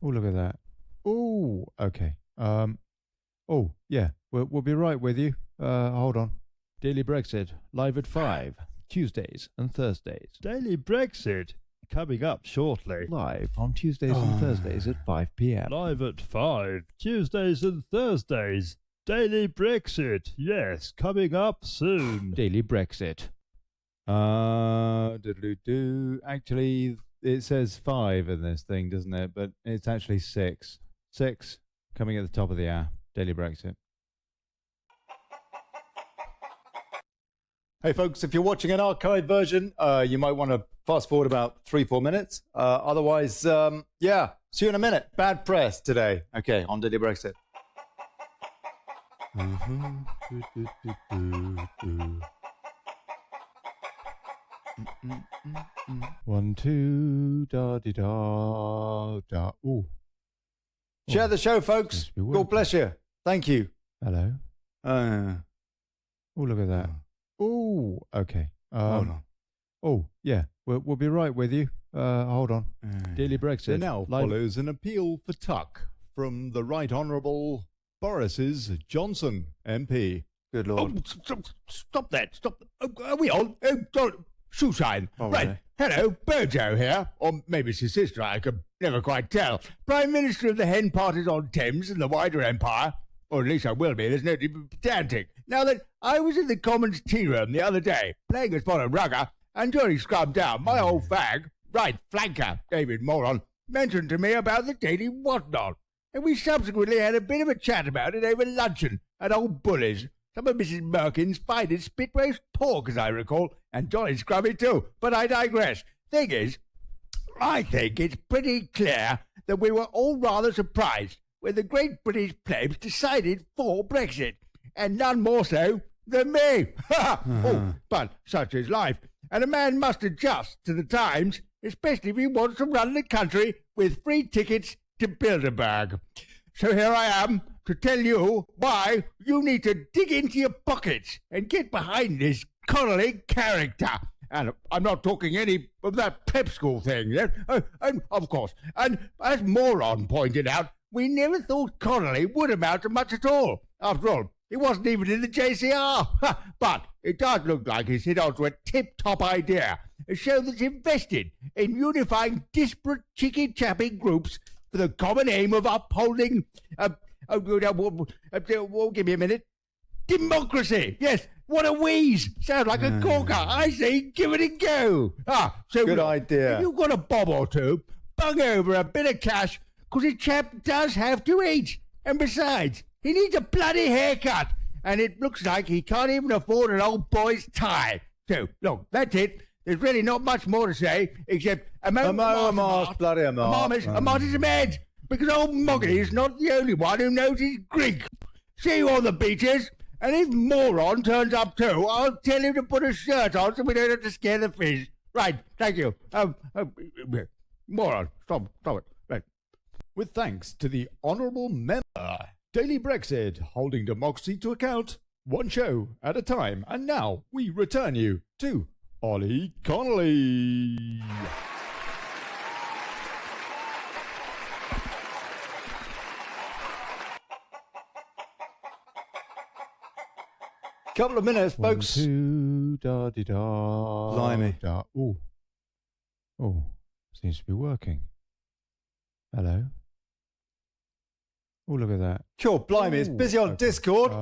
Oh, look at that. Oh, okay. Oh, yeah. We'll be right with you. Hold on. Daily Brexit, live at 5, Tuesdays and Thursdays. Daily Brexit, coming up shortly. Live on Tuesdays and Thursdays at 5 p.m. Live at 5, Tuesdays and Thursdays. Daily Brexit, yes, coming up soon. Daily Brexit. Actually, it says 5 in this thing, doesn't it? But it's actually 6. 6, coming at the top of the hour. Daily Brexit. Hey folks, if you're watching an archive version, you might want to fast forward about 3-4 minutes. Otherwise, yeah, see you in a minute. Bad press today. Okay, on Daily Brexit. 1, 2, da-di-da-da. Ooh. Share the show, folks. God bless you. Thank you. Hello. Oh, look at that. Oh, okay. Hold on. Oh, yeah. We'll be right with you. Hold on. Daily Brexit. There now follows an appeal for tuck from the Right Honourable Boris's Johnson MP. Good Lord. Stop that. Stop. Are we on? Shoeshine. Right. Hello, Bojo here. Or maybe it's his sister, I could never quite tell. Prime Minister of the Hen Parties on Thames and the wider empire. Or at least I will be. There's no need to be pedantic. Now that I was in the Commons tea room the other day, playing a spot of rugger, and Johnny scrubbed down, my old fag, right flanker, David Moron, mentioned to me about the Daily Whatnot. And we subsequently had a bit of a chat about it over luncheon at Old Bully's. Some of Mrs. Merkin's finest spit roast pork, as I recall, and Johnny Scrubby too. But I digress. Thing is, I think it's pretty clear that we were all rather surprised when the great British plebs decided for Brexit, and none more so than me. Oh, but such is life, and a man must adjust to the times, especially if he wants to run the country with free tickets to Bilderberg. So here I am to tell you why you need to dig into your pockets and get behind this Connelly character. And I'm not talking any of that prep school thing. Of course. And as Moron pointed out, we never thought Connelly would amount to much at all. After all, he wasn't even in the JCR. But it does look like he's hit onto a tip-top idea, a show that's invested in unifying disparate chicky-chapping groups for the common aim of upholding, give me a minute, democracy. Yes, what a wheeze. Sounds like a corker. I say give it a go. So Good idea. If you've got a bob or two, bung over a bit of cash, because the chap does have to eat. And besides, he needs a bloody haircut. And it looks like he can't even afford an old boy's tie. So, look, that's it. There's really not much more to say, except a Marsh, bloody a Marsh. a Marsh is a mad, because old Moggity is not the only one who knows his Greek. See you on the beaches, and if Moron turns up too, I'll tell him to put a shirt on so we don't have to scare the fish. Right, thank you. Moron, stop it. Right. With thanks to the Honourable Member, Daily Brexit, holding democracy to account, one show at a time. And now we return you to Olly Connelly. Couple of minutes, folks. 1, 2, da-di-da. Blimey. Da. Oh, seems to be working. Hello. Oh, look at that. Sure, blimey, it's busy on Discord.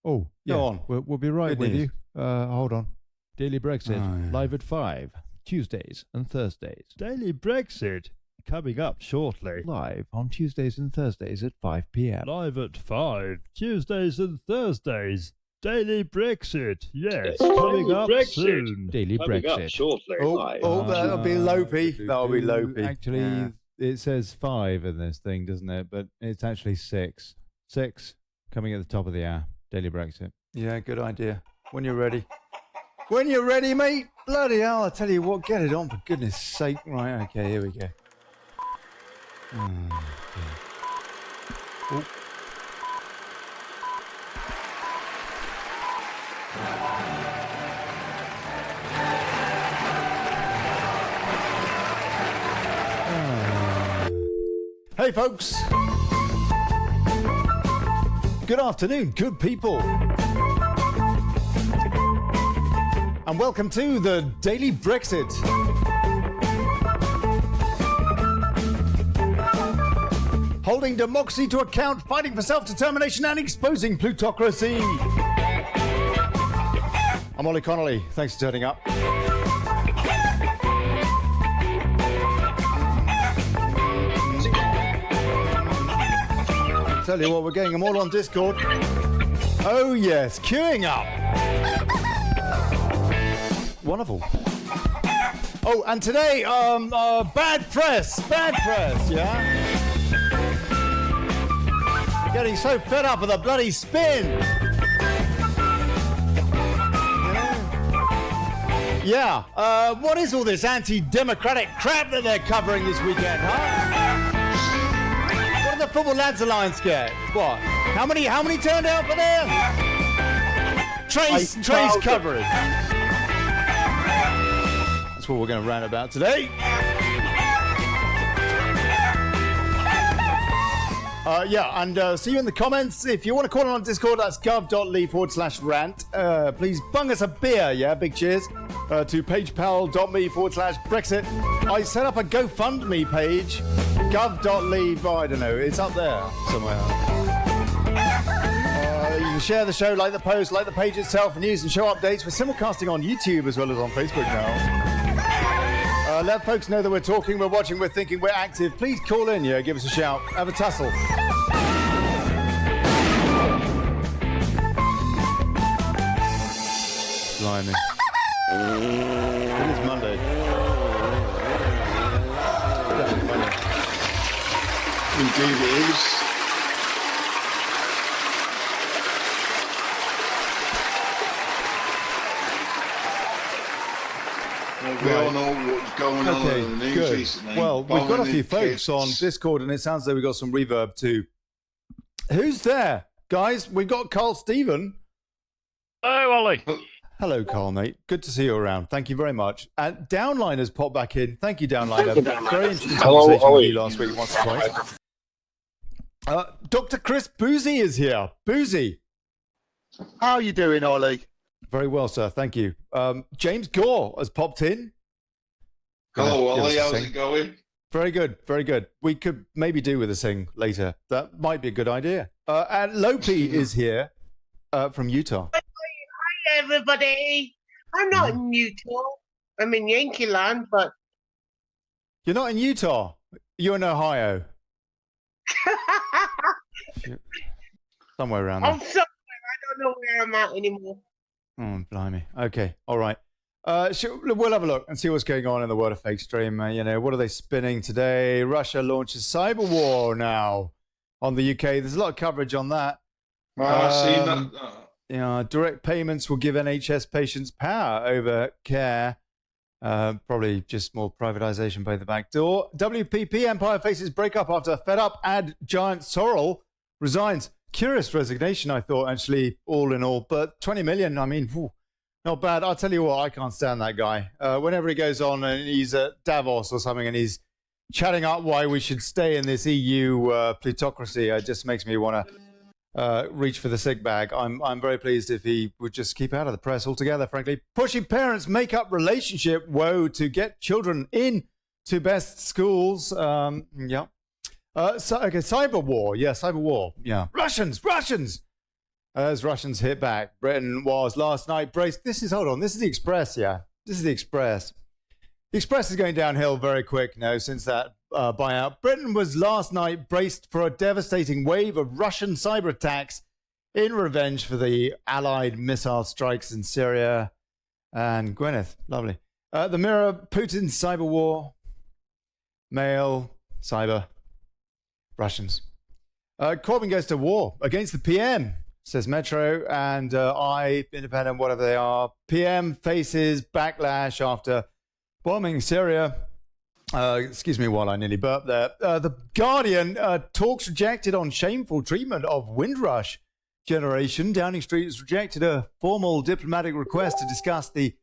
Oh, yeah. Go on. We'll be right Good with news. you. Hold on. Daily Brexit, Oh, yeah. live at 5, Tuesdays and Thursdays. Daily Brexit, coming up shortly. Live on Tuesdays and Thursdays at 5 p.m. Live at 5, Tuesdays and Thursdays. Daily Brexit, yes, coming up soon. Daily Brexit. Shortly. That'll be Lopey. That'll be Lopey. Actually, Yeah. it says 5 in this thing, doesn't it? But it's actually 6. 6, coming at the top of the hour. Daily Brexit. Yeah, good idea. When you're ready. When you're ready, mate. Bloody hell, I tell you what, get it on for goodness sake. Right, okay, here we go. Oh. Hey, folks. Good afternoon, good people. And welcome to the Daily Brexit. Holding democracy to account, fighting for self-determination and exposing plutocracy. I'm Olly Connelly. Thanks for turning up. Tell you what, we're getting them all on Discord. Oh yes, queuing up. Wonderful. Oh, and today, bad press, yeah? Getting so fed up with the bloody spin. Yeah, what is all this anti-democratic crap that they're covering this weekend, huh? What did the Football Lads Alliance get? What? How many turned out for them? Trace coverage. That's what we're going to rant about today. See you in the comments. If you want to call on Discord, that's gov.ly/rant. Please bung us a beer, yeah? Big cheers. To pagepal.me/Brexit. I set up a GoFundMe page. Gov.ly, I don't know, it's up there somewhere. You can share the show, like the post, like the page itself, news and show updates. We're simulcasting on YouTube as well as on Facebook now. Let folks know that we're talking, we're watching, we're thinking, we're active. Please call in, yeah, give us a shout. Have a tussle. Blimey. It is Monday. Indeed it is. We all know what's going on in the news recently. Well, we've got a few folks on Discord, and it sounds like we've got some reverb too. Who's there? Guys, we've got Carl Stephen. Hello, Ollie. Hello, Carl, mate. Good to see you around. Thank you very much. And Downline has popped back in. Thank you, Downline. Very interesting conversation with you last week once or twice. Dr. Chris Boozy is here. Boozy. How are you doing, Ollie? Very well, sir. Thank you. James Gore has popped in. Hello, Ollie. How's it going? Very good. Very good. We could maybe do with a sing later. That might be a good idea. And Lopi is here from Utah. Hi, everybody. I'm not in Utah. I'm in Yankee Land, but... You're not in Utah. You're in Ohio. Somewhere around there. I'm somewhere. I don't know where I'm at anymore. Oh, blimey. Okay. All right. We'll have a look and see what's going on in the world of fake stream. What are they spinning today? Russia launches cyber war now on the UK. There's a lot of coverage on that. I've seen that. Direct payments will give NHS patients power over care. Probably just more privatization by the back door. WPP Empire faces breakup after fed up ad giant Sorrel resigns. Curious resignation, I thought, actually, all in all. But 20 million, I mean, not bad. I'll tell you what, I can't stand that guy. Whenever he goes on and he's at Davos or something and he's chatting up why we should stay in this EU plutocracy, it just makes me want to reach for the sick bag. I'm very pleased if he would just keep out of the press altogether, frankly. Pushing parents make up relationship woe to get children in to best schools. Cyber war. Yeah, cyber war. Yeah. Russians! As Russians hit back, Britain was last night braced. This is the Express, yeah. This is the Express. The Express is going downhill very quick now since that buyout. Britain was last night braced for a devastating wave of Russian cyber attacks in revenge for the Allied missile strikes in Syria and Gwyneth. Lovely. The Mirror, Putin's cyber war. Mail, cyber, Russians. Corbyn goes to war against the PM, says Metro, and Independent, whatever they are. PM faces backlash after bombing Syria. Excuse me while I nearly burped there. The Guardian, talks rejected on shameful treatment of Windrush generation. Downing Street has rejected a formal diplomatic request to discuss the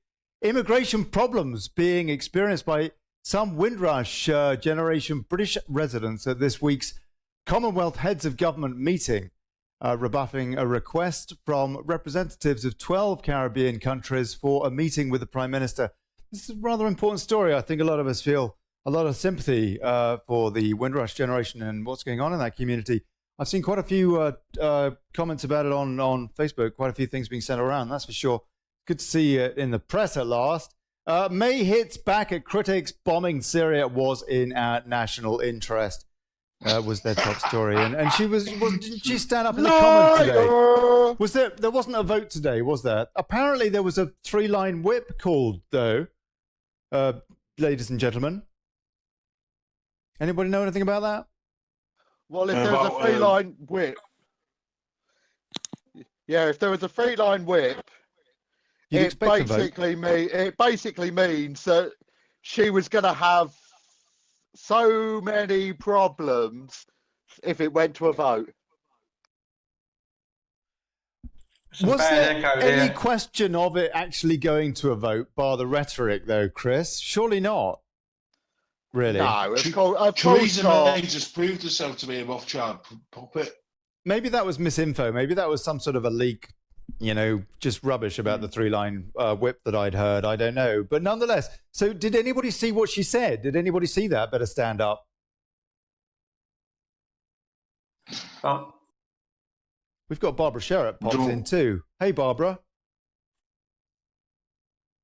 immigration problems being experienced by some Windrush generation British residents at this week's Commonwealth Heads of Government meeting, rebuffing a request from representatives of 12 Caribbean countries for a meeting with the Prime Minister. This is a rather important story. I think a lot of us feel a lot of sympathy for the Windrush generation and what's going on in that community. I've seen quite a few comments about it on Facebook, quite a few things being sent around, that's for sure. Good to see it in the press at last. May hits back at critics. Bombing Syria was in our national interest, was their top story. And didn't she stand up in the comments today? There wasn't a vote today, was there? Apparently there was a 3-line whip called, though, ladies and gentlemen. Anybody know anything about that? Well, if there was a 3-line whip, if there was a 3-line whip, it basically means that she was going to have so many problems if it went to a vote. Was there any question of it actually going to a vote, bar the rhetoric, though, Chris? Surely not. Really? No, of course Theresa not. May just proved herself to be a Rothschild puppet. Maybe that was misinfo. Maybe that was some sort of a leak, just rubbish about the 3-line whip that I'd heard. I don't know. But nonetheless, so did anybody see what she said? Did anybody see that? Better stand up. We've got Barbara Sherratt popped in too. Hey, Barbara.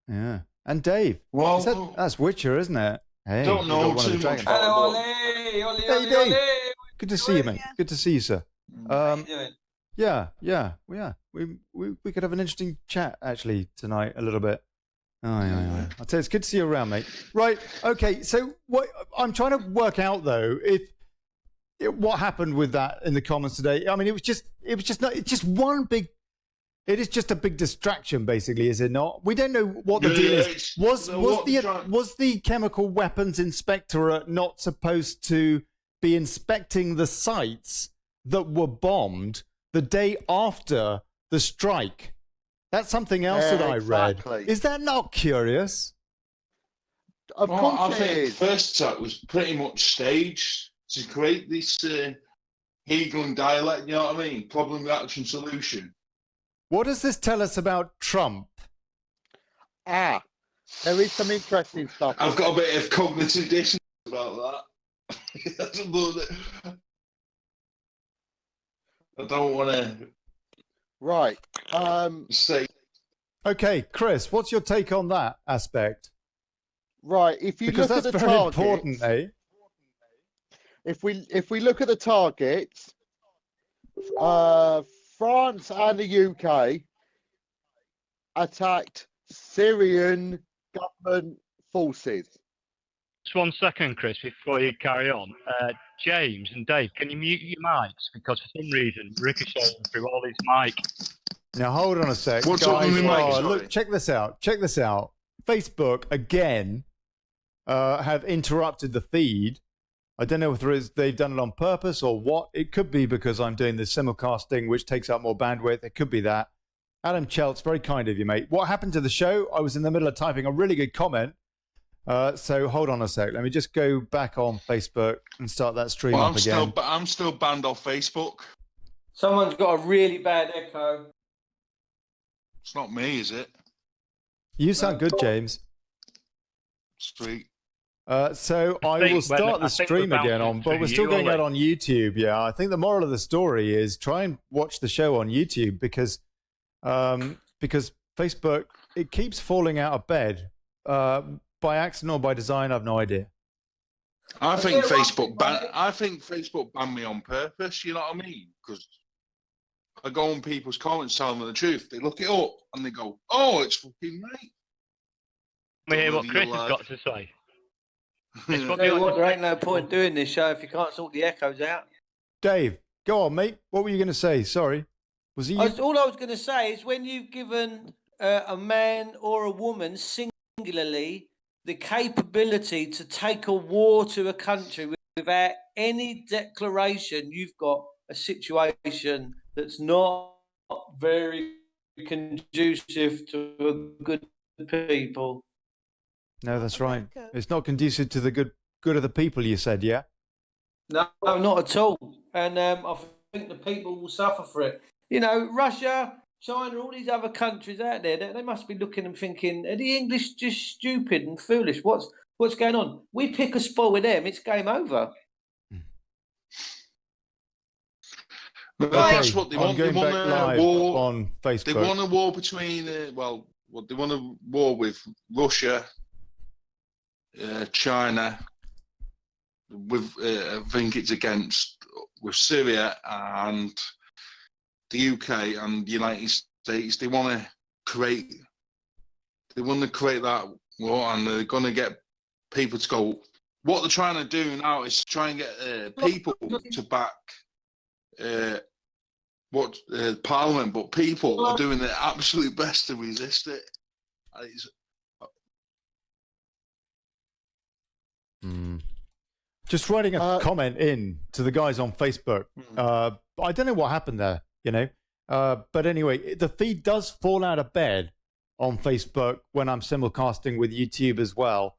Yeah. And Dave. Well, that's Witcher, isn't it? Hey, don't know too much. Hello, Olly. Hey, Dave. Good to see you, mate. Good to see you, sir. How you doing? Yeah. We could have an interesting chat actually tonight a little bit. I'll tell you, it's good to see you around, mate. Right. Okay. So what I'm trying to work out though, what happened with that in the comments today. I mean, it is just a big distraction, basically, is it not? We don't know what the deal is. Was the Chemical Weapons Inspectorate not supposed to be inspecting the sites that were bombed the day after the strike? That's something else that I read. Is that not curious? Of course I think it is. the first attack was pretty much staged to create this Hegel and dialect, you know what I mean? Problem, reaction, solution. What does this tell us about Trump? There is some interesting stuff. I've got a bit of cognitive dissonance about that. I don't want to. Right. Say. Okay, Chris, what's your take on that aspect? Right. If you because look that's at the very targets, important, eh? If we look at the targets, France and the UK attacked Syrian government forces. Just 1 second, Chris, before you carry on. James and Dave, can you mute your mics? Because for some reason, ricocheting through all his mic. Now, hold on a sec. What's guys, up with my mic? Look, check this out. Facebook, again, have interrupted the feed. I don't know whether they've done it on purpose or what. It could be because I'm doing the simulcasting, which takes up more bandwidth. It could be that. Adam Chelt's very kind of you, mate. What happened to the show? I was in the middle of typing a really good comment. So hold on a sec. Let me just go back on Facebook and start that stream up again. I'm still banned off Facebook. Someone's got a really bad echo. It's not me, is it? You sound good, James. Street. So I will start the stream again but we're still going out on YouTube. Yeah, I think the moral of the story is try and watch the show on YouTube because Facebook, it keeps falling out of bed by accident or by design. I've no idea. I think Facebook banned me on purpose. You know what I mean? Because I go on people's comments telling them the truth. They look it up and they go, "Oh, it's fucking right." Let me hear what Chris has got to say. There ain't no point doing this show if you can't sort the echoes out. Dave, go on, mate. What were you going to say? Sorry. Was he? All I was going to say is when you've given a man or a woman singularly the capability to take a war to a country without any declaration, you've got a situation that's not very conducive to a good people. No, that's right. It's not conducive to the good of the people, you said, yeah? No, not at all. And I think the people will suffer for it. You know, Russia, China, all these other countries out there, they must be looking and thinking, are the English just stupid and foolish? What's going on? We pick a spot with them, it's game over. No, that's what they want. They want a war on Facebook. They want a war between, they want a war with Russia, China. With I think it's with Syria and the UK and the United States. They want to create that war, and they're going to get people to go. What they're trying to do now is try and get people to back Parliament, but people are doing their absolute best to resist it. Just writing a comment in to the guys on Facebook. I don't know what happened there, you know. But anyway, the feed does fall out of bed on Facebook when I'm simulcasting with YouTube as well.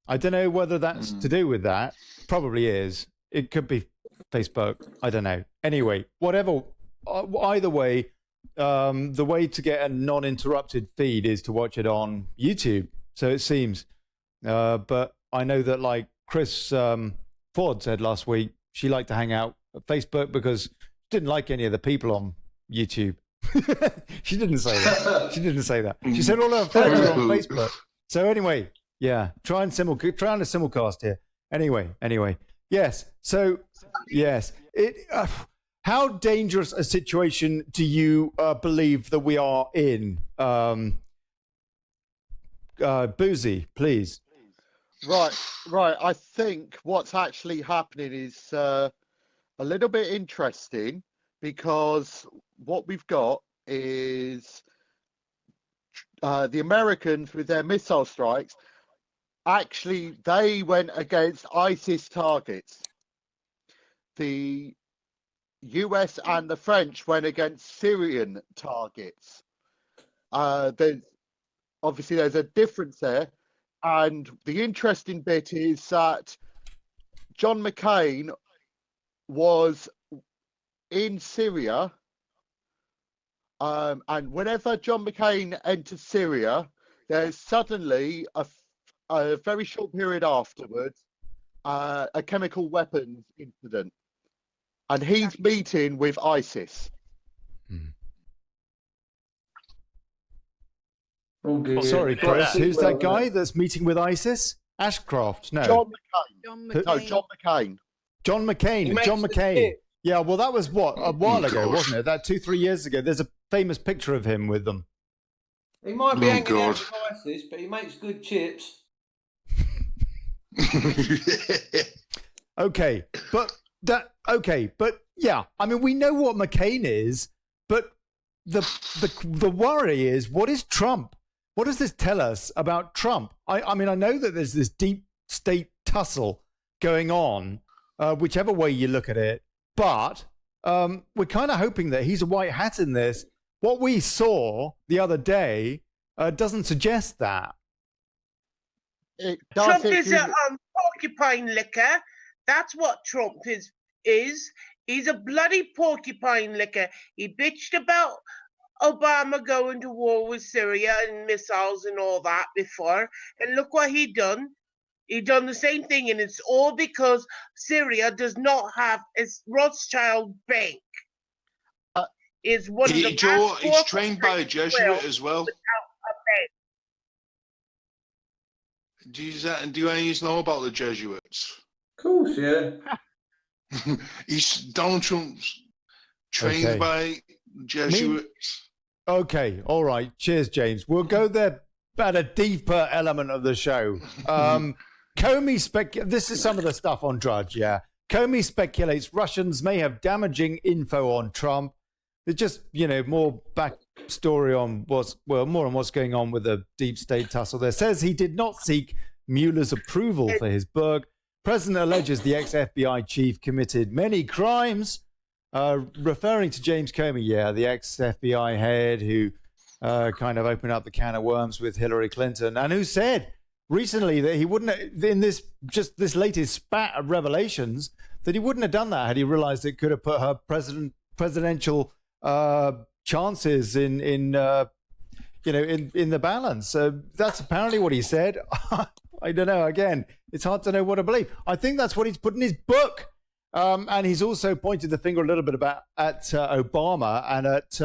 I don't know whether that's to do with that. Probably is. It could be Facebook. I don't know. Anyway, whatever. Either way, the way to get a non-interrupted feed is to watch it on YouTube. So it seems. But I know that, like Chris Ford said last week, she liked to hang out at Facebook because she didn't like any of the people on YouTube. She didn't say that. She didn't say that. She said all her friends are on Facebook. So anyway, yeah, try on a simulcast here. Anyway, yes. So yes, how dangerous a situation do you believe that we are in? Boozy, please. Right. I think what's actually happening is a little bit interesting, because what we've got is the Americans with their missile strikes. Actually, they went against ISIS targets. The US and the French went against Syrian targets. There's a difference there. And the interesting bit is that John McCain was in Syria, and whenever John McCain enters Syria, there's suddenly a very short period afterwards a chemical weapons incident, and he's meeting with ISIS. Oh, sorry, Chris. Who's that guy that's meeting with ISIS? Ashcroft? No. John McCain. No, John McCain. John McCain. Yeah, well, that was a while ago, wasn't it? That 2-3 years ago. There's a famous picture of him with them. He might be hanging out with ISIS, but he makes good chips. Okay, but yeah, I mean, we know what McCain is, but the worry is, what is Trump? What does this tell us about Trump? I mean, I know that there's this deep state tussle going on, whichever way you look at it, but we're kind of hoping that he's a white hat in this. What we saw the other day doesn't suggest that. Trump is a porcupine licker. That's what Trump is. He's a bloody porcupine licker. He bitched about Obama going to war with Syria and missiles and all that before, and look what he done. He done the same thing, and it's all because Syria does not have a Rothschild bank. Is one of the he's trained by a Jesuit as well. Do you any of you know about the Jesuits? Of course, yeah. Donald Trump's trained by Jesuits. Okay, all right. Cheers, James. We'll go there at a deeper element of the show. Comey this is some of the stuff on Drudge, yeah. Comey speculates Russians may have damaging info on Trump. It's just, more backstory on more on what's going on with the deep state tussle there. Says he did not seek Mueller's approval for his book. President alleges the ex-FBI chief committed many crimes, referring to James Comey, the ex-FBI head who kind of opened up the can of worms with Hillary Clinton, and who said recently that he wouldn't, in this latest spat of revelations, that he wouldn't have done that had he realized it could have put her presidential chances in the balance. So that's apparently what he said. I don't know. Again, it's hard to know what to believe. I think that's what he's put in his book. And he's also pointed the finger a little bit at Obama and at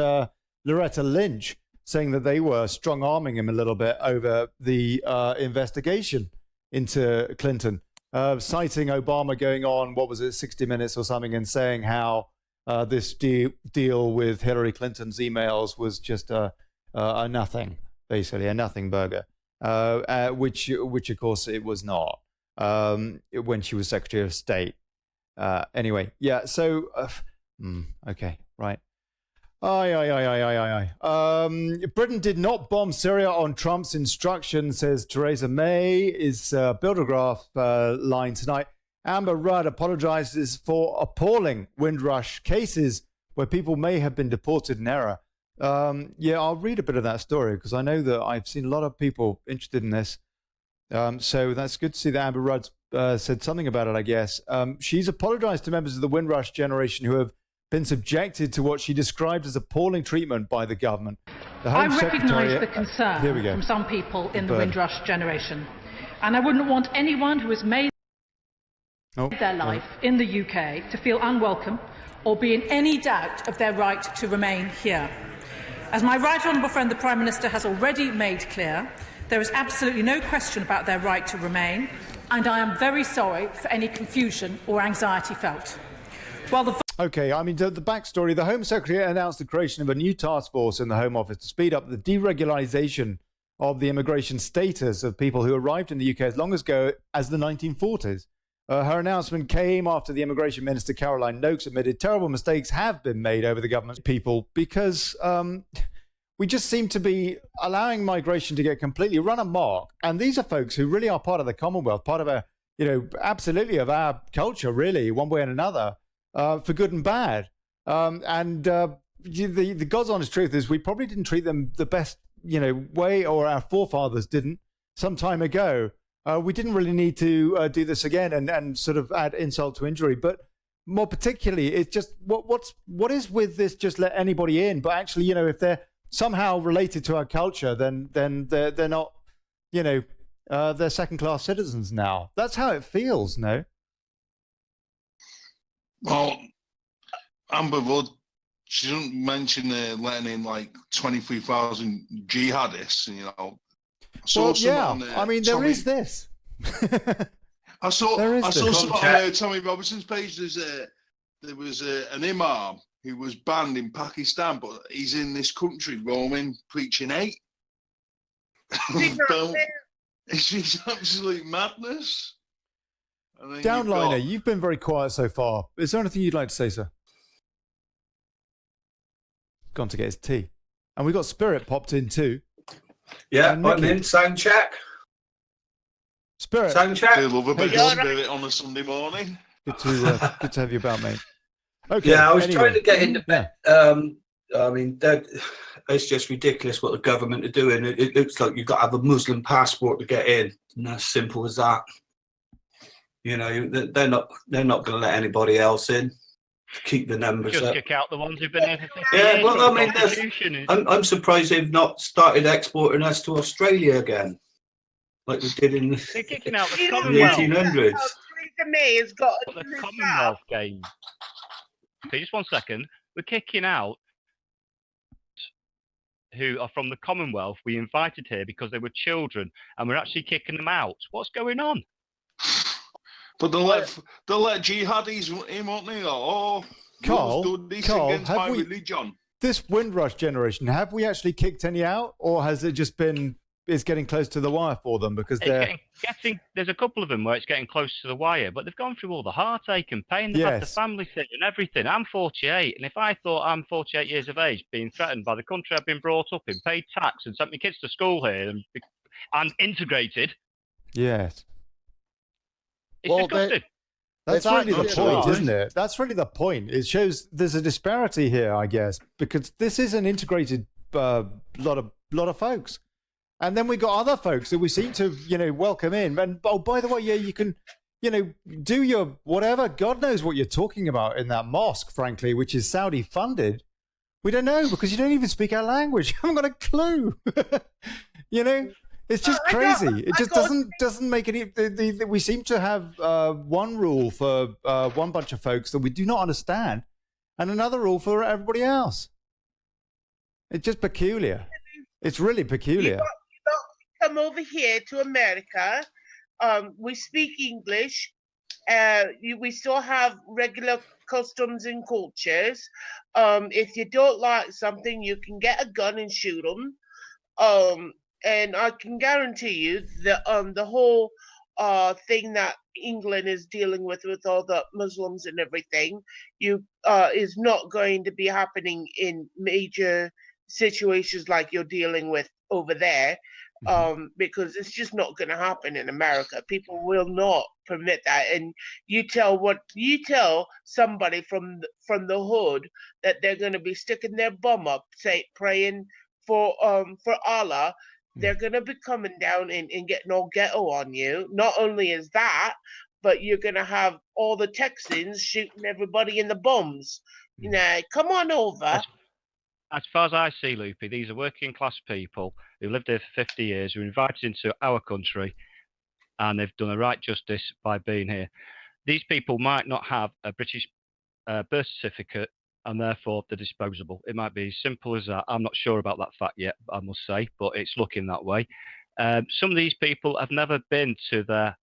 Loretta Lynch, saying that they were strong-arming him a little bit over the investigation into Clinton, citing Obama going on, 60 Minutes or something, and saying how this deal with Hillary Clinton's emails was just a nothing, basically, a nothing burger, which of course it was not when she was Secretary of State. Anyway, yeah, so, okay, right. Britain did not bomb Syria on Trump's instruction, says Theresa May, is Bildergraph line tonight. Amber Rudd apologizes for appalling Windrush cases where people may have been deported in error. Yeah, I'll read a bit of that story because I know that I've seen a lot of people interested in this. So that's good to see that Amber Rudd said something about it, I guess. She's apologized to members of the Windrush generation who have been subjected to what she described as appalling treatment by the government. I recognise the concern from some people in the Windrush generation, and I wouldn't want anyone who has made their life in the UK to feel unwelcome or be in any doubt of their right to remain here. As my right honourable friend the Prime Minister has already made clear, there is absolutely no question about their right to remain, and I am very sorry for any confusion or anxiety felt. Okay, I mean, the backstory, the Home Secretary announced the creation of a new task force in the Home Office to speed up the deregularisation of the immigration status of people who arrived in the UK as long ago as the 1940s. Her announcement came after the Immigration Minister, Caroline Noakes, admitted terrible mistakes have been made over the government's people because we just seem to be allowing migration to get completely run amok. And these are folks who really are part of the Commonwealth, part of a, absolutely of our culture, really, one way and another. For good and bad. The God's honest truth is we probably didn't treat them the best, way, or our forefathers didn't some time ago. We didn't really need to do this again and sort of add insult to injury. But more particularly, it's just what is with this just let anybody in? But actually, if they're somehow related to our culture, then they're not, they're second-class citizens now. That's how it feels, no? Well, Amber Rudd, she didn't mention letting in like 23,000 jihadists, I mean, there is this. I saw something on Tommy Robinson's page. There was an imam who was banned in Pakistan, but he's in this country roaming, preaching hate. It's just absolute madness. Downliner, you've been very quiet so far. Is there anything you'd like to say, sir? Gone to get his tea. And we got Spirit popped in too. Yeah, I'm in. Sound check. Spirit. Sound check. They love a bit of Spirit on a Sunday morning. Good to have you about, mate. Okay. Yeah, I was trying to get into bed. I mean, it's just ridiculous what the government are doing. It looks like you've got to have a Muslim passport to get in. And that's simple as that. They're not going to let anybody else in. Keep the numbers just up. Kick out the ones who've been here for 50 years. Yeah, well, I mean, I'm surprised they've not started exporting us to Australia again, like we did in the 1800s. Theresa May has got the Commonwealth game. Okay, just 1 second. We're kicking out who are from the Commonwealth we invited here because they were children, and we're actually kicking them out. What's going on? But they'll let jihadis in, won't they? Carl, have we, religion. This Windrush generation, have we actually kicked any out, or has it just been it's getting close to the wire for them because they're there's a couple of them where it's getting close to the wire, but they've gone through all the heartache and pain. They've had the family thing and everything. I'm 48, and if I thought I'm 48 years of age, being threatened by the country I've been brought up in, paid tax, and sent my kids to school here and integrated. Yes. It's disgusting. That's really the point, isn't it? That's really the point. It shows there's a disparity here, I guess, because this is an integrated lot of folks. And then we got other folks that we seem to, welcome in. And oh, by the way, yeah, you can, do your whatever. God knows what you're talking about in that mosque, frankly, which is Saudi funded. We don't know because you don't even speak our language. You haven't got a clue. It's just crazy. It just doesn't make any. We seem to have one rule for one bunch of folks that we do not understand, and another rule for everybody else. It's just peculiar. It's really peculiar. You come over here to America. We speak English. We still have regular customs and cultures. If you don't like something, you can get a gun and shoot them. And I can guarantee you that the whole thing that England is dealing with all the Muslims and everything, is not going to be happening in major situations like you're dealing with over there. Because it's just not going to happen in America. People will not permit that. And you tell somebody from the hood that they're going to be sticking their bum up, praying for Allah. They're going to be coming down and getting all ghetto on you. Not only is that, but you're going to have all the Texans shooting everybody in the bums. Come on over. As far as I see, Loopy, these are working class people who lived here for 50 years, who were invited into our country, and they've done a right justice by being here. These people might not have a British birth certificate, and therefore they're disposable. It might be as simple as that. I'm not sure about that fact yet, I must say, but it's looking that way. Some of these people have never been to their,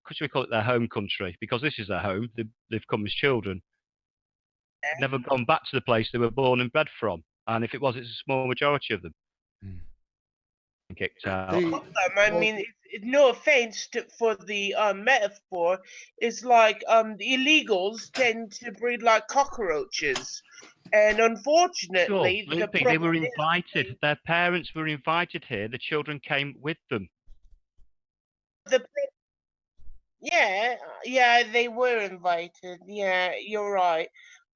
could we call it their home country? Because this is their home. They've come as children. Never gone back to the place they were born and bred from. And if it was, it's a small majority of them. Kicked out. I mean, no offense for the metaphor, it's like the illegals tend to breed like cockroaches. And unfortunately, sure, Loopy, they were invited. Their parents were invited here. The children came with them. Yeah, they were invited. Yeah, you're right.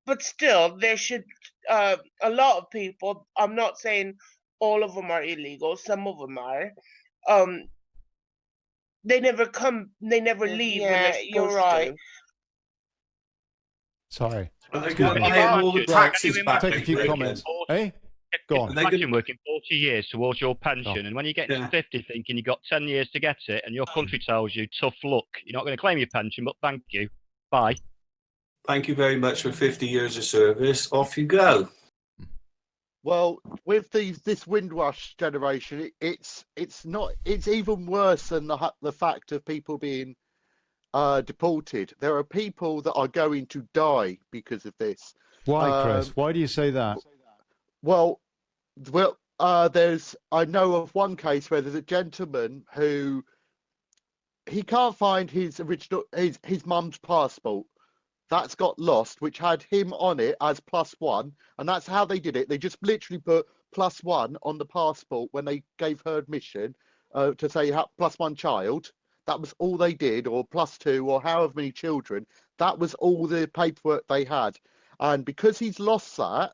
But still, there should a lot of people. I'm not saying all of them are illegal. Some of them are. They never come. They never leave. Yeah, you're right. Sorry. Are they going to pay all the taxes back? Take a few comments. Hey, go on. Imagine working 40 years towards your pension, and when you get to 50, thinking you've got 10 years to get it, and your country tells you, tough luck, you're not going to claim your pension, but thank you. Bye. Thank you very much for 50 years of service. Off you go. Well, with this Windrush generation, it's even worse than the fact of people being deported. There are people that are going to die because of this. Why, Chris? Why do you say that? Well, I know of one case where there's a gentleman who he can't find his mum's passport. That's got lost, which had him on it as +1, and that's how they did it. They just literally put +1 on the passport when they gave her admission to say +1 child. That was all they did, or +2, or however many children. That was all the paperwork they had. And because he's lost that,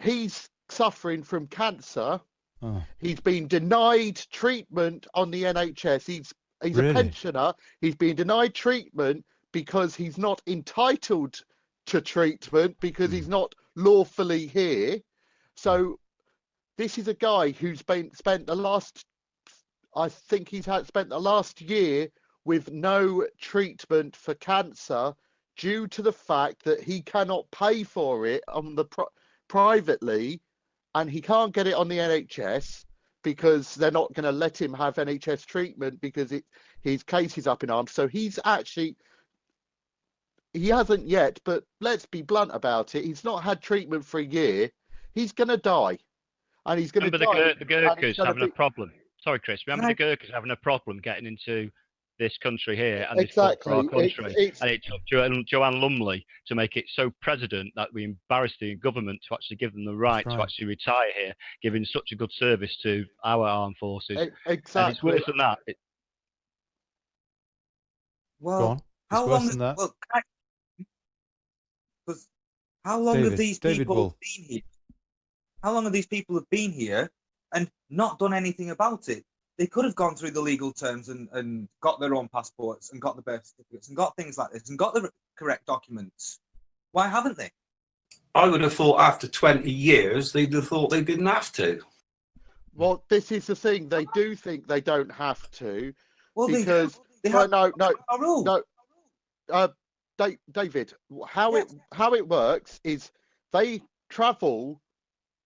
he's suffering from cancer. Oh. He's been denied treatment on the NHS. He's really? A pensioner. He's been denied treatment because he's not entitled to treatment because he's not lawfully here. So this is a guy who's spent the last, I think he's spent the last year with no treatment for cancer due to the fact that he cannot pay for it on the privately, and he can't get it on the NHS because they're not going to let him have NHS treatment because his case is up in arms. So he hasn't yet, but let's be blunt about it. He's not had treatment for a year. He's going to die. And he's going to die. Remember the Gurkhas having a problem. Sorry, Chris. Remember the Gurkhas having a problem getting into this country here and this for our country. And it took Joanne Lumley to make it so president that we embarrassed the government to actually give them the right to actually retire here, giving such a good service to our armed forces. Exactly. And it's worse than that. Well, how long is that? Well, how long have these people been here? How long have these people been here? and not done anything about it. They could have gone through the legal terms and got their own passports and got the birth certificates and got things like this and got the correct documents. Why haven't they? I would have thought after 20 years, they'd have thought they didn't have to. Well, this is the thing. They do think they don't have to. Well, because they have no, David, how Yes. it works is they travel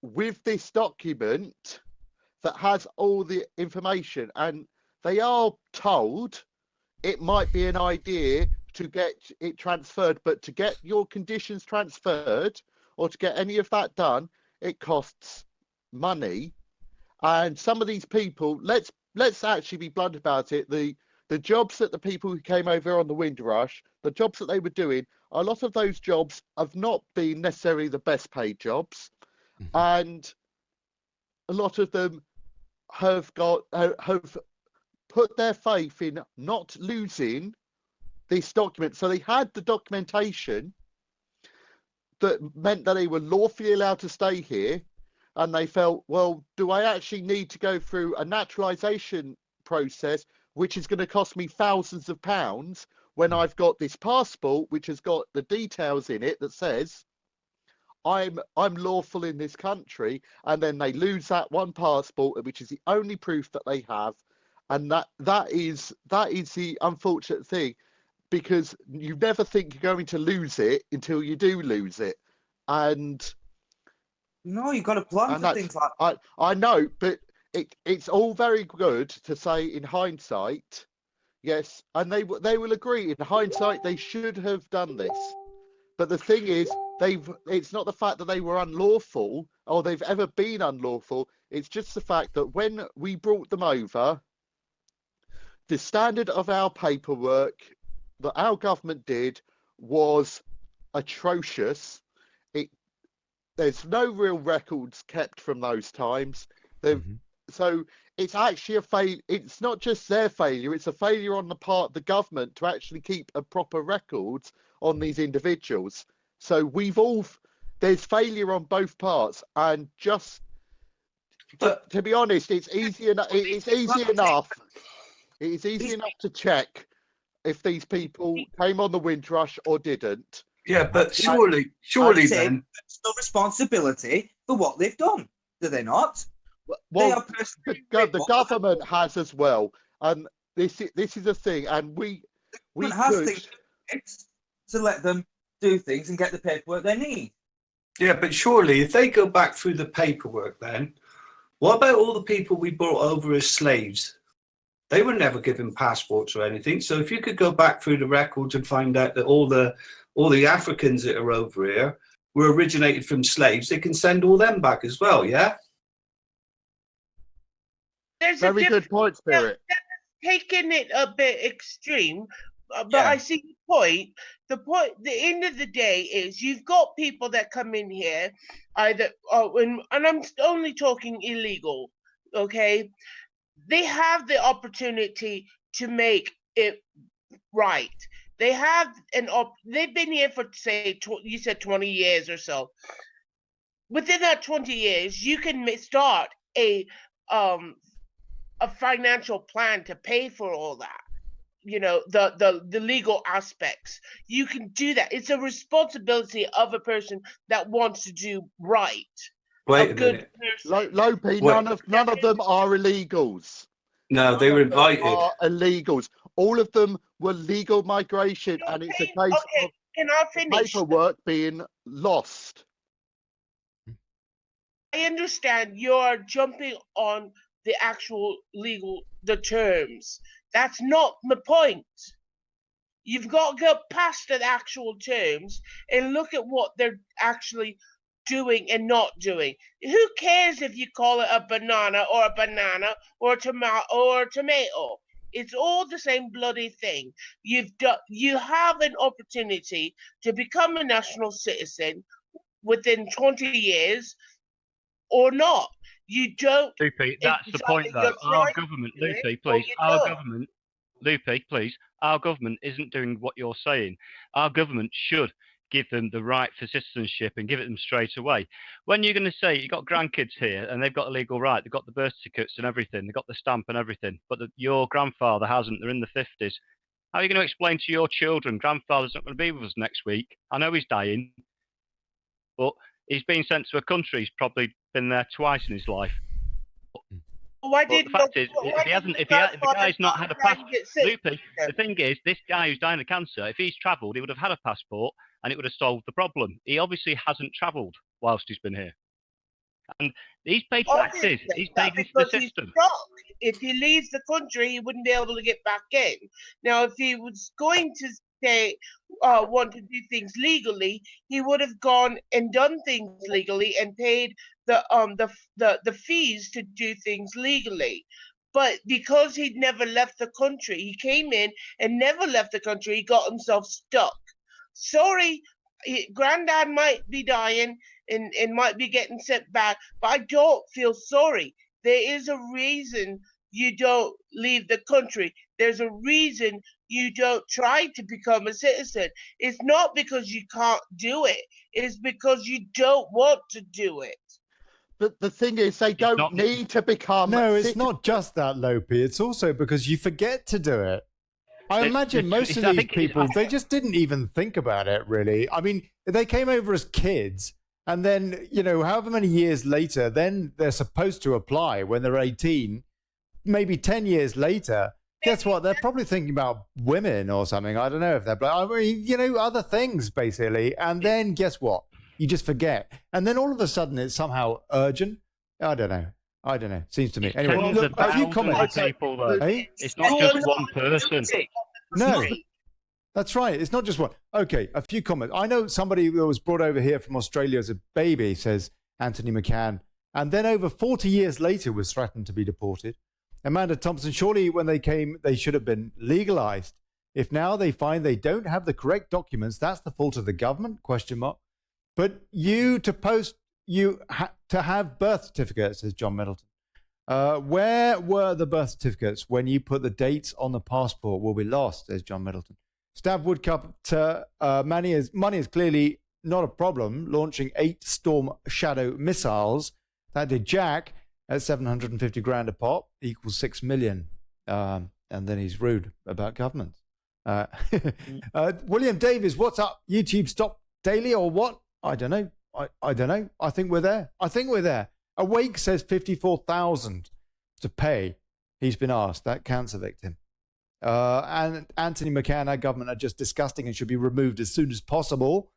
with this document that has all the information, and they are told it might be an idea to get it transferred, but to get your conditions transferred or to get any of that done, it costs money. And some of these people, let's actually be blunt about it. The jobs that the people who came over on the Windrush, the jobs that they were doing, a lot of those jobs have not been necessarily the best paid jobs, and a lot of them have put their faith in not losing this document. So they had the documentation that meant that they were lawfully allowed to stay here, and they felt, well, do I actually need to go through a naturalisation process, which is going to cost me thousands of pounds, when I've got this passport which has got the details in it that says I'm lawful in this country, and then they lose that one passport, which is the only proof that they have, and that is the unfortunate thing, because you never think you're going to lose it until you do lose it, and no, you've got to plan for things like that. I know, but it's all very good to say in hindsight, yes, and they will agree in hindsight they should have done this. But the thing is, it's not the fact that they were unlawful or they've ever been unlawful. It's just the fact that when we brought them over, the standard of our paperwork that our government did was atrocious. There's no real records kept from those times. So it's actually a failure. It's not just their failure, it's a failure on the part of the government to actually keep a proper records on these individuals. So there's failure on both parts, and just to be honest, it's easy enough. It's easy enough. It's easy enough to check if these people came on the Windrush or didn't. Yeah, but surely then there's no responsibility for what they've done, do they not? Well, the government has as well, and this is a thing, and we has things to let them do things and get the paperwork they need. Yeah, but surely if they go back through the paperwork, then what about all the people we brought over as slaves? They were never given passports or anything. So if you could go back through the records and find out that all the Africans that are over here were originated from slaves, they can send all them back as well, yeah? There's very good point, Spirit. Taking it a bit extreme, but I see the point. The end of the day is you've got people that come in here, either and I'm only talking illegal, okay? They have the opportunity to make it right. They have they've been here for, say, you said 20 years or so. Within that 20 years, you can start a financial plan to pay for all that. You know, the legal aspects. You can do that. It's a responsibility of a person that wants to do right. Wait a minute. Lopi, none of them are illegals. No, they were invited. Are illegals. All of them were legal migration, and it's a case of can I finish? Paperwork being lost. I understand you're jumping on the actual the terms. That's not my point. You've got to go past the actual terms and look at what they're actually doing and not doing. Who cares if you call it a banana or a tomato? It's all the same bloody thing. You have an opportunity to become a national citizen within 20 years or not. You don't. Loopy, that's the point, though. Our government, Loopy, please. Our government isn't doing what you're saying. Our government should give them the right for citizenship and give it them straight away. When you're going to say you've got grandkids here and they've got a legal right, they've got the birth certificates and everything, they've got the stamp and everything, but your grandfather hasn't, they're in the 50s. How are you going to explain to your children, grandfather's not going to be with us next week? I know he's dying, but he's been sent to a country he's probably been there twice in his life. Why But the fact is, if the guy's not had a passport, Loopy, the thing is, this guy who's dying of cancer, if he's travelled, he would have had a passport and it would have solved the problem. He obviously hasn't travelled whilst he's been here. And he's paid taxes. He's paid into the system. If he leaves the country, he wouldn't be able to get back in. Now, if he was going to say want to do things legally, he would have gone and done things legally and paid the fees to do things legally. But because he'd never left the country, he came in and never left the country. He got himself stuck. Sorry, Granddad might be dying and might be getting sent back, but I don't feel sorry. There is a reason you don't leave the country. There's a reason you don't try to become a citizen. It's not because you can't do it. It's because you don't want to do it. But the thing is, they don't need to become. No, it's not just that, Lopi. It's also because you forget to do it. I imagine most of these people, they just didn't even think about it, really. I mean, they came over as kids, and then, you know, however many years later, then they're supposed to apply when they're 18. Maybe 10 years later, guess what? They're probably thinking about women or something. I don't know if they're, I mean, you know, other things, basically. And then guess what? You just forget. And then all of a sudden, it's somehow urgent. I don't know. Seems to me. Anyway, look, a few comments. People, though. Hey? It's not just one person. No, that's right. It's not just one. Okay, a few comments. I know somebody that was brought over here from Australia as a baby, says Anthony McCann, and then over 40 years later was threatened to be deported. Amanda Thompson, surely when they came, they should have been legalized. If now they find they don't have the correct documents, that's the fault of the government, ? But you to post, to have birth certificates, says John Middleton. Where were the birth certificates when you put the dates on the passport will be lost, says John Middleton. Stab Woodcup, money is clearly not a problem, launching 8 Storm Shadow missiles. That did Jack at 750 grand a pop, equals 6 million. And then he's rude about governments. William Davies, what's up? YouTube stop daily or what? I don't know. I don't know. I think we're there. Awake says 54,000 to pay. He's been asked, that cancer victim. And Anthony McCann, our government are just disgusting and should be removed as soon as possible.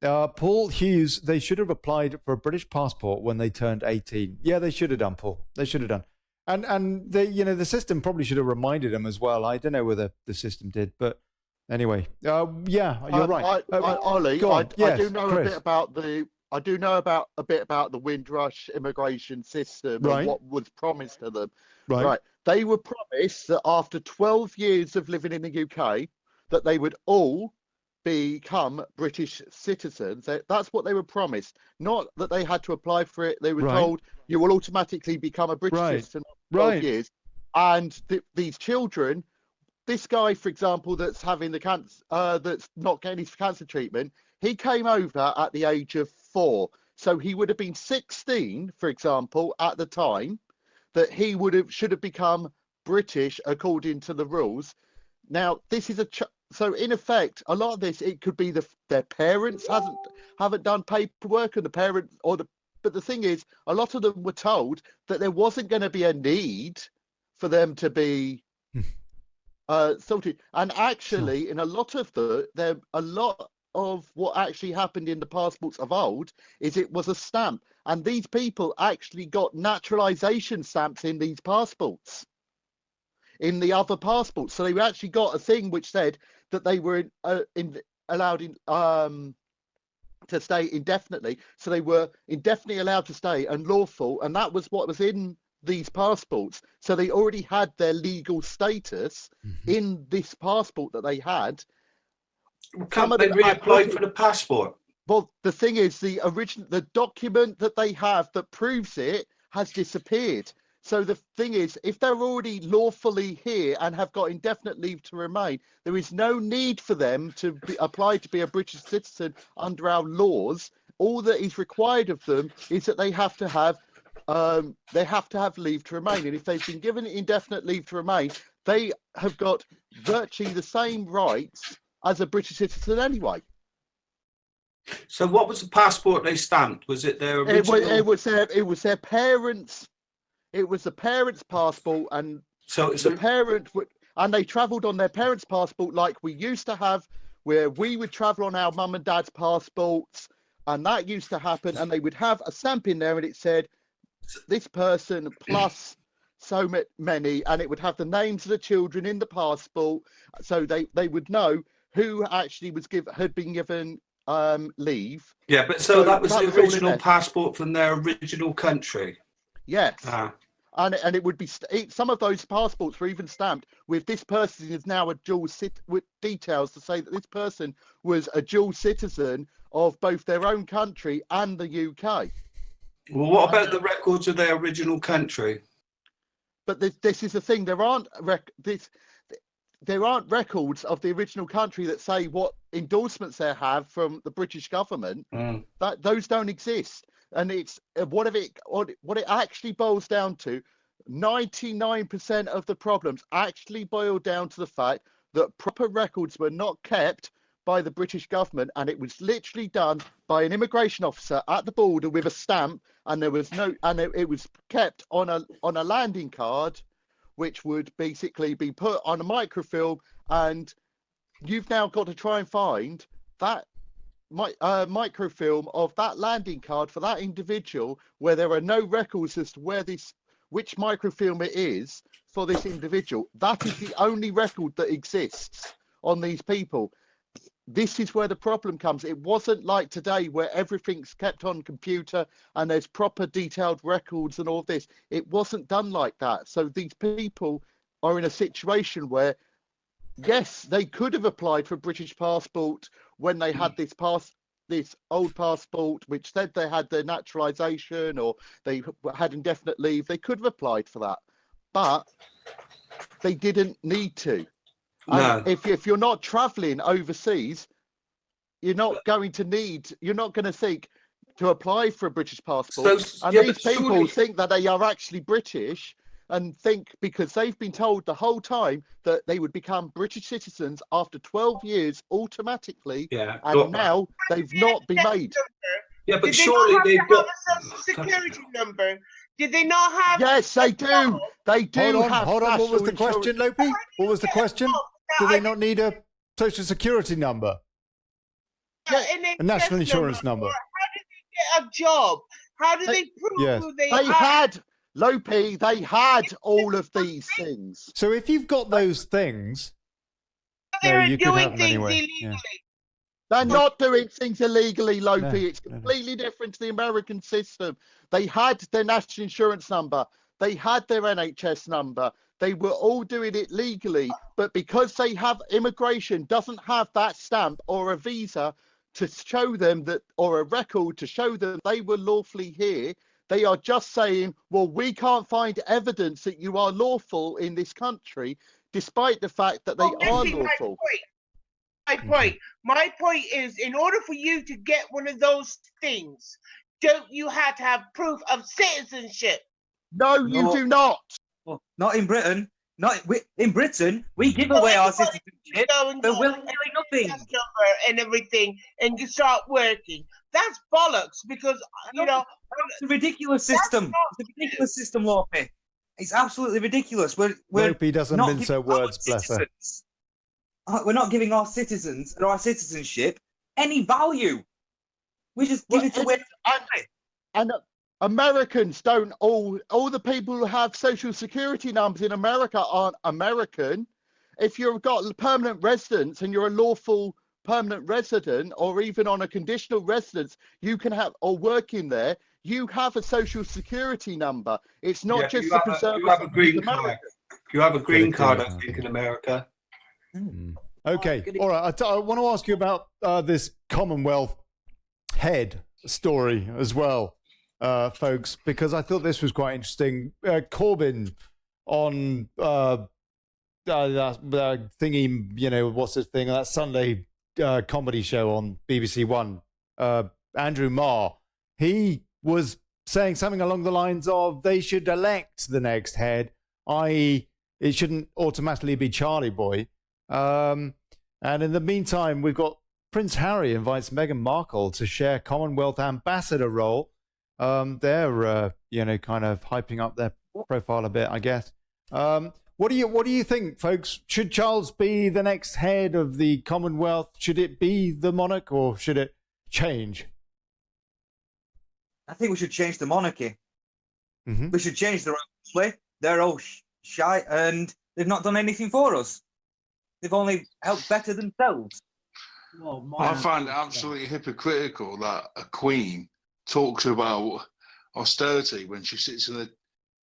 Paul Hughes, they should have applied for a British passport when they turned 18. Yeah, they should have done, Paul. They should have done. And the system probably should have reminded them as well. I don't know whether the system did, but anyway, yeah, you're right. Ollie, yes, I do know Chris. a bit about the. I do know a bit about the Windrush immigration system Right. and what was promised to them. Right. They were promised that after 12 years of living in the UK, that they would all become British citizens. That's what they were promised. Not that they had to apply for it. They were Right. told you will automatically become a British Right. citizen after 12 Right. years. And these children, this guy, for example, that's having the cancer, that's not getting his cancer treatment, he came over at the age of 4. So he would have been 16, for example, at the time that he should have become British according to the rules. Now, this is so in effect, a lot of this, it could be their parents haven't done paperwork, and the parents but the thing is, a lot of them were told that there wasn't going to be a need for them to be sorted. And actually, in a lot of what actually happened in the passports of old is it was a stamp, and these people actually got naturalization stamps in these passports, in the other passports. So they actually got a thing which said that they were allowed to stay indefinitely. So they were indefinitely allowed to stay and lawful, and that was what was in these passports. So they already had their legal status in this passport that they had. Can't they reapply for the passport? Well, the thing is, the document that they have that proves it has disappeared. So the thing is, if they're already lawfully here and have got indefinite leave to remain, there is no need for them to apply to be a British citizen under our laws. All that is required of them is that they have to have leave to remain. And if they've been given indefinite leave to remain, they have got virtually the same rights as a British citizen anyway. So what was the passport they stamped? Was it their original? It was their parents. It was the parents' passport, and so the parent would, and they travelled on their parents' passport like we used to have, where we would travel on our mum and dad's passports, and that used to happen. And they would have a stamp in there, and it said this person plus so many, and it would have the names of the children in the passport, so they would know who actually had been given leave. Yeah, but so that was the original passport from their original country. Yes. Ah. And it would be some of those passports were even stamped with this person is now a dual with details to say that this person was a dual citizen of both their own country and the UK. Well, what about the records of their original country? But this is the thing: there aren't records of the original country that say what endorsements they have from the British government. That those don't exist. And it's what it actually boils down to. 99% of the problems actually boil down to the fact that proper records were not kept by the British government, and it was literally done by an immigration officer at the border with a stamp, and there was no, and it was kept on a landing card, which would basically be put on a microfilm, and you've now got to try and find that microfilm of that landing card for that individual where there are no records as to which microfilm it is for this individual. That is the only record that exists on these people. This is where the problem comes. It wasn't like today where everything's kept on computer and there's proper detailed records and all this. It wasn't done like that. So these people are in a situation where, yes, they could have applied for a British passport when they had this old passport, which said they had their naturalisation or they had indefinite leave. They could have applied for that, but they didn't need to. No. If you're not travelling overseas, you're not going to seek to apply for a British passport. These people think that they are actually British, and think because they've been told the whole time that they would become British citizens after 12 years automatically, and now they've not been made. Yeah, but surely they've got a social security number. Did they not have? Yes, they do. They do have. Hold on. What was the question, Lopi? What was the question? Do they not need a social security number? A national insurance number. How did they get a job? How did they prove who they had? Lopi, they had all of these things. So if you've got those things, they're you doing could have them things anyway. illegally. They're not doing things illegally, Lopi. No, it's completely different to the American system. They had their national insurance number. They had their NHS number. They were all doing it legally. But because they have immigration doesn't have that stamp or a visa to show them that, or a record to show them they were lawfully here, they are just saying, well, we can't find evidence that you are lawful in this country, despite the fact that they are lawful. My point is, in order for you to get one of those things, don't you have to have proof of citizenship? No, you do not. Well, not in Britain. In Britain, we give away our citizenship, but we'll do nothing. And everything, and you start working. That's bollocks, because it's a ridiculous system. It's a ridiculous system, Lopi. It's absolutely ridiculous. Lopi doesn't mince her words, bless her. We're not giving our citizens and our citizenship any value. We just give it away. And Americans don't all the people who have social security numbers in America aren't American. If you've got permanent residence and you're a lawful permanent resident, or even on a conditional residence, you can have, or working there, you have a social security number. It's not just to preserve. You have a green card. You have a green card, I think, in America. Okay, all right. I want to ask you about this Commonwealth head story as well. folks, because I thought this was quite interesting. Corbyn on that thingy, you know, what's this thing? That Sunday comedy show on BBC One. Andrew Marr, he was saying something along the lines of they should elect the next head, i.e., it shouldn't automatically be Charlie Boy. And in the meantime, we've got Prince Harry invites Meghan Markle to share Commonwealth ambassador role. They're you know, kind of hyping up their profile a bit, I guess. What do you think, folks? Should Charles be the next head of the Commonwealth? Should it be the monarch, or should it change? I think we should change the monarchy. Mm-hmm. We should change the way. They're all shy, and they've not done anything for us. They've only helped better themselves. Well, I find it absolutely hypocritical that a queen talks about austerity when she sits in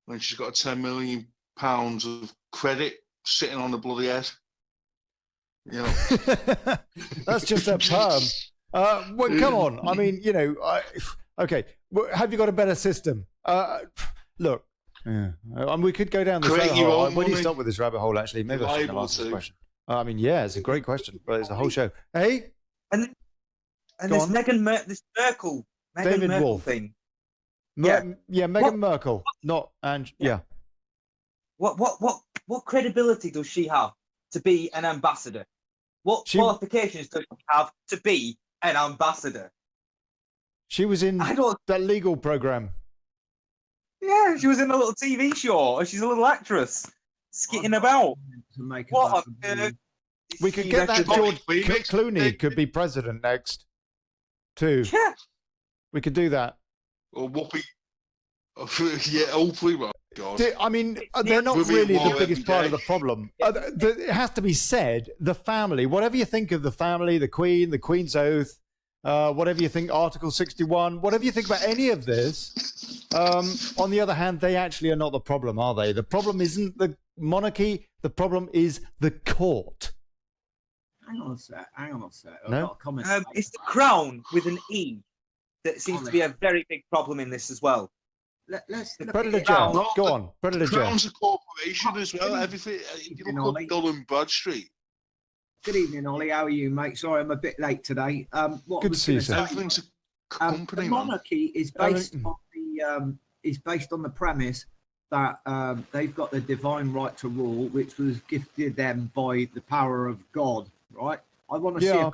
when she's got £10 million of credit sitting on the bloody head. You know, that's just a perm. Well, come on. I mean, you know, okay. Have you got a better system? Look, yeah. We could go down this rabbit hole. Where do you stop with this rabbit hole? Actually, maybe I shouldn't have asked this question. I mean, yeah, it's a great question, but it's a whole show. Hey, and there's this Merkel, David Merkel Wolf thing. Meghan Merkel, not and yeah. What credibility does she have to be an ambassador? What qualifications does she have to be an ambassador? She was in that legal program. Yeah, she was in a little TV show. She's a little actress, skitting about. What on earth? We could get that George Clooney could be president next, too. Yeah. We could do that. Or Whoopi. Yeah, hopefully, my God. I mean, they're not really the biggest part of the problem. It has to be said, the family, whatever you think of the family, the Queen, the Queen's Oath, whatever you think, Article 61, whatever you think about any of this, on the other hand, they actually are not the problem, are they? The problem isn't the monarchy, the problem is the court. Hang on a sec. No? It's the crown with an E that seems to be a very big problem in this as well. Let's Predator Jeff. Go on, Predator Jeff. Crown's a corporation as well. Everything. If you look up Dun & Bradstreet. Good evening, Ollie. How are you, mate? Sorry, I'm a bit late today. Good to see you, sir. Everything's a company. The monarchy is based on the premise that they've got the divine right to rule, which was gifted them by the power of God. Right? I want to see a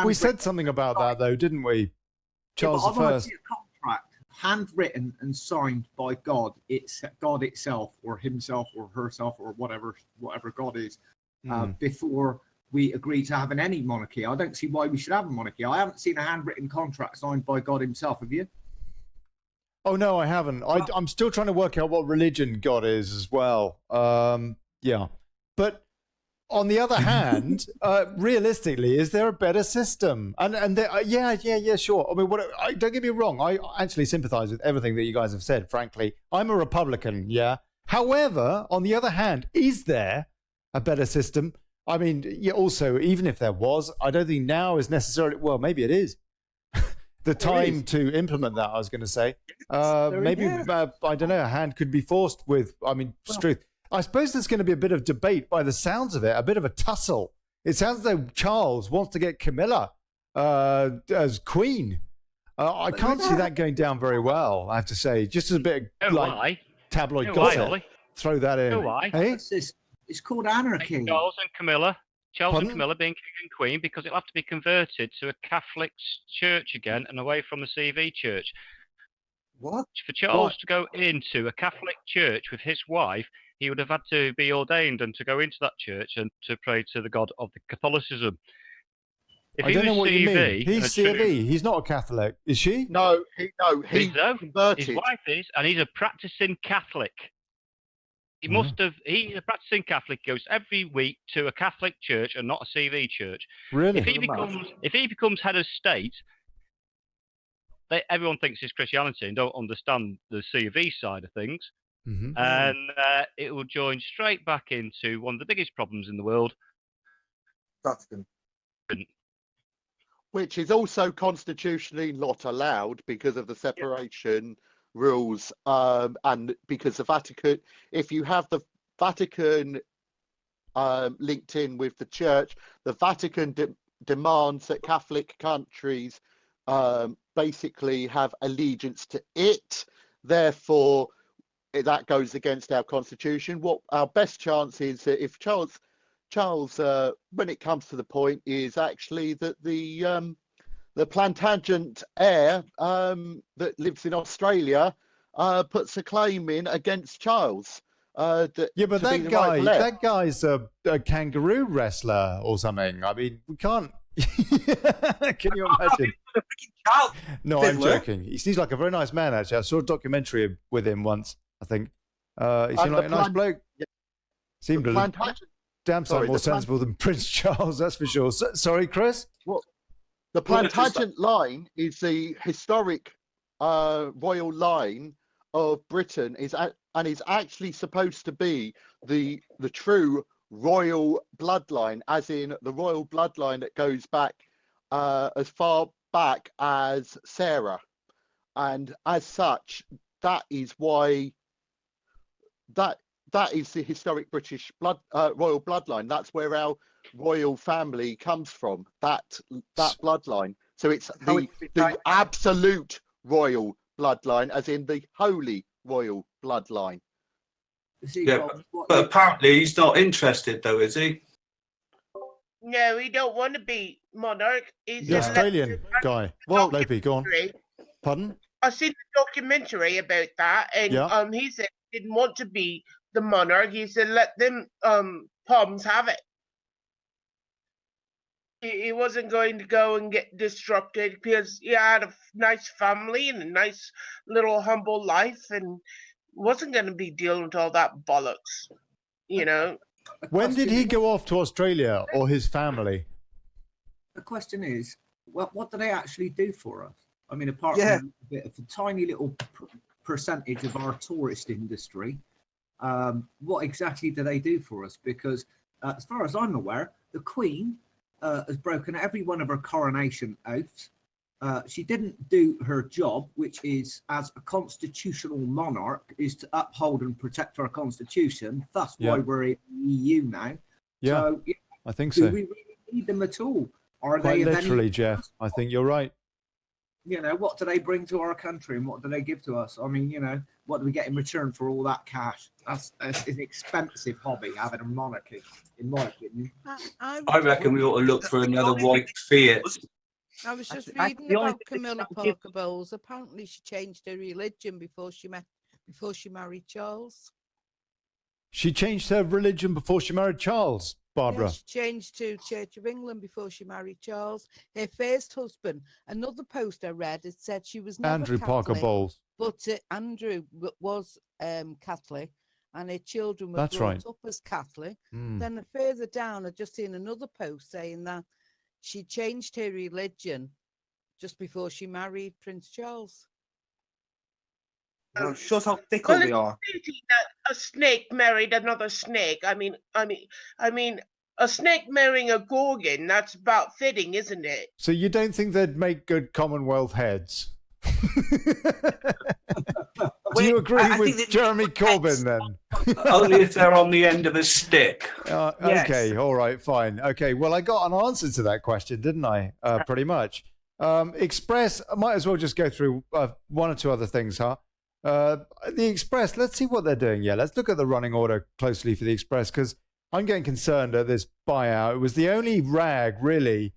we said something about that though, didn't we? Charles I want to I. see a contract handwritten and signed by God. It's God itself, or himself, or herself, or whatever God is, before we agree to having any monarchy. I don't see why we should have a monarchy. I haven't seen a handwritten contract signed by God himself. Have you? Oh no, I haven't. I'm still trying to work out what religion God is as well. Yeah, but on the other hand, realistically, is there a better system? And yeah, sure. I mean, don't get me wrong. I actually sympathise with everything that you guys have said. Frankly, I'm a Republican. Yeah. However, on the other hand, is there a better system? I mean, yeah. Also, even if there was, I don't think now is necessarily. Well, maybe it is. The time to implement that, I was going to say. Maybe, I don't know, a hand could be forced with, I mean, truth. I suppose there's going to be a bit of debate by the sounds of it, a bit of a tussle. It sounds as though Charles wants to get Camilla as queen. I can't see that going down very well, I have to say. Just as a bit of tabloid gossip. Throw that in. Hey? It's called anarchy. Charles and Camilla being king and queen, because it'll have to be converted to a Catholic church again and away from the CV church. What? For Charles to go into a Catholic church with his wife, he would have had to be ordained and to go into that church and to pray to the God of the Catholicism. I don't know what you mean. He's CV. He's not a Catholic, is she? No, he converted. His wife is, and he's a practicing Catholic. He must have. He's a practicing Catholic. Goes every week to a Catholic church and not a CV church. Really? If he becomes head of state, everyone thinks it's Christianity and don't understand the CV side of things. Mm-hmm. And it will join straight back into one of the biggest problems in the world. Vatican. which is also constitutionally not allowed because of the separation rules, and because the Vatican, if you have the Vatican linked in with the church, the Vatican demands that Catholic countries basically have allegiance to it. Therefore, that goes against our constitution. What our best chance is that if Charles, when it comes to the point, is actually that the Plantagenet heir that lives in Australia puts a claim in against Charles. But that guy's a kangaroo wrestler or something. I mean, we can't. Can you imagine? No, I'm joking. He seems like a very nice man, actually. I saw a documentary with him once, I think. He seemed like a nice bloke. Yeah. Seemed a damn sight more sensible than Prince Charles, that's for sure. Sorry, Chris? Well, the Plantagenet line is the historic royal line of Britain, and is actually supposed to be the true royal bloodline, as in the royal bloodline that goes back as far back as Sarah, and as such, that is why that is the historic British royal bloodline. That's where our royal family comes from. That bloodline. So it's the absolute royal bloodline, as in the holy royal bloodline. Yeah, but apparently he's not interested, though, is he? No, he don't want to be monarch. He's the Australian guy. Well, Lopi, go on. Pardon? I seen the documentary about that, and he said he didn't want to be the monarch. He said let them Poms have it. He wasn't going to go and get disrupted because he had a nice family and a nice little humble life, and wasn't going to be dealing with all that bollocks, you know. When did he go off to Australia, or his family? The question is, what do they actually do for us? I mean, apart from a bit of a tiny little percentage of our tourist industry, what exactly do they do for us? Because as far as I'm aware, the Queen has broken every one of her coronation oaths. She didn't do her job, which is, as a constitutional monarch, is to uphold and protect our constitution. That's why we're in the EU now. Yeah, so, I think so. Do we really need them at all? Are Quite they literally, Jeff. I think you're right. You know, what do they bring to our country, and what do they give to us? I mean, you know, what do we get in return for all that cash? That's an expensive hobby, having a monarchy, in my opinion. I reckon we ought to look for another white Fiat. I was just reading about Camilla Parker Bowles. Apparently, she changed her religion before she married Charles. She changed her religion before she married Charles, Barbara. Yeah, she changed to Church of England before she married Charles. Her first husband. Another post I read, it said she was never Andrew Catholic, Parker Bowles. But Andrew was Catholic, and her children were brought up as Catholic. Then further down, I just seen another post saying that she changed her religion just before she married Prince Charles. Shows how fickle we are. That a snake married another snake. I mean, a snake marrying a gorgon. That's about fitting, isn't it? So you don't think they'd make good Commonwealth heads? Do you agree with Jeremy Corbyn then? Only if they're on the end of a stick. Okay, all right, fine. Okay, well, I got an answer to that question, didn't I? Pretty much. Express, I might as well just go through one or two other things, huh? The Express, let's see what they're doing. Yeah, let's look at the running order closely for the Express, because I'm getting concerned at this buyout. It was the only rag, really,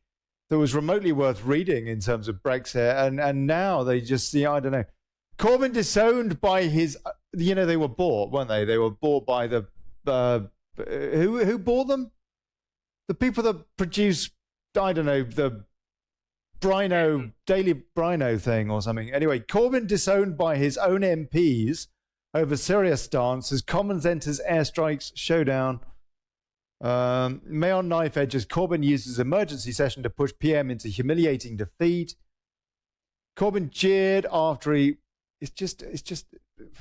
that was remotely worth reading in terms of Brexit, and now they just see, I don't know. Corbyn disowned by his, you know, they were bought, weren't they? They were bought by the, who bought them? The people that produce, I don't know, the Daily Brino thing or something. Anyway, Corbyn disowned by his own MPs over Syria stance as Commons enters airstrikes showdown. May on knife edges, Corbyn uses emergency session to push PM into humiliating defeat. Corbyn jeered after he... It's just,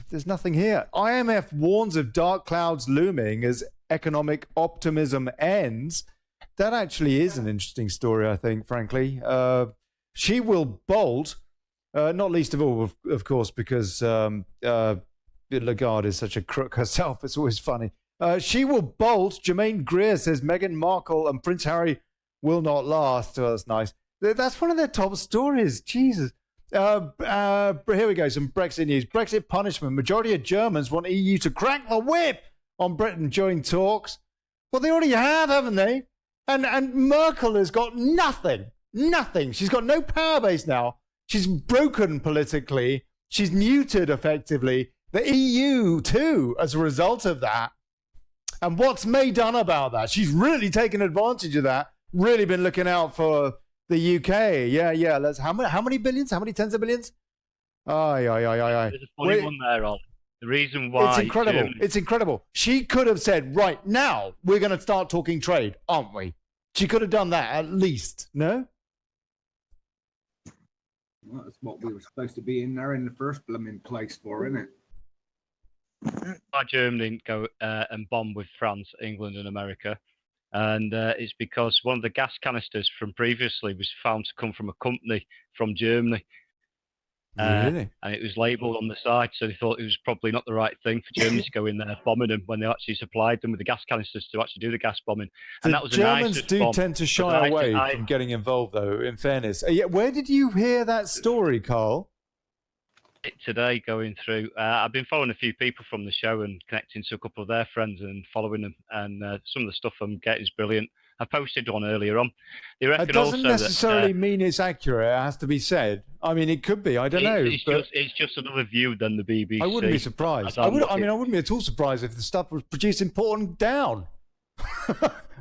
there's nothing here. IMF warns of dark clouds looming as economic optimism ends. That actually is an interesting story, I think, frankly. She will bolt, not least of all, of course, because Lagarde is such a crook herself. It's always funny. She will bolt. Jermaine Greer says Meghan Markle and Prince Harry will not last. Oh, that's nice. That's one of their top stories. Jesus. Here we go. Some Brexit news. Brexit punishment. Majority of Germans want EU to crack the whip on Britain during talks. Well, they already have, haven't they? And Merkel has got nothing. Nothing. She's got no power base now. She's broken politically. She's muted effectively. The EU, too, as a result of that. And what's May done about that? She's really taken advantage of that. Really been looking out for the UK. Yeah. How many billions? How many tens of billions? Aye. There's a funny one there, Ollie. The reason why... It's incredible. Germany... It's incredible. She could have said, right now, we're going to start talking trade, aren't we? She could have done that at least, no? Well, that's what we were supposed to be in there in the first blooming place for, isn't it? Why Germany didn't go and bomb with France, England and America. And it's because one of the gas canisters from previously was found to come from a company from Germany. Really? And it was labelled on the side, so they thought it was probably not the right thing for Germany to go in there bombing them when they actually supplied them with the gas canisters to actually do the gas bombing. And that was Germans a nice do tend to shy away from getting involved, though, in fairness. Where did you hear that story, Carl? Today, going through, I've been following a few people from the show and connecting to a couple of their friends and following them, and some of the stuff I'm getting is brilliant. I posted one earlier on. It doesn't necessarily mean it's accurate, it has to be said. I mean, it could be, I don't know. It's just another view than the BBC. I wouldn't be surprised. I wouldn't be at all surprised if the stuff was produced important down.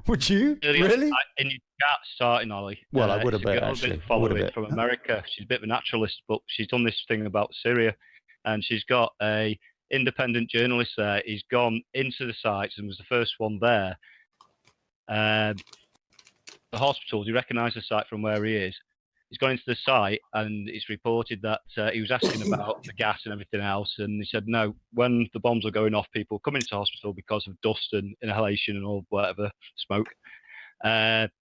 Would you? Really? And you got starting, Ollie. Well, I would have bet, actually. From America. She's a bit of a naturalist, but she's done this thing about Syria, and she's got a independent journalist there. He's gone into the sites and was the first one there. The hospital, he recognised the site from where he is. He's gone into the site and it's reported that he was asking about the gas and everything else, and he said no, when the bombs are going off, people come into hospital because of dust and inhalation and all whatever, smoke. And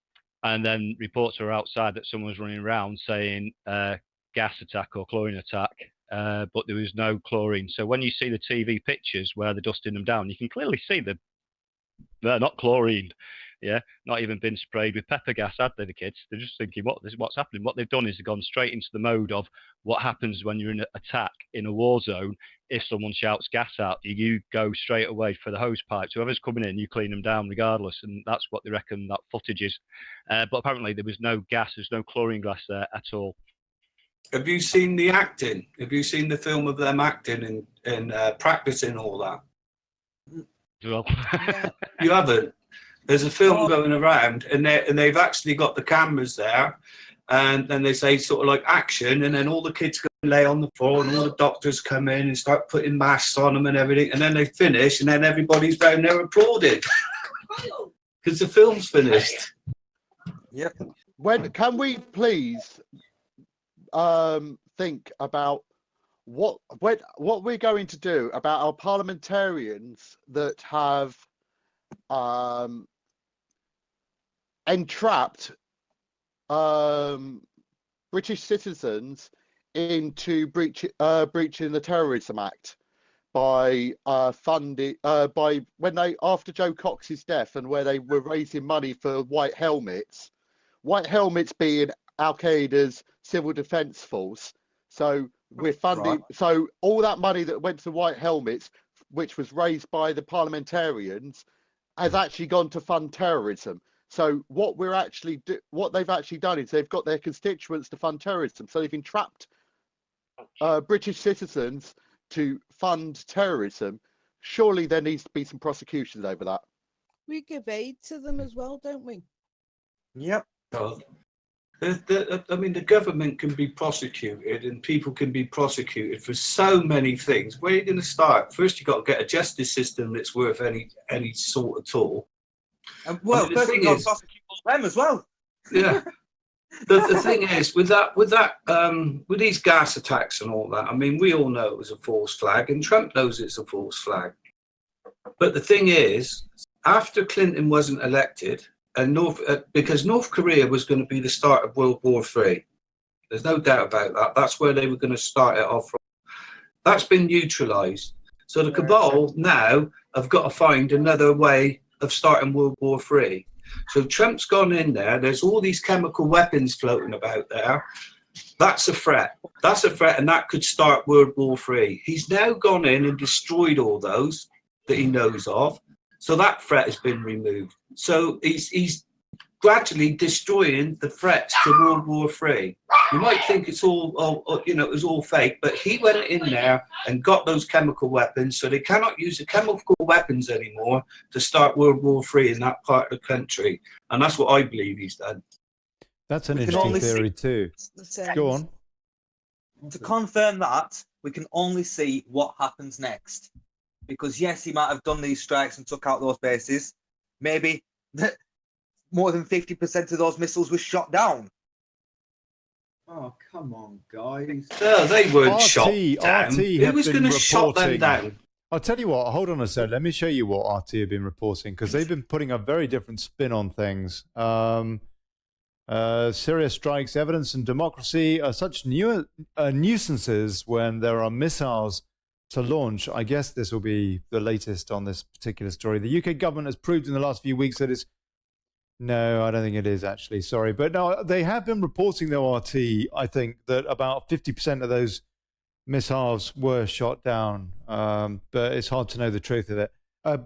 then reports are outside that someone was running around saying gas attack or chlorine attack, but there was no chlorine. So when you see the TV pictures where they're dusting them down, you can clearly see that they're not chlorined. Yeah, not even been sprayed with pepper gas, had they, the kids? They're just thinking, what's happening? What they've done is they've gone straight into the mode of what happens when you're in an attack in a war zone. If someone shouts gas out, you go straight away for the hose pipes. Whoever's coming in, you clean them down regardless, and that's what they reckon that footage is. But apparently there was no gas, there's no chlorine gas there at all. Have you seen the acting? Have you seen the film of them acting and practicing all that? Well, you haven't? There's a film going around, and they've actually got the cameras there, and then they say sort of like action, and then all the kids go and lay on the floor, and all the doctors come in and start putting masks on them and everything, and then they finish, and then everybody's down there applauding because the film's finished. Yep. Can we please think about what we're going to do about our parliamentarians that have entrapped British citizens into breaching the Terrorism Act by funding by when they, after Joe Cox's death, and where they were raising money for white helmets being Al Qaeda's civil defense force. So we're funding, right. So all that money that went to white helmets, which was raised by the parliamentarians, has actually gone to fund terrorism. So what they've actually done is they've got their constituents to fund terrorism. So they've entrapped British citizens to fund terrorism. Surely there needs to be some prosecutions over that. We give aid to them as well, don't we? Yep. I mean, the government can be prosecuted and people can be prosecuted for so many things. Where are you going to start? First, you've got to get a justice system that's worth any sort at all. Well, first you've got to prosecute them as well. Yeah. The thing is, with these gas attacks and all that, I mean, we all know it was a false flag, and Trump knows it's a false flag. But the thing is, after Clinton wasn't elected, and because North Korea was going to be the start of World War III. There's no doubt about that. That's where they were going to start it off from. That's been neutralised. So the cabal now have got to find another way of starting World War III. So Trump's gone in there. There's all these chemical weapons floating about there. That's a threat. That's a threat, and that could start World War III. He's now gone in and destroyed all those that he knows of. So that threat has been removed. So he's gradually destroying the threats to World War III. You might think it's all, it was all fake, but he went in there and got those chemical weapons, so they cannot use the chemical weapons anymore to start World War III in that part of the country. And that's what I believe he's done. That's an interesting theory too. Go on. To confirm that, we can only see what happens next. Because yes, he might have done these strikes and took out those bases. Maybe more than 50% of those missiles were shot down. Oh, come on, guys. No, they weren't shot down. Who was going to shot them down? I'll tell you what, hold on a sec. Let me show you what RT have been reporting, because they've been putting a very different spin on things. Syria strikes, evidence and democracy are such nuisances when there are missiles to launch. I guess this will be the latest on this particular story. The UK government has proved in the last few weeks that it's... No, I don't think it is actually, sorry. But no, they have been reporting, though, RT, I think, that about 50% of those missiles were shot down. But it's hard to know the truth of it.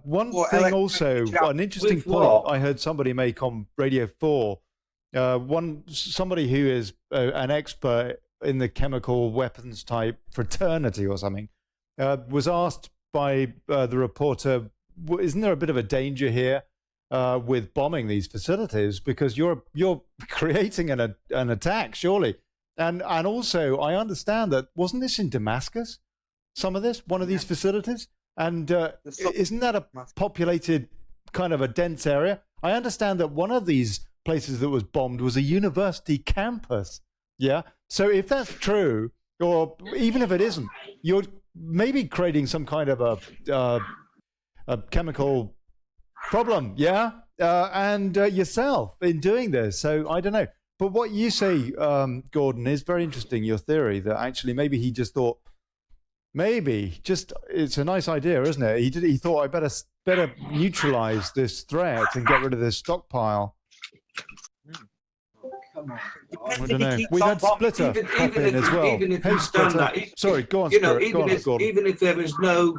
One thing also, an interesting point I heard somebody make on Radio 4, somebody who is an expert in the chemical weapons type fraternity or something, was asked by the reporter, isn't there a bit of a danger here with bombing these facilities, because you're creating an attack, surely? And also, I understand that, wasn't this in Damascus, some of this, one of these facilities? And isn't that a populated kind of a dense area? I understand that one of these places that was bombed was a university campus. Yeah. So if that's true, or even if it isn't, you're maybe creating some kind of a chemical problem. Yeah. And yourself in doing this. So I don't know. But what you say, Gordon, is very interesting, your theory that actually maybe he just thought, it's a nice idea, isn't it? He thought, I better neutralize this threat and get rid of this stockpile. Come on. I don't know. We've had Splitter pop in as well. Even if Hey, he's done Splitter. that, Sorry, go on, Spirit. Gordon. Even if there was no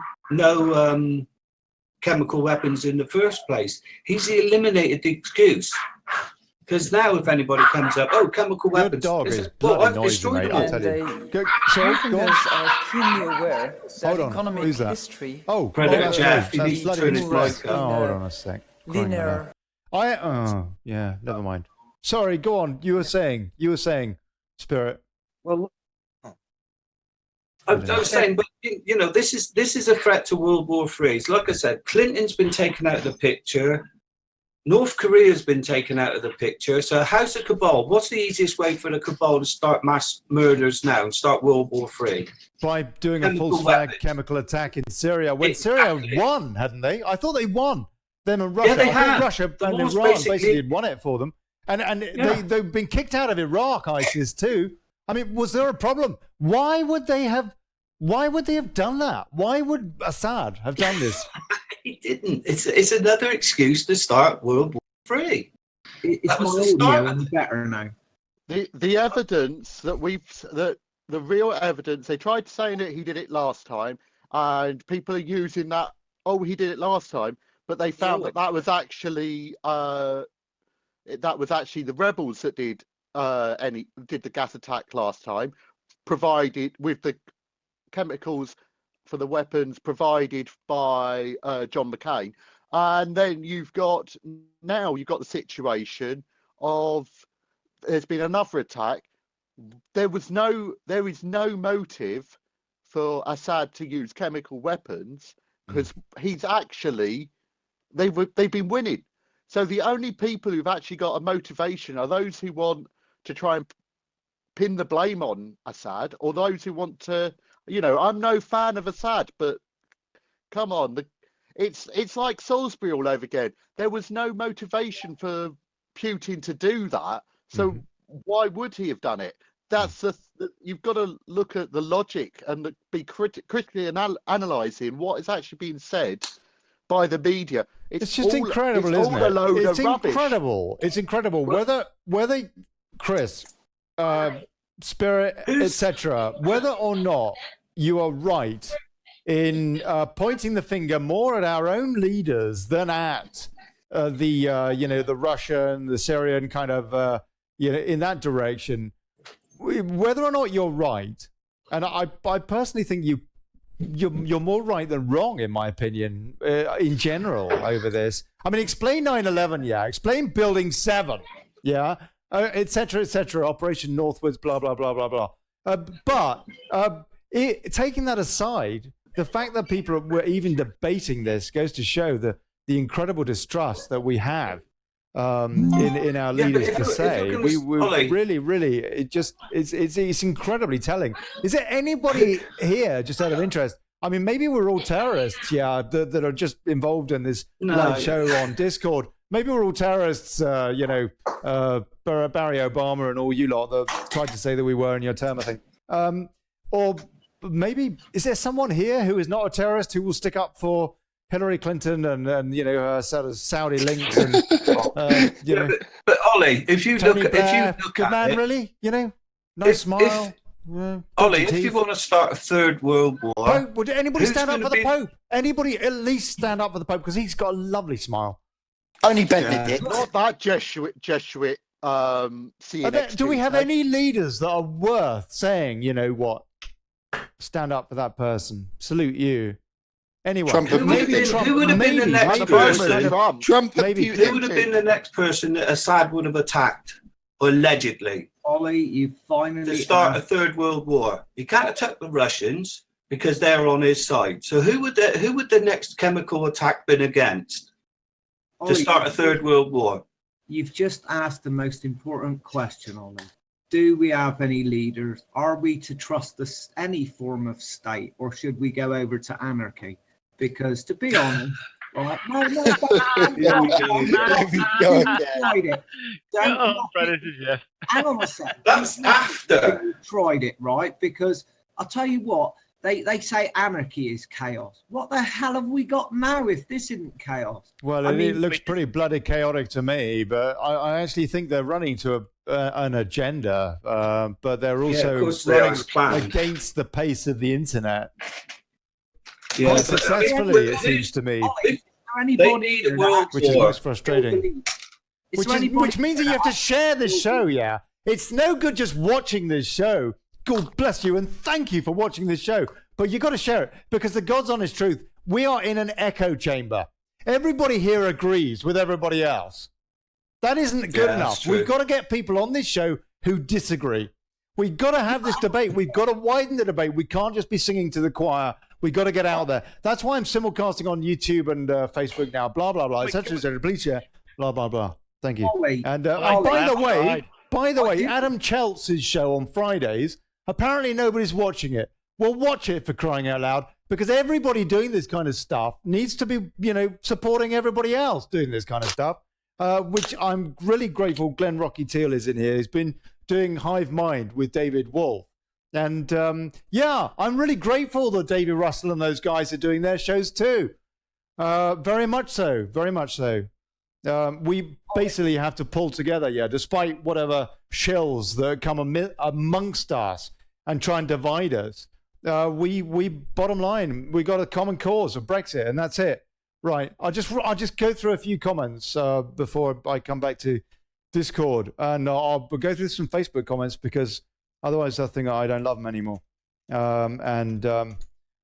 chemical weapons in the first place, he's eliminated the excuse. Because now, if anybody comes up, chemical weapons. Your dog is I've noisy, destroyed mate, them. I'll tell you. Britain are keenly aware that Hold on, economic who's that? history Predator Jeff, that's he's bloody turning his right. mic on. Hold on a sec. linear. Yeah, never mind. Sorry, go on. You were saying, Spirit. Well, I was saying, but this is a threat to World War III. So like I said, Clinton's been taken out of the picture. North Korea's been taken out of the picture. So how's the cabal? What's the easiest way for the cabal to start mass murders now and start World War III? By doing a false flag chemical attack in Syria. When Syria won, hadn't they? I thought they won. Them and Russia. Yeah, they have. Russia and Iran basically had won it for them. And they've been kicked out of Iraq, ISIS too. I mean, was there a problem? Why would they have done that? Why would Assad have done this? He didn't. It's another excuse to start World War III. It's more audio and better now. The evidence that the real evidence, they tried saying that he did it last time, and people are using that. Oh, he did it last time, but they found that was actually the rebels that did the gas attack last time, provided with the chemicals for the weapons provided by John McCain. And then you've got the situation of there's been another attack. There is no motive for Assad to use chemical weapons because he's actually they've been winning. So the only people who've actually got a motivation are those who want to try and pin the blame on Assad, or those who want to, I'm no fan of Assad, but come on, It's like Salisbury all over again. There was no motivation for Putin to do that, so why would he have done it? That's you've got to look at the logic and be critically analysing what is actually being said by the media. It's just incredible, isn't it? All a load it's of rubbish. incredible. It's incredible. Whether Chris, Spirit, etc., whether or not you are right in pointing the finger more at our own leaders than at the Russian, the Syrian kind of in that direction. Whether or not you're right, and I personally think you're more right than wrong, in my opinion, in general over this. I mean, explain 9/11, yeah. Explain Building 7, yeah, etc., Operation Northwoods, blah blah blah blah blah. But taking that aside, the fact that people were even debating this goes to show the incredible distrust that we have in our leaders to say. We really it's incredibly telling. Is there anybody here, just out of interest? I mean, maybe we're all terrorists, yeah, that are just involved in this live show on Discord. Maybe we're all terrorists, Barry Obama and all you lot that tried to say that we were in your term, I think. Or maybe, is there someone here who is not a terrorist who will stick up for Hillary Clinton and her sort of Saudi links and But Ollie, if you Tony look Blair, at good man, it, really, no smile. Ollie, if you want to start a third world war, Pope, would anybody who's stand up gonna for the be- Pope? Anybody at least stand up for the Pope, because he's got a lovely smile. Only Benedict. Not that Jesuit. Do we have any leaders that are worth saying, you know what, stand up for that person, salute you? Anyway, Trump who would have been the next person? Trump maybe. Who would have been the next person that Assad would have attacked, allegedly? Ollie, you finally to start a third world war. He can't attack the Russians because they're on his side. So who would the next chemical attack been against Ollie, to start a third world war? You've just asked the most important question, Ollie. Do we have any leaders? Are we to trust any form of state, or should we go over to anarchy? Because to be honest, right? Hang on a second. That's after you tried it, right? Because I'll tell you what, they say anarchy is chaos. What the hell have we got now if this isn't chaos? Well, it looks pretty bloody chaotic to me, but I actually think they're running to an agenda, but they're also running against the pace of the internet. Yeah, quite successfully, it seems to me. Which is most frustrating. Which means that you have to share this show, yeah? It's no good just watching this show. God bless you and thank you for watching this show. But you got to share it, because the God's honest truth, we are in an echo chamber. Everybody here agrees with everybody else. That isn't good enough. We've got to get people on this show who disagree. We've got to have this debate. We've got to widen the debate. We can't just be singing to the choir. We've got to get out there. That's why I'm simulcasting on YouTube and Facebook now. Blah, blah, blah. Etc. Please share. Blah, blah, blah. Thank you. And by the way, Adam Cheltz's show on Fridays, apparently nobody's watching it. Well, watch it, for crying out loud, because everybody doing this kind of stuff needs to be, supporting everybody else doing this kind of stuff, which I'm really grateful Glenn Rocky Teal is in here. He's been doing Hive Mind with David Wolf. And I'm really grateful that David Russell and those guys are doing their shows too. Very much so. Very much so. We basically have to pull together, despite whatever shills that come amongst us and try and divide us. We bottom line, we got a common cause of Brexit, and that's it. Right. I'll just go through a few comments before I come back to Discord, and I'll go through some Facebook comments, because otherwise I think I don't love them anymore.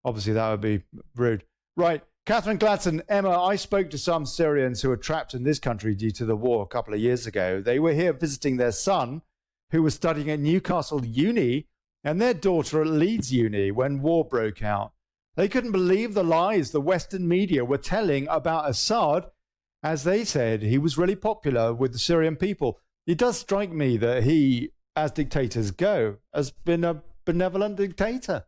Obviously that would be rude. Right. Catherine Gladson, Emma, I spoke to some Syrians who were trapped in this country due to the war a couple of years ago. They were here visiting their son, who was studying at Newcastle Uni, and their daughter at Leeds Uni when war broke out. They couldn't believe the lies the Western media were telling about Assad. As they said, he was really popular with the Syrian people. It does strike me that he, as dictators go, has been a benevolent dictator.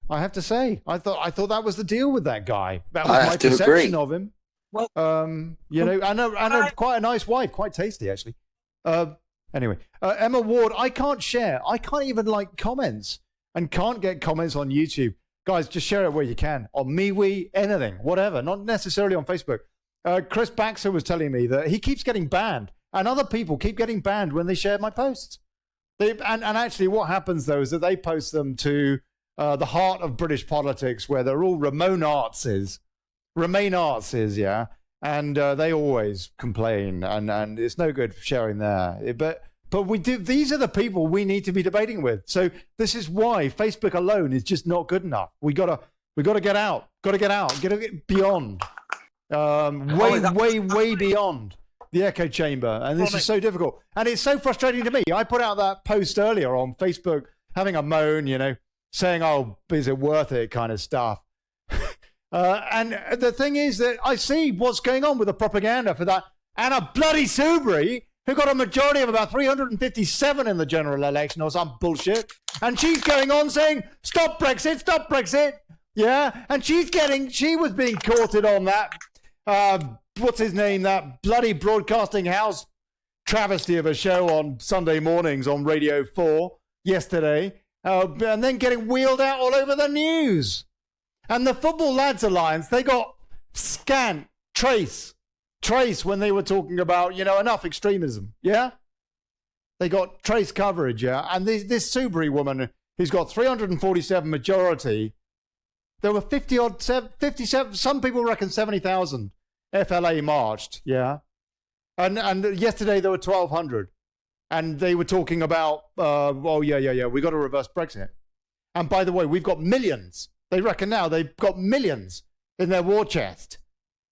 I have to say, I thought that was the deal with that guy. That was I my have to perception agree. of him. Well, you know, and quite a nice wife, quite tasty actually. Anyway, Emma Ward, I can't share. I can't even like comments and can't get comments on YouTube. Guys, just share it where you can on MeWe, anything, whatever. Not necessarily on Facebook. Chris Baxter was telling me that he keeps getting banned, and other people keep getting banned when they share my posts. And actually, what happens though is that they post them to the heart of British politics, where they're all Remain Artses, yeah. And they always complain, and it's no good sharing there. But we do. These are the people we need to be debating with. So this is why Facebook alone is just not good enough. We gotta get out. Gotta get beyond. Way beyond the echo chamber. And this is so difficult. And it's so frustrating to me. I put out that post earlier on Facebook, having a moan, you know, saying, "Oh, is it worth it?" kind of stuff. And the thing is that I see what's going on with the propaganda for that Anna bloody Soubry, who got a majority of about 357 in the general election or some bullshit. And she's going on saying, stop Brexit, stop Brexit. Yeah. And she was being courted on that, what's his name, that bloody broadcasting house travesty of a show on Sunday mornings on Radio 4 yesterday, and then getting wheeled out all over the news. And the Football Lads Alliance, they got scant trace when they were talking about, you know, enough extremism. Yeah. They got trace coverage. Yeah. And this Soubry woman who's got 347 majority, there were 57, some people reckon 70,000 FLA marched. Yeah. And yesterday there were 1,200. And they were talking about, we got to reverse Brexit. And by the way, we've got millions. They reckon now they've got millions in their war chest.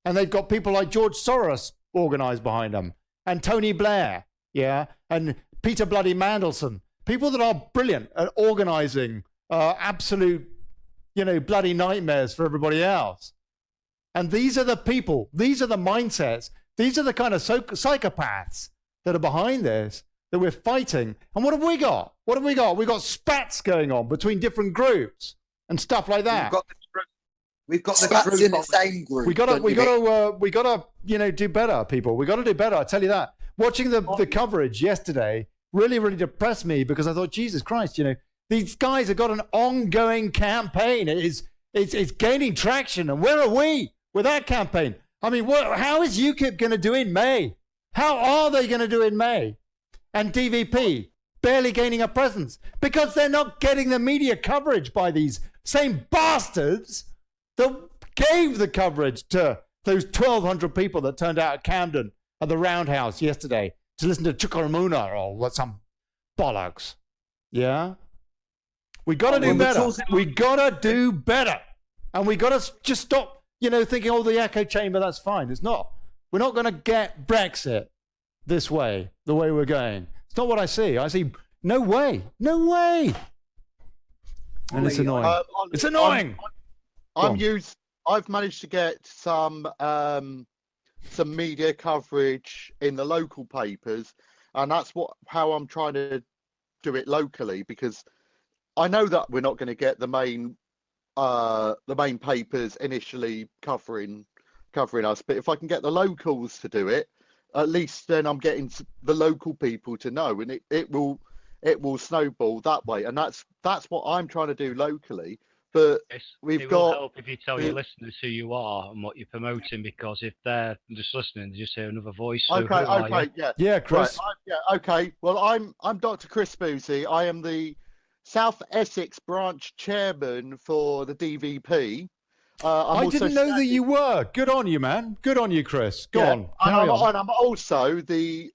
And they've got people like George Soros organised behind them. And Tony Blair, yeah, and Peter bloody Mandelson. People that are brilliant at organising absolute, you know, bloody nightmares for everybody else. And these are the people, these are the mindsets, these are the kind of psychopaths that are behind this, that we're fighting. And what have we got? What have we got? We've got spats going on between different groups and stuff like that. We've got the spats in the same group. We gotta, you know, do better, people. We gotta do better. I tell you that. Watching the coverage yesterday really, really depressed me because I thought, Jesus Christ, you know, these guys have got an ongoing campaign. It's gaining traction, and where are we with that campaign? I mean, how is UKIP going to do in May? How are they going to do in May? And DVP barely gaining a presence because they're not getting the media coverage by these same bastards that gave the coverage to those 1,200 people that turned out at Camden at the Roundhouse yesterday to listen to Chukwuemeka or what, some bollocks. Yeah? We got to do better. We got to do better. And we got to just stop, you know, thinking, oh, the echo chamber, that's fine. It's not. We're not going to get Brexit this way, the way we're going. It's not what I see. I see no way. No way. And it's annoying. It's annoying. I've managed to get some media coverage in the local papers, and that's how I'm trying to do it locally, because I know that we're not going to get the main papers initially covering us, but if I can get the locals to do it, at least then I'm getting the local people to know, and it will snowball that way, and that's what I'm trying to do locally. But it will help if you tell your listeners who you are and what you're promoting, because if they're just listening, they just hear another voice. So yeah, Chris. Right, okay. Well, I'm Dr. Chris Boozy. I am the South Essex branch chairman for the DVP. I didn't know that you were. Good on you, man. Good on you, Chris. Go on. Carry on. And I'm also the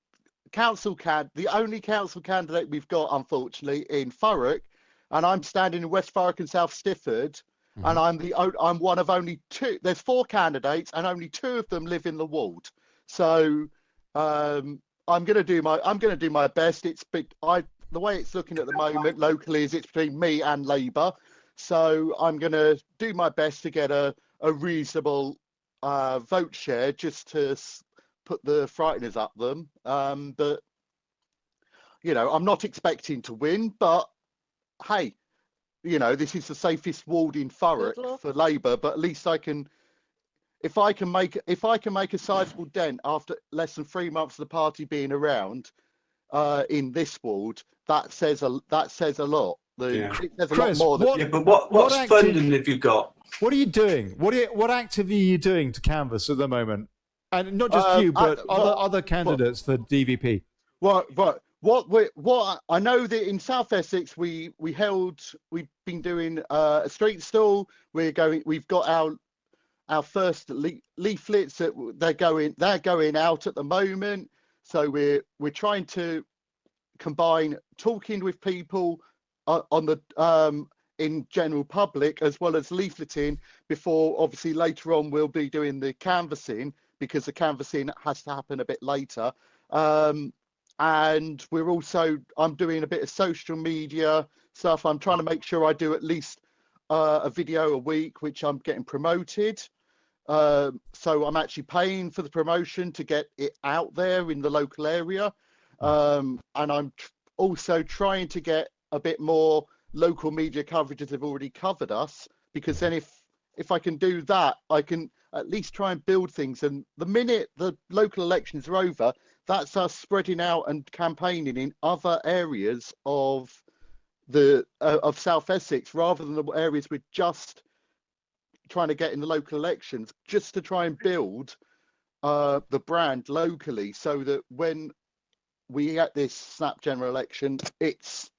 only council candidate we've got, unfortunately, in Thurrock. And I'm standing in West Thurrock and South Stifford, and I'm one of only two. There's 4 candidates, and only 2 of them live in the ward. So I'm going to do my best. The way it's looking at the moment locally is it's between me and Labour. So I'm going to do my best to get a reasonable vote share, just to put the frighteners up them. But you know, I'm not expecting to win, but hey, this is the safest ward in Thurrock for Labour, but at least I can, if I can make a sizable dent after less than 3 months of the party being around in this ward, that says a lot. It says a Chris, lot more. But what funding have you got? What are you doing? What actively are you doing to canvass at the moment? And not just you, but other candidates for DVP. What I know that in South Essex we've been doing a street stall. We've got our first leaflets that they're going out at the moment. So we're trying to combine talking with people on the in general public as well as leafleting before. Obviously later on we'll be doing the canvassing, because the canvassing has to happen a bit later. And I'm doing a bit of social media stuff. I'm trying to make sure I do at least a video a week, which I'm getting promoted. So I'm actually paying for the promotion to get it out there in the local area. And I'm also trying to get a bit more local media coverage as they've already covered us, because then if I can do that, I can at least try and build things. And the minute the local elections are over, that's us spreading out and campaigning in other areas of South Essex, rather than the areas we're just trying to get in the local elections, just to try and build the brand locally, so that when we get this snap general election, it's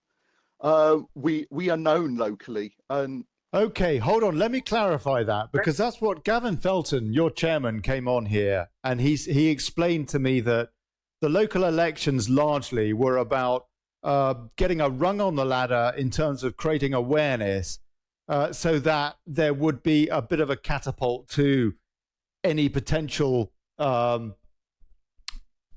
we are known locally. And okay, hold on. Let me clarify that, because that's what Gavin Felton, your chairman, came on here, and he explained to me that the local elections largely were about getting a rung on the ladder in terms of creating awareness, so that there would be a bit of a catapult to any potential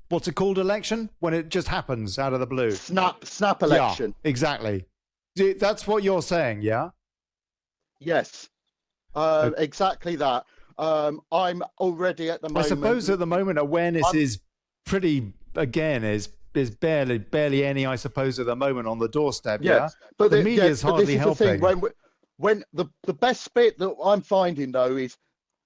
what's it called, election, when it just happens out of the blue. Snap election. Yeah, exactly. That's what you're saying, yeah? Yes, exactly that. I'm already at the moment. I suppose at the moment awareness is pretty, again, is barely any, I suppose, at the moment on the doorstep. Yes, yeah, but the media is hardly helping. The thing, when the best bit that I'm finding though is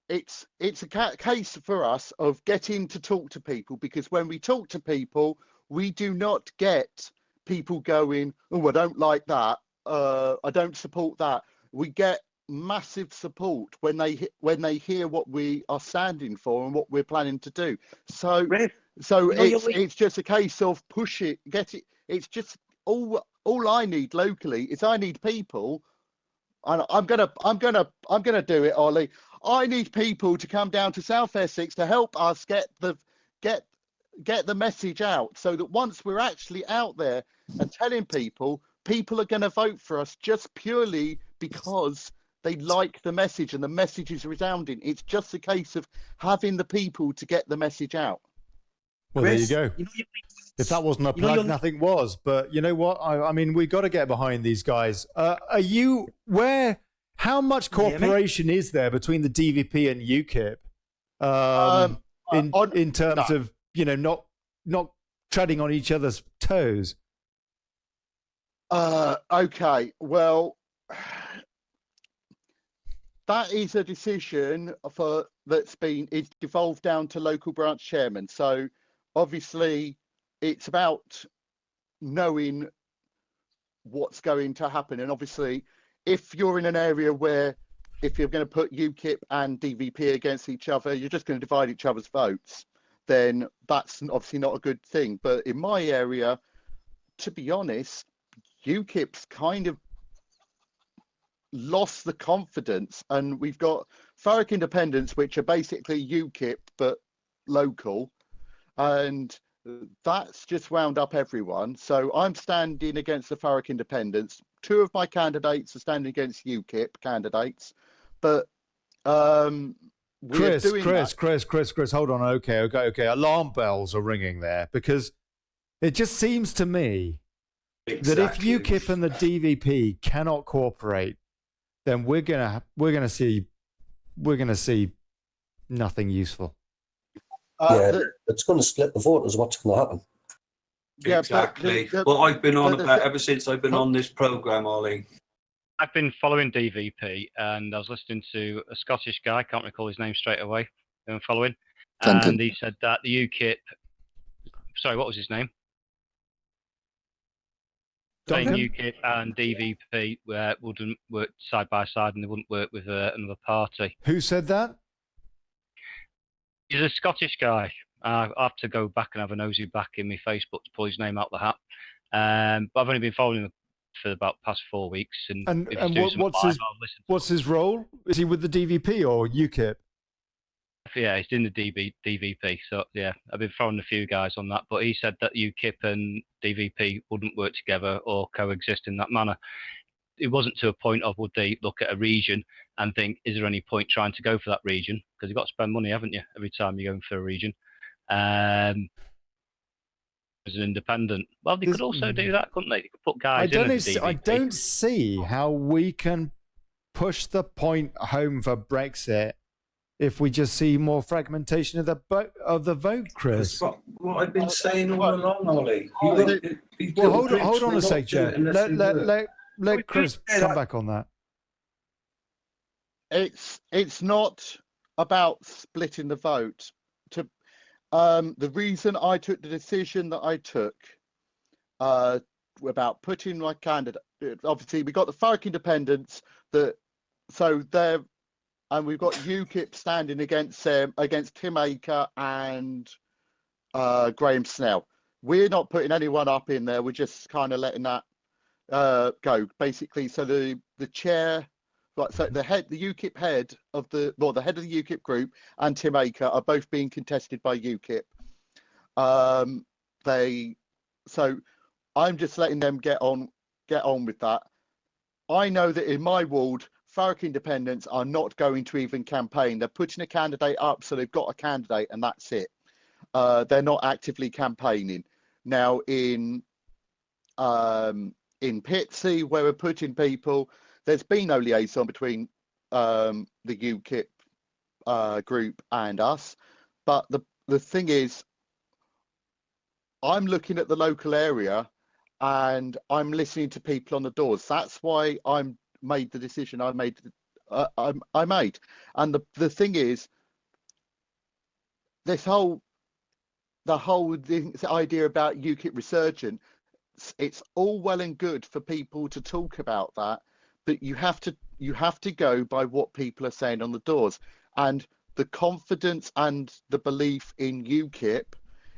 it's a case for us of getting to talk to people, because when we talk to people, we do not get people going, oh, I don't like that, I don't support that. We get massive support when they hear what we are standing for and what we're planning to do. So it's just a case of push it, get it. It's just all I need locally is I need people, and I'm gonna do it, Ollie. I need people to come down to South Essex to help us get the message out, so that once we're actually out there and telling people are going to vote for us just purely because they like the message and the message is resounding. It's just a case of having the people to get the message out. Well, Chris, there you go. If that wasn't a plug, nothing was. But you know what? I mean, we got to get behind these guys. How much cooperation is there between the DVP and UKIP in terms of, not treading on each other's toes? Okay, well, that is a decision it's devolved down to local branch chairman. So obviously it's about knowing what's going to happen. And obviously, if you're in an area where, if you're going to put UKIP and DVP against each other, you're just going to divide each other's votes, then that's obviously not a good thing. But in my area, to be honest, UKIP's kind of lost the confidence, and we've got Thurrock Independents, which are basically UKIP but local, and that's just wound up everyone. So I'm standing against the Thurrock Independents. Two of my candidates are standing against UKIP candidates, but Chris, hold on. Okay. Alarm bells are ringing there, because it just seems to me that if UKIP and the DVP cannot cooperate, then we're gonna see nothing useful. It's going to split the vote, is what's going to happen. Exactly. Well, I've been on about ever since I've been on this program, Ollie. I've been following DVP, and I was listening to a Scottish guy. Can't recall his name straight away. Who I'm following, Duncan. and he said that the UKIP. Sorry, what was his name? Saying UKIP and DVP wouldn't work side by side, and they wouldn't work with another party. Who said that? He's a Scottish guy. I'll have to go back and have a nosy back in my Facebook to pull his name out the hat. But I've only been following him for about the past 4 weeks. And what's his role? Is he with the DVP or UKIP? Yeah, he's in the DVP. So yeah, I've been following a few guys on that. But he said that UKIP and DVP wouldn't work together or coexist in that manner. It wasn't to a point of would they look at a region and think, is there any point trying to go for that region? Because you've got to spend money, haven't you, every time you're going for a region. As an independent. Well, they could also do that, couldn't they? They could put guys in as a DVP. I don't see how we can push the point home for Brexit if we just see more fragmentation of the vote, Chris. That's what I've been saying all along, Ollie. Hold on a sec, Joe. Let Chris come back on that. It's not about splitting the vote. The reason I took the decision that I took about putting my candidate, obviously we got the Farc Independents and we've got UKIP standing against Tim Aker and Graham Snell. We're not putting anyone up in there. We're just kind of letting that go, basically. So the chair, right? So the UKIP head of the head of the UKIP group and Tim Aker are both being contested by UKIP. So I'm just letting them get on with that. I know that in my ward, Farc Independents are not going to even campaign. They're putting a candidate up, so they've got a candidate, and that's it. They're not actively campaigning. Now in Pitsea, where we're putting people, there's been no liaison between the UKIP group and us. But the thing is, I'm looking at the local area and I'm listening to people on the doors. That's why I made the decision I made. And the thing is, the whole idea about UKIP resurgent, it's all well and good for people to talk about that, but you have to go by what people are saying on the doors. And the confidence and the belief in UKIP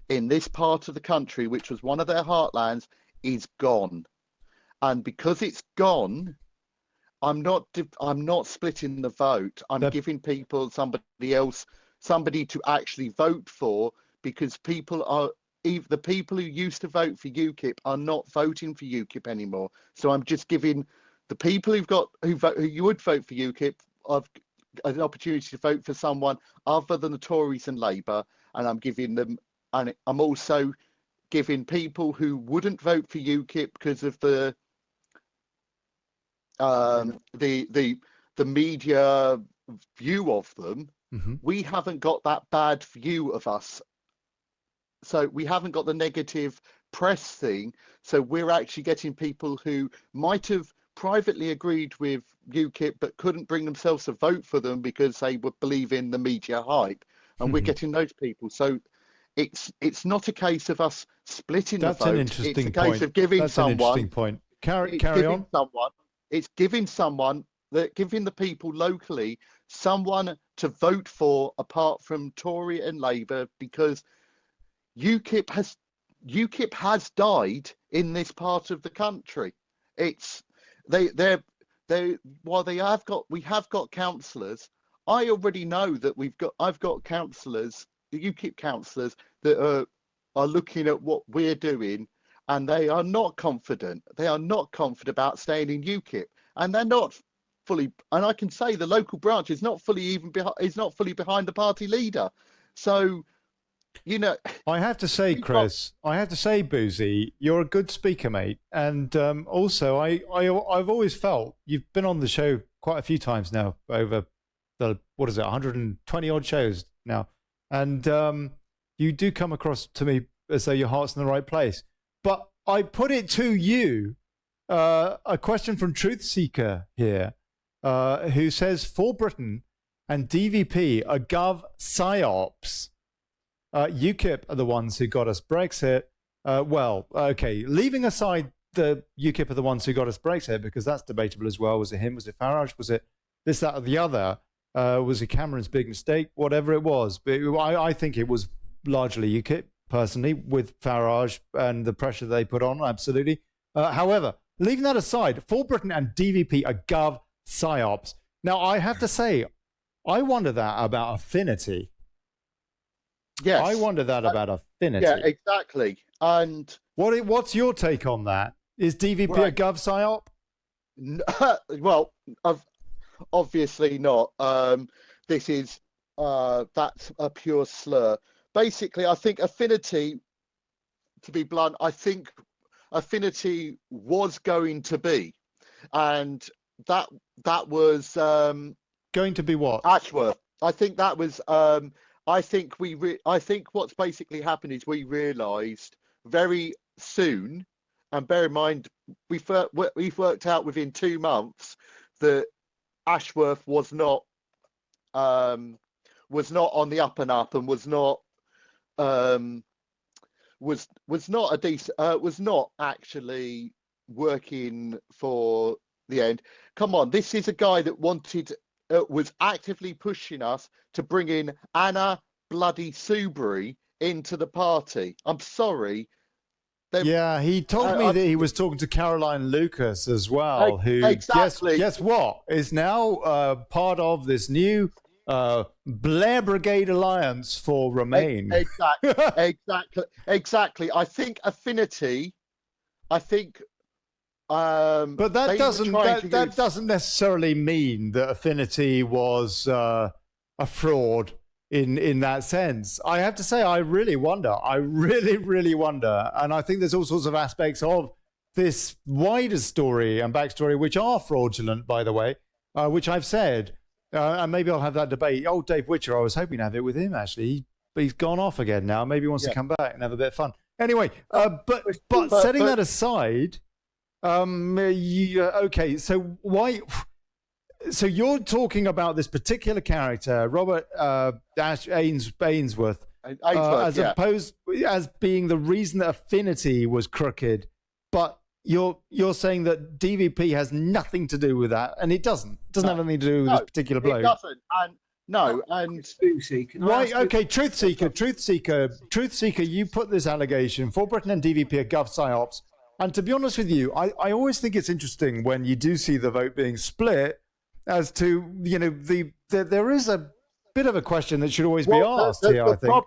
in this part of the country, which was one of their heartlands, is gone. And because it's gone, I'm not splitting the vote. I'm giving people somebody to actually vote for, because the people who used to vote for UKIP are not voting for UKIP anymore. So I'm just giving the people who you would vote for UKIP an opportunity to vote for someone other than the Tories and Labour, and I'm giving them, and I'm also giving people who wouldn't vote for UKIP because of the media view of them. Mm-hmm. We haven't got that bad view of us, so we haven't got the negative press thing. So we're actually getting people who might have privately agreed with UKIP but couldn't bring themselves to vote for them because they would believe in the media hype, and we're getting those people. So it's not a case of us splitting the vote. An interesting it's a case point. of giving That's someone. An interesting point. Carry on. It's giving the people locally someone to vote for apart from Tory and Labour, because UKIP has died in this part of the country. While we have got councillors. I already know that I've got councillors, the UKIP councillors, that are looking at what we're doing, and they are not confident. They are not confident about staying in UKIP, and they're not fully. And I can say the local branch is not fully behind the party leader. So, I have to say, Chris, Boozy, you're a good speaker, mate. And also, I've always felt you've been on the show quite a few times now, over 120 odd shows now, and you do come across to me as though your heart's in the right place. But I put it to you a question from Truth Seeker here, who says, for Britain and DVP are Gov psyops. UKIP are the ones who got us Brexit. Well, okay, leaving aside the UKIP are the ones who got us Brexit, because that's debatable as well. Was it him? Was it Farage? Was it this, that, or the other? Was it Cameron's big mistake? Whatever it was. But I think it was largely UKIP, personally, with Farage and the pressure they put on, absolutely. However, leaving that aside, for Britain and DVP are Gov psyops. Now, I have to say, I wonder that about Affinity. Yes. I wonder that about Affinity. Yeah, exactly. And what's your take on that? Is DVP a Gov psyop? Well, obviously not. This is that's a pure slur. Basically, I think Affinity, to be blunt, I think Affinity was going to be, and that was going to be what? Ashworth. I think that was. I think what's basically happened is we realised very soon, and bear in mind we've worked out within 2 months that Ashworth was not on the up and up, and was not actually working for the end. Come on, this is a guy that was actively pushing us to bring in Anna bloody Soubry into the party. I'm sorry. Yeah, he told me that he was talking to Caroline Lucas as well, who, exactly. guess what, is now part of this new Blair Brigade alliance for Remain. Exactly. I think Affinity. But that doesn't necessarily mean that Affinity was a fraud in that sense. I have to say, I really wonder. I really, really wonder. And I think there's all sorts of aspects of this wider story and backstory which are fraudulent, by the way, which I've said. And maybe I'll have that debate. Oh, Dave Witcher, I was hoping to have it with him, actually. But he's gone off again now. Maybe he wants to come back and have a bit of fun. Anyway, but setting that aside... okay, so why? So you're talking about this particular character, Robert Ainsworth, opposed as being the reason that Affinity was crooked, but you're saying that DVP has nothing to do with that, and it doesn't have anything to do with this particular bloke. It doesn't, and Right? Okay, Truth Seeker, you put this allegation for Britain and DVP are Gov psyops. And to be honest with you, I always think it's interesting when you do see the vote being split as to, there is a bit of a question that should always be asked here, I think.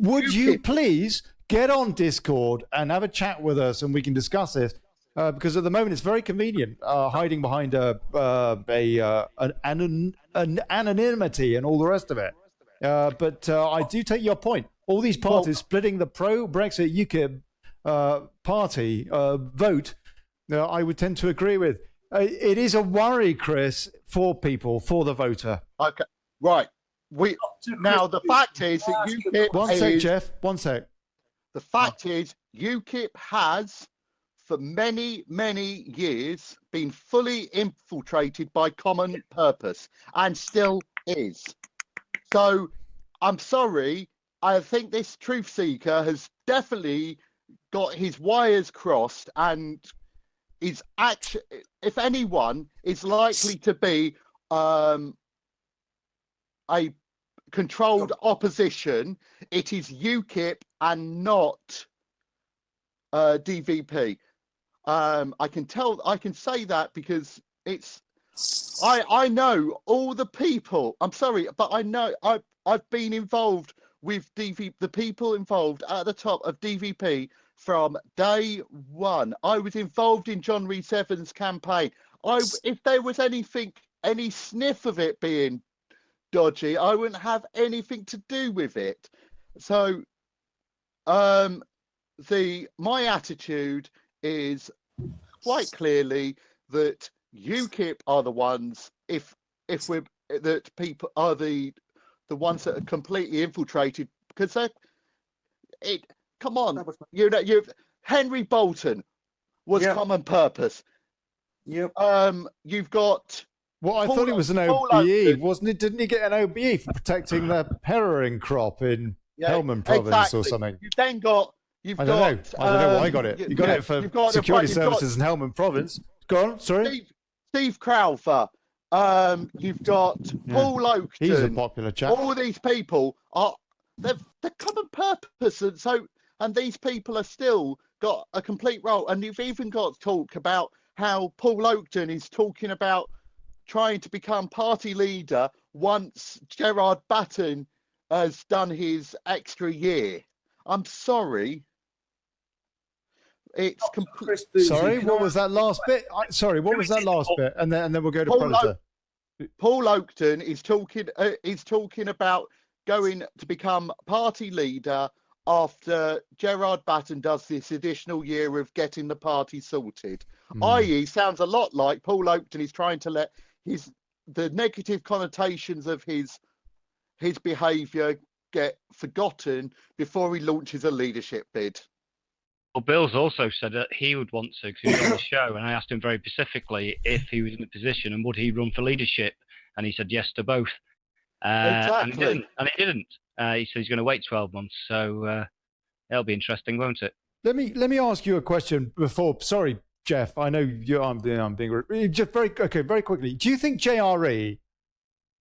Would you please get on Discord and have a chat with us and we can discuss this? Because at the moment it's very convenient, hiding behind an anonymity and all the rest of it. But I do take your point. All these parties splitting the pro-Brexit UKIP party vote, I would tend to agree with. It is a worry, Chris, for people, for the voter. Okay, right. Now the fact is that UKIP. One sec, Jeff. One sec. The fact is, UKIP has, for many, many years, been fully infiltrated by Common Purpose, and still is. So, I'm sorry. I think this truth seeker has definitely got his wires crossed, and is actually, if anyone is likely to be a controlled opposition, it is UKIP and not DVP. I can say that because I know all the people. I'm sorry, but I know I've been involved with the people involved at the top of DVP from day one. I was involved in John Rees Evans' campaign. If there was any sniff of it being dodgy, I wouldn't have anything to do with it. So, my attitude is quite clearly that UKIP are the ones. If people are the ones that are completely infiltrated, because come on, Henry Bolton, was common purpose. Yep. You've got. Well, I thought it was an OBE, wasn't it? Didn't he get an OBE for protecting the herring crop in Helmand Province or something? You've then got. I don't know. I don't know why I got it. You got it for security services in Helmand Province. Go on, sorry. Steve Crowther. You've got Paul Oakton. He's a popular chap. All these people they're common purpose, and these people are still got a complete role. And you've even got talk about how Paul Oakton is talking about trying to become party leader once Gerard Batten has done his extra year. I'm sorry. It's Sorry, what was that last bit? Sorry, what was that last bit? And then we'll go to Predator. Paul Oakton is talking about going to become party leader after Gerard Batten does this additional year of getting the party sorted. I.e., sounds a lot like Paul Oakton is trying to let the negative connotations of his behaviour get forgotten before he launches a leadership bid. Well, Bill's also said that he would want to, because he was on the show, and I asked him very specifically if he was in a position and would he run for leadership, and he said yes to both. Exactly. And he didn't. He said he's going to wait 12 months, so it'll be interesting, won't it? Let me ask you a question before. Sorry, Jeff. I know I'm being just very quickly. Do you think JRE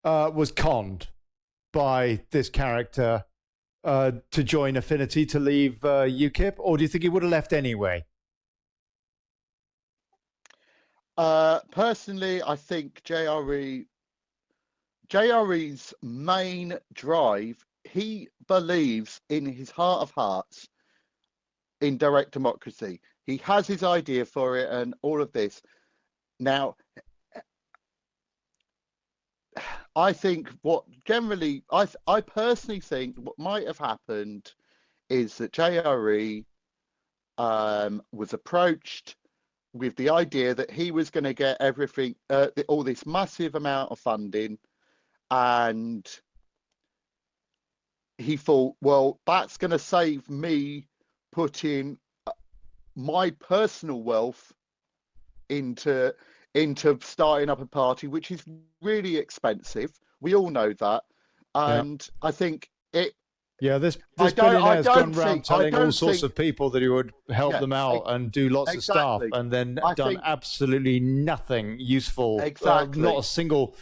was conned by this character to join Affinity to leave UKIP, or do you think he would have left anyway? Personally, I think JRE's main drive, he believes in his heart of hearts in direct democracy. He has his idea for it and all of this. Now, I think I personally think what might have happened is that JRE was approached with the idea that he was going to get everything, all this massive amount of funding, and he thought, well, that's going to save me putting my personal wealth into starting up a party, which is really expensive. We all know that, and I think it. Yeah, this billionaire has gone around telling all sorts of people that he would help them out and do lots of stuff, and then done absolutely nothing useful. Exactly. Not a single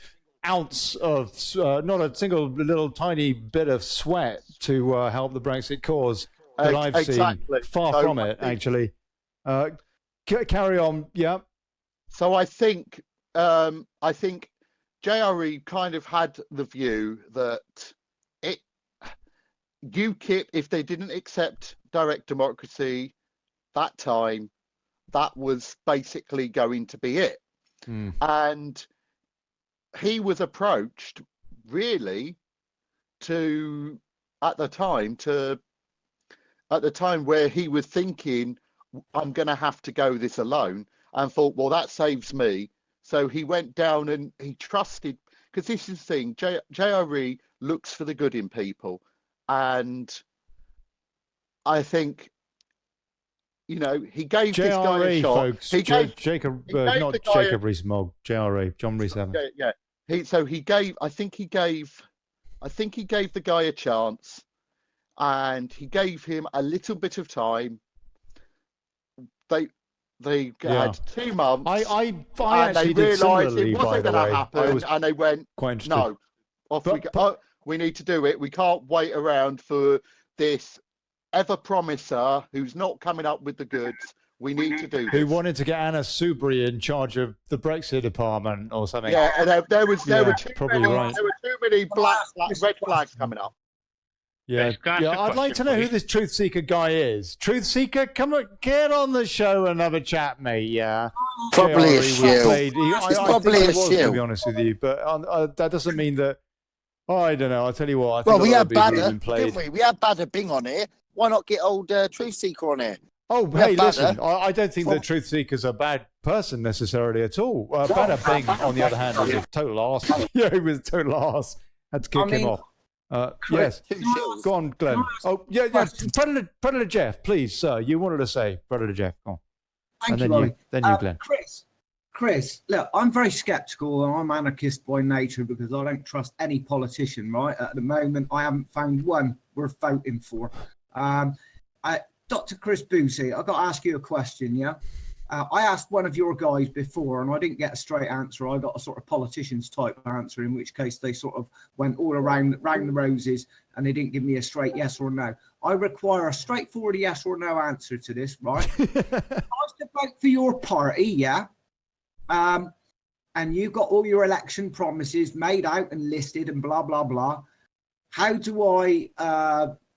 ounce of, not a single little tiny bit of sweat to help the Brexit cause that I've seen. Far from it, actually. Carry on, yeah. So I think JRE kind of had the view that UKIP, if they didn't accept direct democracy that time, that was basically going to be it. And he was approached really at the time where he was thinking, I'm going to have to go this alone, and thought, well, that saves me. So he went down and he trusted, because this is the thing, JRE looks for the good in people. And I think, he gave this guy a shot. Folks, Jacob, not Jacob Rees-Mogg, JRE, John Rees-Evans. Yeah. I think he gave the guy a chance, and he gave him a little bit of time. They had 2 months. I actually did similarly, by the way. Happen, and they went, no, we need to do it. We can't wait around for this ever-promiser who's not coming up with the goods. We need to do this. Who wanted to get Anna Soubry in charge of the Brexit department or something. Yeah, and there were too right. many red flags coming up. Yeah, I'd like to know who this Truth Seeker guy is. Truth Seeker, come on, get on the show and have a chat, mate. Yeah, probably a shield. It's probably a shield, to be honest with you. But that doesn't mean that. Oh, I don't know. I'll tell you what. I think we had Badder, didn't we? We had Badder Bing on here. Why not get old Truth Seeker on here? Oh, hey, listen. I don't think that Truth Seeker's a bad person necessarily at all. Badder Bing, on the other hand, was a total arse. Yeah, he was a total arse. Had to kick him off. Yes. Go on, Glenn. Oh, yeah. Predator Jeff, please, sir. You wanted to say, Predator Jeff. Go on. Thank then you, Ollie. then you, Glenn. Chris, look, I'm very sceptical and I'm anarchist by nature because I don't trust any politician, right? At the moment, I haven't found one worth voting for. Dr. Chris Boosie, I've got to ask you a question, yeah? I asked one of your guys before and I didn't get a straight answer. I got a sort of politicians type answer, in which case they sort of went all around the roses and they didn't give me a straight yes or no. I require a straightforward yes or no answer to this, right? I was to vote for your party, yeah? And you got all your election promises made out and listed and blah, blah, blah. How do I,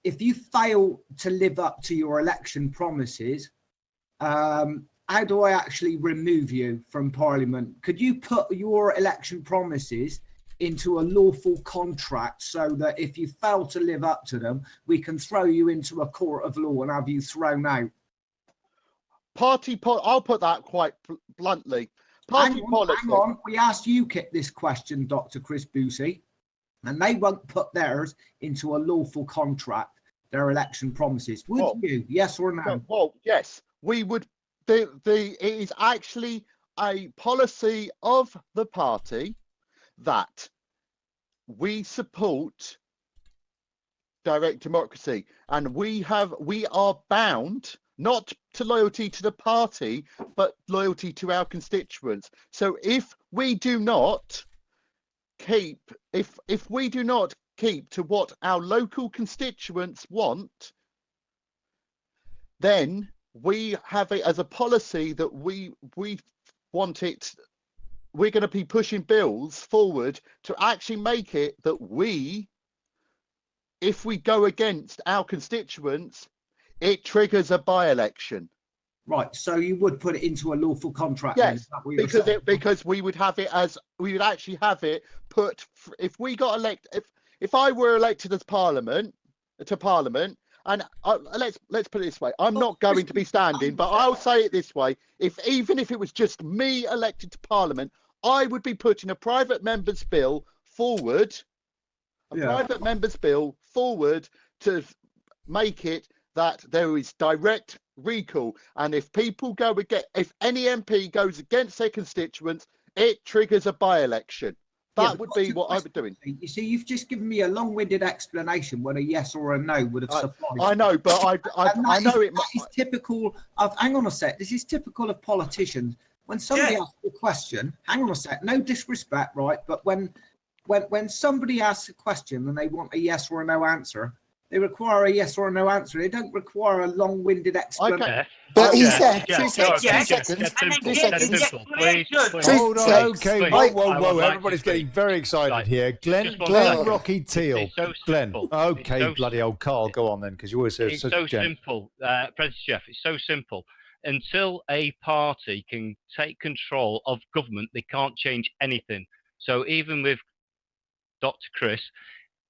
if you fail to live up to your election promises, how do I actually remove you from Parliament? Could you put your election promises into a lawful contract so that if you fail to live up to them, we can throw you into a court of law and have you thrown out? I'll put that quite bluntly. Party politics. Hang on. We asked UKIP this question, Dr. Chris Boosie, and they won't put theirs into a lawful contract, their election promises. Would you? Yes or no? Well, yes, we would. It is actually a policy of the party that we support direct democracy, and we are bound not to loyalty to the party, but loyalty to our constituents. So if we do not keep to what our local constituents want, then we have it as a policy that we want it. We're going to be pushing bills forward to actually make it that if we go against our constituents, it triggers a by-election. Right, so you would put it into a lawful contract? Yes, then, because we would have it as we would actually have it put. If we got elected, if I were elected as Parliament, and let's put it this way, I'm not going to be standing, but I'll say it this way: even if it was just me elected to Parliament, I would be putting a private member's bill forward, to make it that there is direct recall, and if any MP goes against their constituents, it triggers a by-election. That would be what I would do. You see, you've just given me a long-winded explanation when a yes or a no would have sufficed. I know, but I know it is typical of. Hang on a sec. This is typical of politicians. When somebody asks a question, hang on a sec. No disrespect, right? But when somebody asks a question and they want a yes or a no answer, they require a yes or a no answer. They don't require a long-winded explanation. Okay. But he said 2 seconds. Hold on. Okay. Whoa. Everybody's getting very excited here. Glenn Rocky Teal. Glenn. Okay, bloody old Carl. Go on then, because you always say it's so simple. President Jeff, it's so simple. Until a party can take control of government, they can't change anything. So even with Dr. Chris,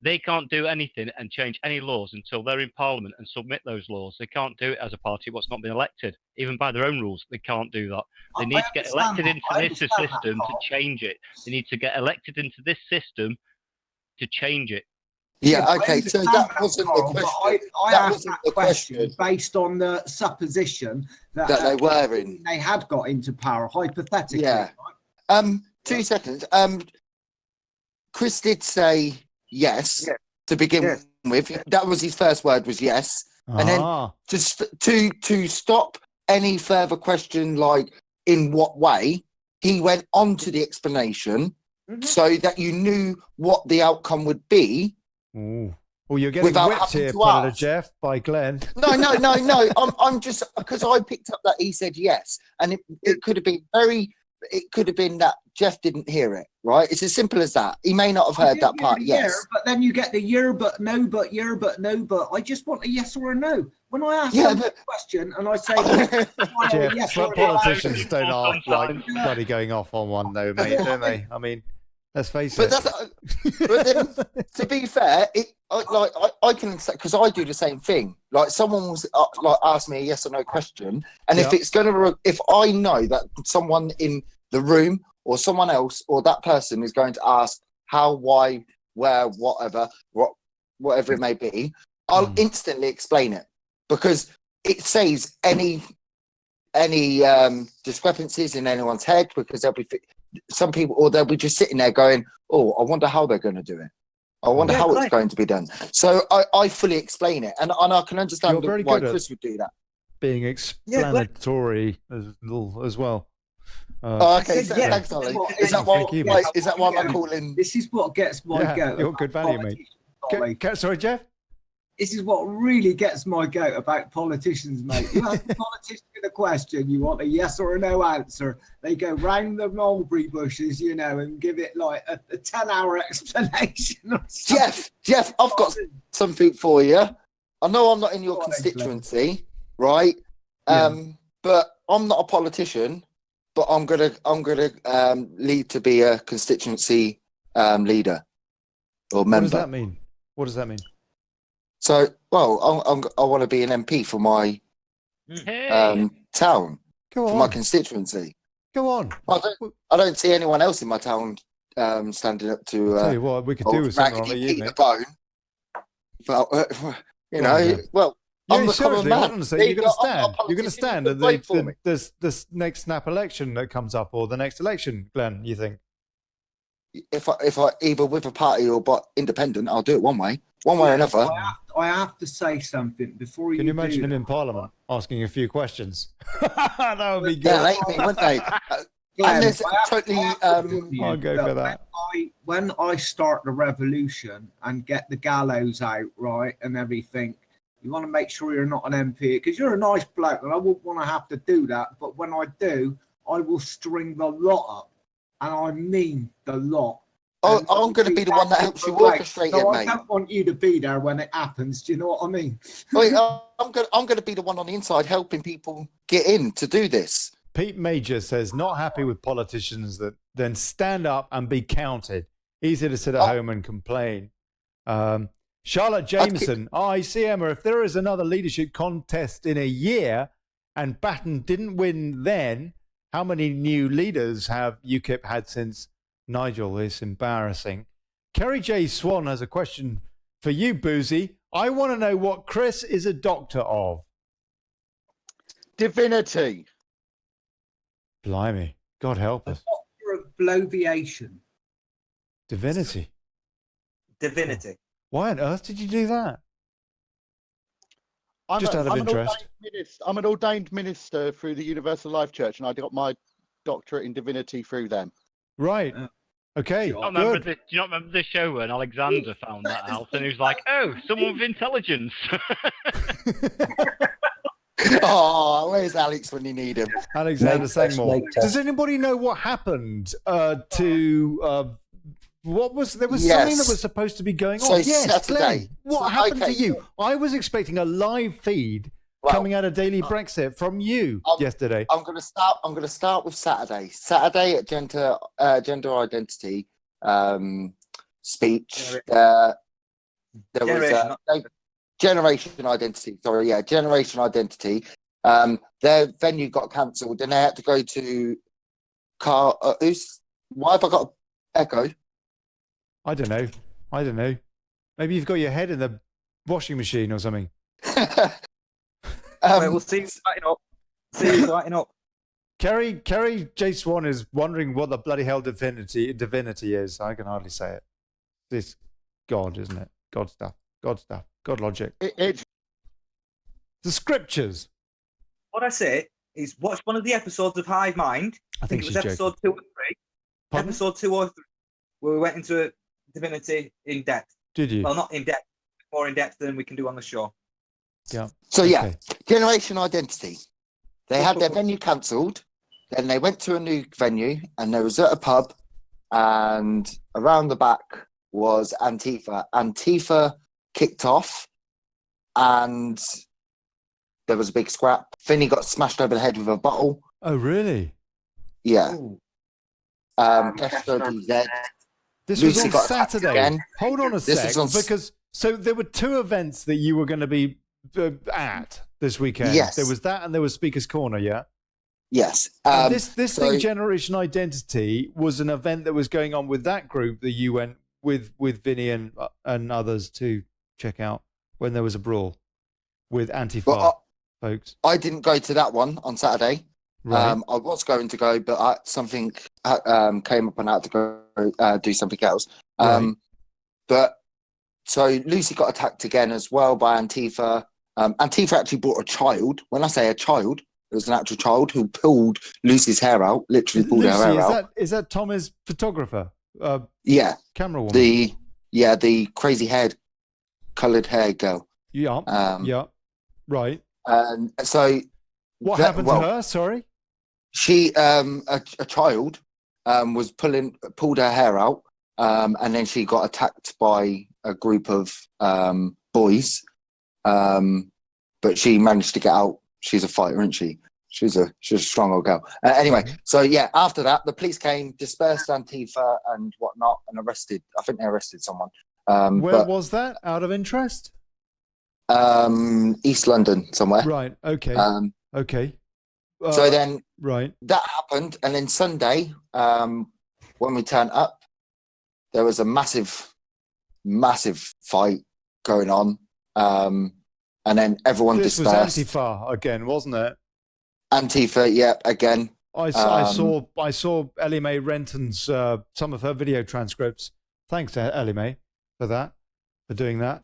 they can't do anything and change any laws until they're in Parliament and submit those laws. They can't do it as a party what's not been elected. Even by their own rules, they can't do that. They need to get elected into this system to change it. They need to get elected into this system to change it. Yeah, okay, so that wasn't the question. I asked that question based on the supposition that they had got into power, hypothetically. Yeah. 2 seconds. Chris did say yes to begin with. That was his first word, was yes. And then to stop any further question, like in what way, he went on to the explanation so that you knew what the outcome would be. Ooh. Well, you're getting whipped here, Predator Jeff, by Glenn. No. I'm just, because I picked up that he said yes, and it could have been that Jeff didn't hear it, right? It's as simple as that. He may not have heard that part, yes. But then you get the year, but no, but year, but no, but I just want a yes or a no. When I ask a question and I say, Jeff, yes politicians don't ask like bloody going off on one though, mate, don't they? I mean, let's face it. But then, to be fair, I can say, because I do the same thing. Like someone was asked me a yes or no question, and if it's if I know that someone in the room or someone else or that person is going to ask how, why, where, whatever it may be, I'll instantly explain it, because it saves any any discrepancies in anyone's head, because there'll be some people, or they'll be just sitting there going, "Oh, I wonder how they're going to do it. I wonder how it's going to be done." So I fully explain it, and I can understand why Chris would do that. Being explanatory as well. Okay, thanks, Ollie. Is that why I'm calling? This is what gets my goat. You're good value, mate. Sorry, Jeff? This is what really gets my goat about politicians, mate. You ask a politician a question, you want a yes or a no answer. They go round the mulberry bushes, and give it like a 10-hour explanation. Or Jeff, I've got something for you. I know I'm not in your constituency, right? But I'm not a politician. But I'm gonna lead to be a constituency leader or member. What does that mean? What does that mean? So, I want to be an MP for my town, for my constituency. Go on. I don't see anyone else in my town standing up to. I'll tell you what, we could do with something on you, mate. But I'm the common man. You're going to stand. You're going to stand at this next snap election that comes up, or the next election, Glenn. You think? If I either with a party or independent, I'll do it one way or another. I have to say something before you. Can you imagine him in Parliament asking a few questions? That would be good. Yeah, wouldn't they? And there's totally. I'll go for that. When I start the revolution and get the gallows out, right, and everything, you want to make sure you're not an MP, because you're a nice bloke, and I wouldn't want to have to do that. But when I do, I will string the lot up, and I mean the lot. I'm going to be the one that helps you orchestrate it, mate. I don't want you to be there when it happens. Do you know what I mean? Wait, I'm going to be the one on the inside helping people get in to do this. Pete Major says, not happy with politicians that then stand up and be counted. Easy to sit at home and complain. Charlotte Jameson, I see, Emma, if there is another leadership contest in a year and Batten didn't win then, how many new leaders have UKIP had since Nigel? It's embarrassing. Kerry J. Swan has a question for you, Boozy. I want to know what Chris is a doctor of. Divinity. Blimey. God help us. Doctor of bloviation. Divinity. Why on earth did you do that? Just out of interest. I'm an ordained minister through the Universal Life Church, and I got my doctorate in divinity through them. Right. Okay. Do you not remember the show when Alexander found that out and he was like, "Oh, someone with intelligence." Oh, where's Alex when you need him? Alexander Sangmore. Does anybody know what happened to what was there was something that was supposed to be going on? Yes, Saturday. Glenn, what happened to you? I was expecting a live feed coming out of Daily Brexit from you yesterday. I'm going to start with Saturday. Saturday at gender identity speech. There was generation identity. Sorry, yeah, generation identity. Their venue got cancelled, and they had to go to why have I got echo? I don't know. Maybe you've got your head in the washing machine or something. We'll see you lighting up. Kerry J. Swan is wondering what the bloody hell divinity is. I can hardly say it. It's God, isn't it? God stuff. God logic. It's the scriptures. What I say is watch one of the episodes of Hive Mind. I think it was episode 2 or 3. Pardon? Episode 2 or 3, where we went into divinity in depth. Did you? Well, not in depth, more in depth than we can do on the show. Yeah. So generation identity. They had their venue cancelled. Then they went to a new venue, and they was at a pub, and around the back was Antifa. Antifa kicked off, and there was a big scrap. Finney got smashed over the head with a bottle. Oh, really? Yeah. Kesto DZ. This Lucy was on got Saturday. again. Hold on a sec, because so there were 2 events that you were going to be at this weekend. Yes. There was that, and there was Speaker's Corner. Yeah. Yes. This thing, Generation Identity, was an event that was going on with that group that you went with Vinny and others to check out when there was a brawl with Antifa. folks. I didn't go to that one on Saturday. Right. I was going to go, but something came up and I had to go do something else. Right. But so Lucy got attacked again as well by Antifa. Antifa actually brought a child. When I say a child, it was an actual child who pulled Lucy's hair out, literally pulled her hair out. Is that Tommy's photographer? Yeah. Camera woman. The crazy haired, coloured hair girl. Yeah. Yeah. Right. And so what happened to her? Sorry. She a child was pulled her hair out, and then she got attacked by a group of boys. But she managed to get out. She's a fighter, isn't she? She's a strong old girl. Anyway, so yeah, after that, the police came, dispersed Antifa and whatnot, and arrested. I think they arrested someone. Where was that? Out of interest? East London somewhere. Right. Okay. Okay. So then, right, that happened, and then Sunday, when we turned up, there was a massive fight going on, and then everyone dispersed. This was Antifa again, wasn't it? Antifa, yeah, again. I saw Ellie Mae Renton's some of her video transcripts. Thanks to Ellie Mae for doing that.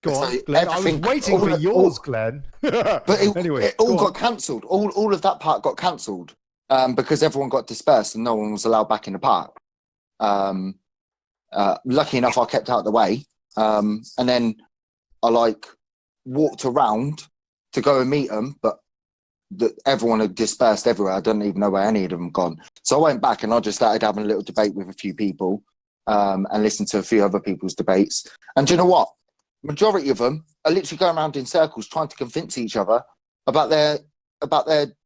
Go on, Glenn. I was waiting for yours, Glenn. But anyway, it all got cancelled. All of that part got cancelled because everyone got dispersed and no one was allowed back in the park. Lucky enough, I kept out of the way, and then I walked around to go and meet them, but everyone had dispersed everywhere. I don't even know where any of them gone. So I went back and I just started having a little debate with a few people, and listened to a few other people's debates. And do you know what? Majority of them are literally going around in circles trying to convince each other about their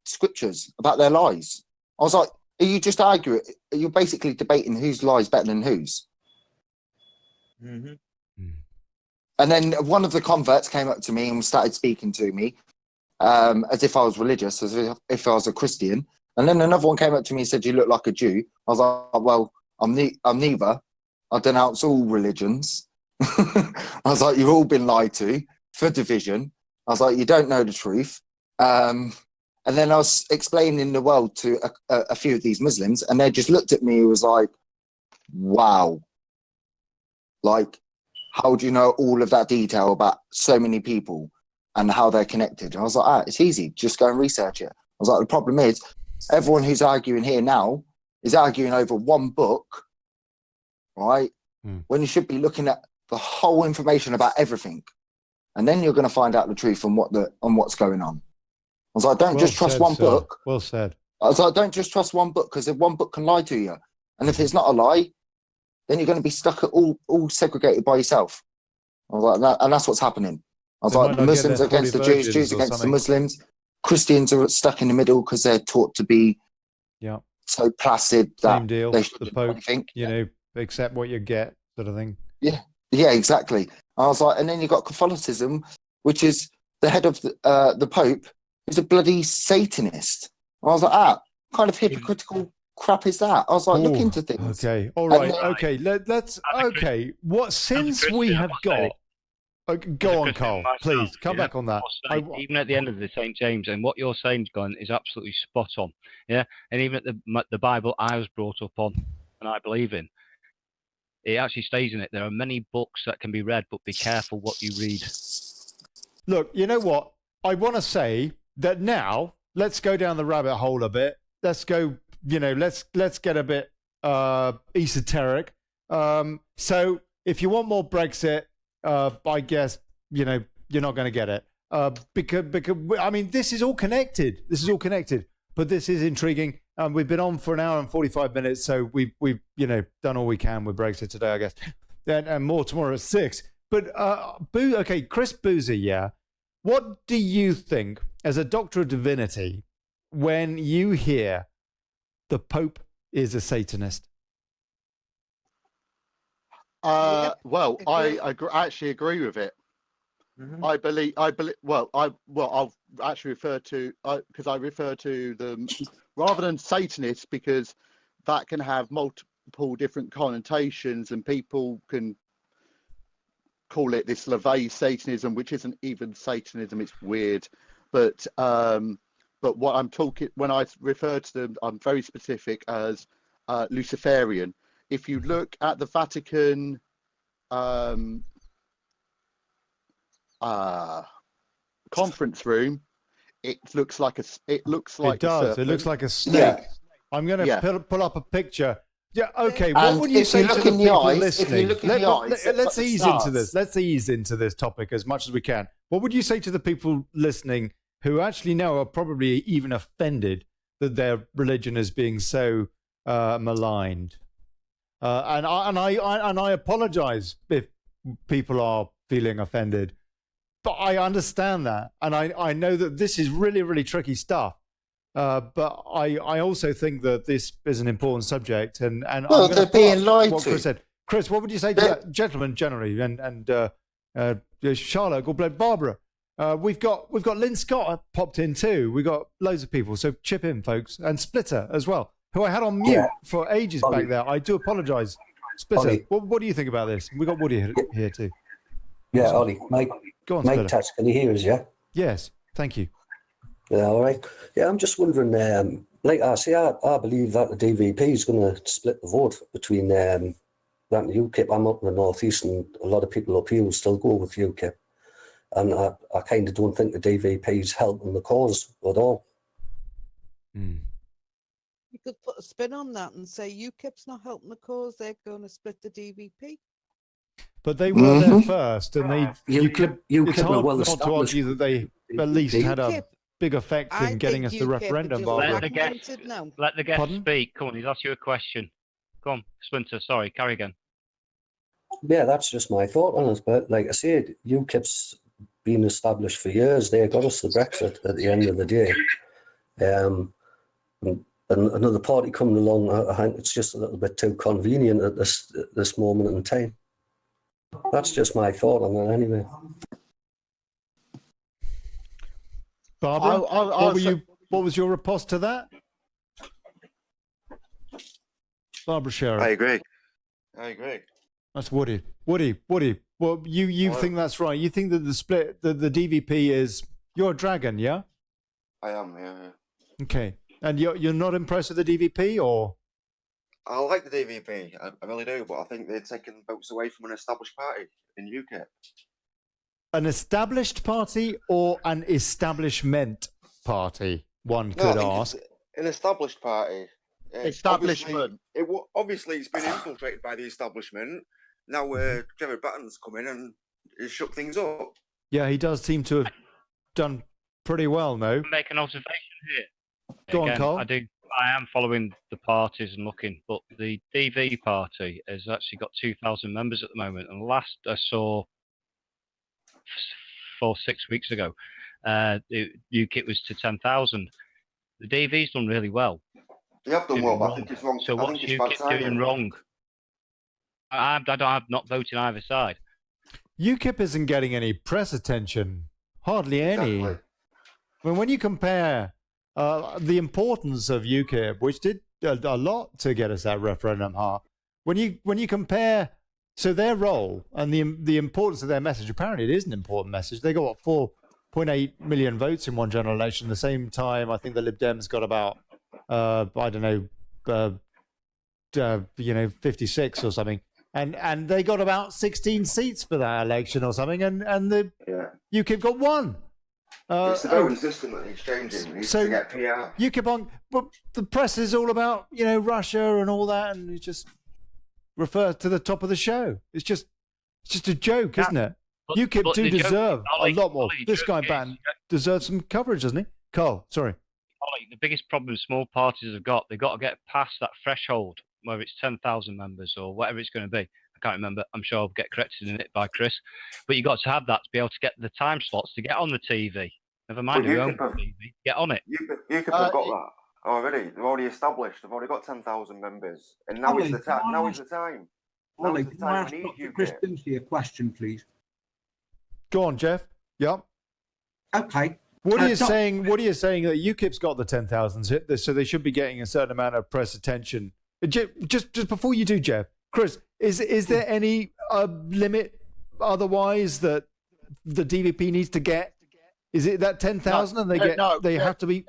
scriptures, about their lies. I was like, are you just arguing? You're basically debating whose lie is better than whose. Mm-hmm. And then one of the converts came up to me and started speaking to me as if I was religious, as if I was a Christian. And then another one came up to me and said, "You look like a Jew." I was like, "Well, I'm neither. I denounce all religions." I was like, "You've all been lied to for division." I was like, "You don't know the truth." And then I was explaining the world to a few of these Muslims, and they just looked at me and was like, "Wow. Like, how do you know all of that detail about so many people and how they're connected?" And I was like, it's easy. Just go and research it. I was like, the problem is everyone who's arguing here now is arguing over one book, right? When you should be looking at the whole information about everything. And then you're going to find out the truth on what's going on. I was like, don't just trust one book. Well said. I was like, don't just trust one book, because if one book can lie to you. And if it's not a lie, then you're going to be stuck at all segregated by yourself. I was like, and that's what's happening. I was like, the Muslims against the Jews, Jews against the Muslims. Christians are stuck in the middle because they're taught to be so placid that they should the Pope, accept what you get, sort of thing. Yeah, exactly. I was like, and then you've got Catholicism, which is the head of the Pope, who's a bloody Satanist. I was like, what kind of hypocritical crap is that? I was like, look into things. Okay, all right, okay. Let's. Okay, what since we have got. Go on, Carl. Please come back on that. Even at the end of the St. James, and what you're saying, Glenn, is absolutely spot on. Yeah, and even at the Bible I was brought up on, and I believe in, it actually stays in it. There are many books that can be read, but be careful what you read. Look, you know what? I want to say that now. Let's go down the rabbit hole a bit. Let's go. Let's get a bit esoteric. So if you want more Brexit. I guess you're not going to get it because I mean this is all connected. But this is intriguing. We've been on for an hour and 45 minutes, so we've done all we can with Brexit today, I guess, and more tomorrow at 6. But okay, Chris Boozer, yeah. What do you think as a Doctor of Divinity when you hear the Pope is a Satanist? Well, I actually agree with it. Mm-hmm. I believe. I'll actually refer to because I refer to them rather than Satanists, because that can have multiple different connotations, and people can call it this LaVey Satanism, which isn't even Satanism. It's weird, but what I'm talking when I refer to them, I'm very specific as Luciferian. If you look at the Vatican conference room, it looks like it does. It looks like a snake. Yeah. I'm going to pull up a picture. Yeah. Okay. And What would you say to the people listening? Let's ease into this. Let's ease into this topic as much as we can. What would you say to the people listening who actually now are probably even offended that their religion is being so maligned? And I apologize if people are feeling offended, but I understand that, and I know that this is really, really tricky stuff. But I also think that this is an important subject, and well, they're being lied what to. Chris said. Chris, what would you say to that gentleman generally, and Charlotte, God bless Barbara? We've got Lynn Scott popped in too. We've got loads of people, so chip in, folks, and Splitter as well, who I had on mute for ages back there. I do apologise, Splitter. What do you think about this? We got Woody here too. Yeah, Ollie, Mike. Go on, Mike Touch, can you hear us? Yeah. Yes, thank you. Yeah, all right. Yeah, I'm just wondering. Like I say, I believe that the DVP is going to split the vote between that and UKIP. I'm up in the northeast, and a lot of people up here will still go with UKIP. And I kind of don't think the DVP is helping the cause at all. You could put a spin on that and say UKIP's not helping the cause, they're going to split the DVP. But they were there first, and UKIP it's hard well not to argue that they at least had a big effect in getting us the referendum. Let the guest speak. Come on, he's asked you a question. Come on, Splinter, sorry, carry again. Yeah, that's just my thought on it. But like I said, UKIP's been established for years. They got us the Brexit at the end of the day. And another party coming along, I think it's just a little bit too convenient at this moment in time. That's just my thought on it anyway. Barbara, what was your riposte to that? Barbara Sherry. I agree. That's Woody. Well, you think that's right. You think that the split, the DVP is, you're a dragon, yeah? I am, yeah. Okay. And you're not impressed with the DVP, or? I like the DVP, I really do, but I think they're taking votes away from an established party in UKIP. An established party or an establishment party? One could ask. An established party. Establishment. Obviously, it's been infiltrated by the establishment. Now, Gerard Batten's come in and he's shook things up. Yeah, he does seem to have done pretty well, no? Make an observation here. Go on, Carl. I am following the parties and looking, but the DV party has actually got 2,000 members at the moment. And last I saw 6 weeks ago, UKIP was to 10,000. The DV's done really well. They have done well, but I think it's wrong. So what's UKIP doing wrong? I'm not voting either side. UKIP isn't getting any press attention, hardly any. Exactly. I mean, when you compare the importance of UKIP, which did a lot to get us that referendum, when you compare, so their role and the importance of their message, apparently it is an important message. They got 4.8 million votes in one general election. At the same time, I think the Lib Dems got about 56 or something. And they got about 16 seats for that election or something, and the UKIP got one. It's the voting system that he's changing. To get PR. UKIP on, but the press is all about Russia and all that, and you just refer to the top of the show. It's just a joke, isn't it? UKIP do deserve a lot more. This guy Batten deserves some coverage, doesn't he? Carl, sorry. Ollie, the biggest problem small parties have got, they've got to get past that threshold, whether it's 10,000 members or whatever it's going to be. I can't remember. I'm sure I'll get corrected in it by Chris. But you've got to have that to be able to get the time slots to get on the TV. Never mind your own TV. Get on it. UKIP have got that already. They're already established. They've already got 10,000 members. And now is the time. Now is the time. Ollie, can I ask Dr. Chris Dempsey a question, please? Go on, Jeff. Yep. Okay. What are you saying? What are you saying that UKIP's got the 10,000, so they should be getting a certain amount of press attention? Just before you do, Jeff, Chris, is there any limit otherwise that the DVP needs to get Is it that 10,000 and they have to be?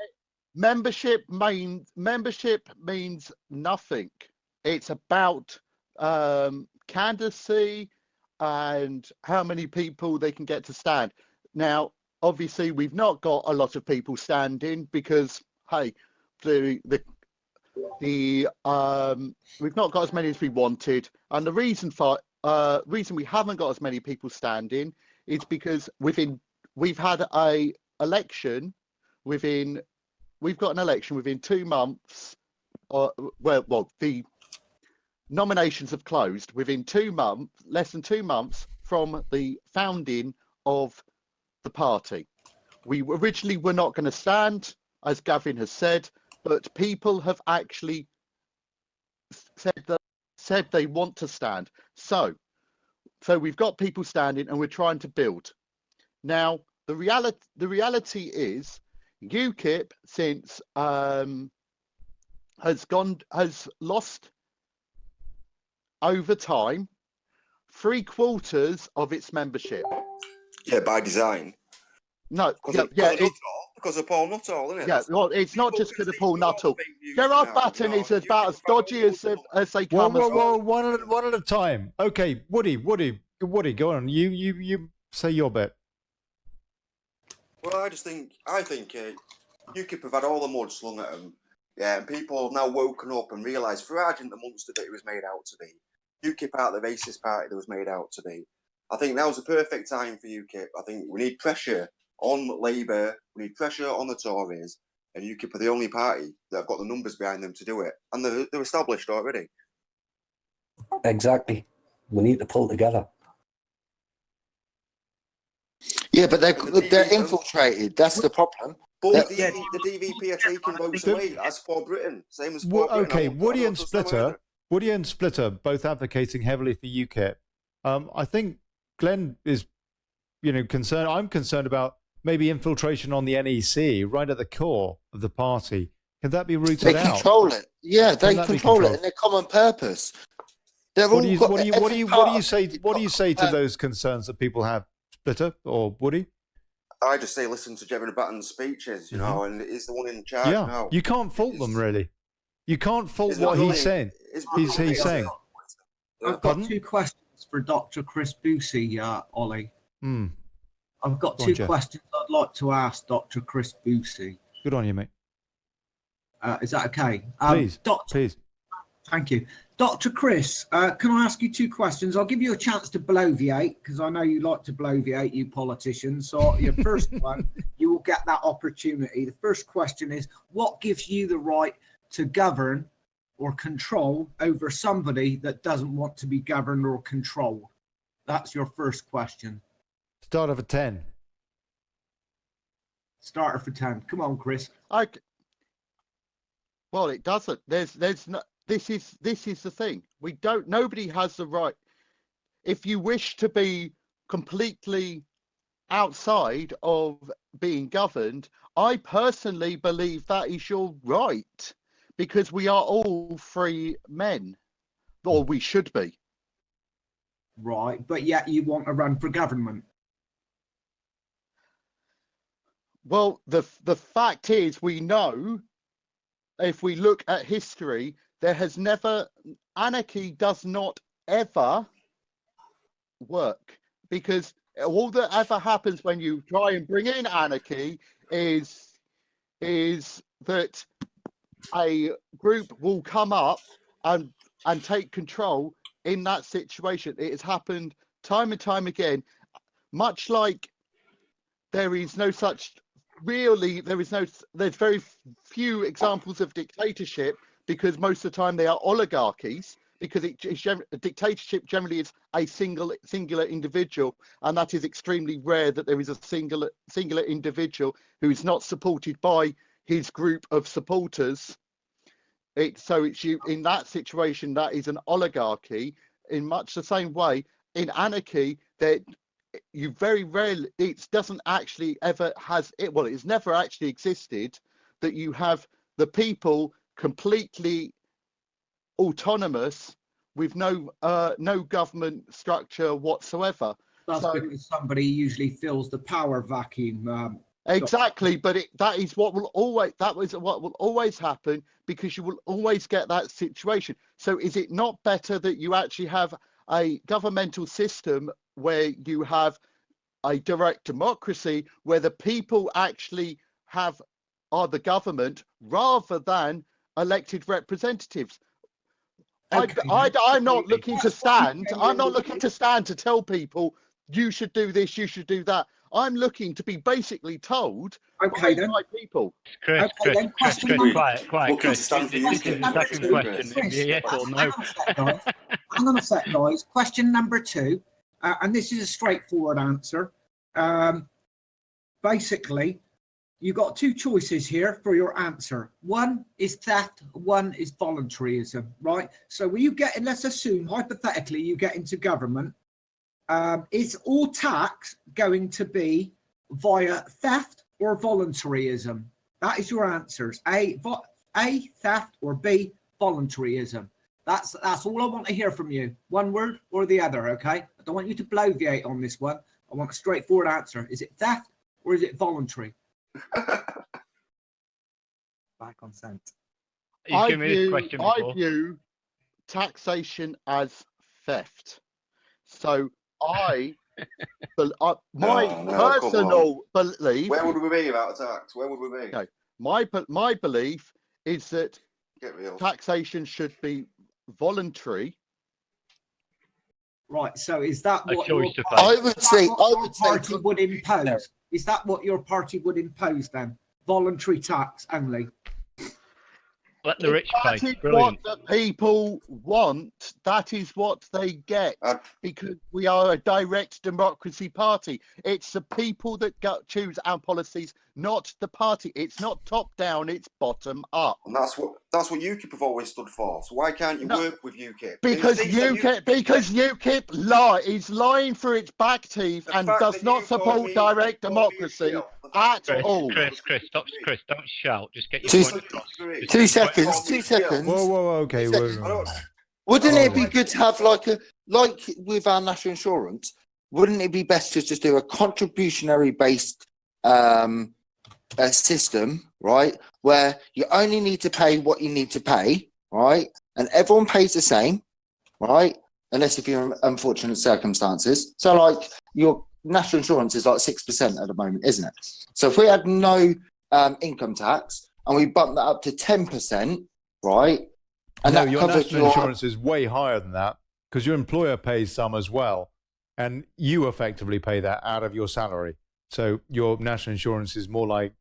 Membership means nothing. It's about candidacy and how many people they can get to stand. Now, obviously, we've not got a lot of people standing because, hey, we've not got as many as we wanted, and the reason we haven't got as many people standing is because we've got an election within 2 months. The nominations have closed within 2 months, less than 2 months from the founding of the party. We originally were not going to stand, as Gavin has said, but people have actually said they want to stand. So we've got people standing, and we're trying to build. Now, the reality is, UKIP since has lost over time 3/4 of its membership. Yeah, by design. No, because of Paul Nuttall, isn't it? Yeah, well, it's not just because of Paul Nuttall. Gerard Batten is about as dodgy as they come. Whoa, one at a time. Okay, Woody, go on. You say your bit. Well, I think UKIP have had all the mud slung at them. Yeah, and people have now woken up and realised, for argument, the monster that it was made out to be, UKIP aren't the racist party that was made out to be. I think now's the perfect time for UKIP. I think we need pressure on Labour, we need pressure on the Tories, and UKIP are the only party that have got the numbers behind them to do it. And they're established already. Exactly. We need to pull together. Yeah, but they're infiltrated. That's the problem. But the DVP are taking votes away, as for Britain. Same as for Britain. Okay, Woody and Splitter both advocating heavily for UKIP. I think Glenn is, concerned. I'm concerned about maybe infiltration on the NEC, right at the core of the party. Can that be rooted out? They control it. Yeah, they control it in their common purpose. What do you say to those concerns that people have, Splitter or Woody? I just say listen to Jeremy Batten's speeches, and he's the one in charge now. You can't fault them, really. You can't fault what he's saying. He's saying. I've got 2 questions for Dr. Chris Boosie, Ollie. I've got 2 questions I'd like to ask Dr. Chris Boosie. Good on you, mate. Is that okay? Please. Thank you. Dr. Chris, can I ask you 2 questions? I'll give you a chance to bloviate, because I know you like to bloviate, you politicians. So your first one, you will get that opportunity. The first question is, what gives you the right to govern or control over somebody that doesn't want to be governed or controlled? That's your first question. Starter for 10. Starter for 10. Come on, Chris. Well, it doesn't. There's no. This is the thing. Nobody has the right. If you wish to be completely outside of being governed, I personally believe that is your right, because we are all free men, or we should be. Right, but yet you want to run for government. Well, the fact is, we know, if we look at history, anarchy does not ever work, because all that ever happens when you try and bring in anarchy is that a group will come up and take control in that situation. It has happened time and time again, much like there's very few examples of dictatorship, because most of the time they are oligarchies, because a dictatorship generally is a singular individual, and that is extremely rare, that there is a singular individual who is not supported by his group of supporters. In that situation, that is an oligarchy. In much the same way, in anarchy, that you very rarely, it doesn't actually ever has it. Well, it's never actually existed that you have the people completely autonomous with no government structure whatsoever. That's because somebody usually fills the power vacuum. Exactly, but that is what will always happen, because you will always get that situation. So is it not better that you actually have a governmental system where you have a direct democracy, where the people actually are the government rather than elected representatives? Okay, I'm not looking to stand. I'm not looking to stand to tell people you should do this, you should do that. I'm looking to be basically told okay then by people. Chris, quiet, Looking to Chris. stand for This is the second question. It'd be yes or no. Hang on a sec, guys. Question number 2, and this is a straightforward answer. Basically, you got 2 choices here for your answer. One is theft, one is voluntarism, right? So when you get, let's assume hypothetically you get into government, is all tax going to be via theft or voluntarism? That is your answers. A, theft, or B, voluntarism. That's all I want to hear from you. One word or the other, okay? I don't want you to bloviate on this one. I want a straightforward answer. Is it theft or is it voluntary? By consent. I view taxation as theft. So my personal belief. Where would we be without a tax? Where would we be? Okay, my belief is that taxation should be voluntary. Right. So is that what I would say party would impose? Is that what your party would impose then? Voluntary tax only. Let the rich pay. That is Brilliant. what the people want. That is what they get, because we are a direct democracy party. It's the people that choose our policies, not the party. It's not top down, it's bottom up. And that's what UKIP have always stood for. So why can't you work with UKIP? Because UKIP is lying through its back teeth and does not support direct democracy at all. Chris, don't shout. Just get your point across. 2 seconds. 2 seconds. Whoa, okay. Wouldn't it be good to have like with our national insurance? Wouldn't it be best to just do a contributionary based system, right? Where you only need to pay what you need to pay, right? And everyone pays the same, right? Unless if you're in unfortunate circumstances. So like your national insurance is like 6% at the moment, isn't it? So if we had no income tax and we bump that up to 10%, right? And no, that your covers national insurance is way higher than that, because your employer pays some as well, and you effectively pay that out of your salary. So your national insurance is more like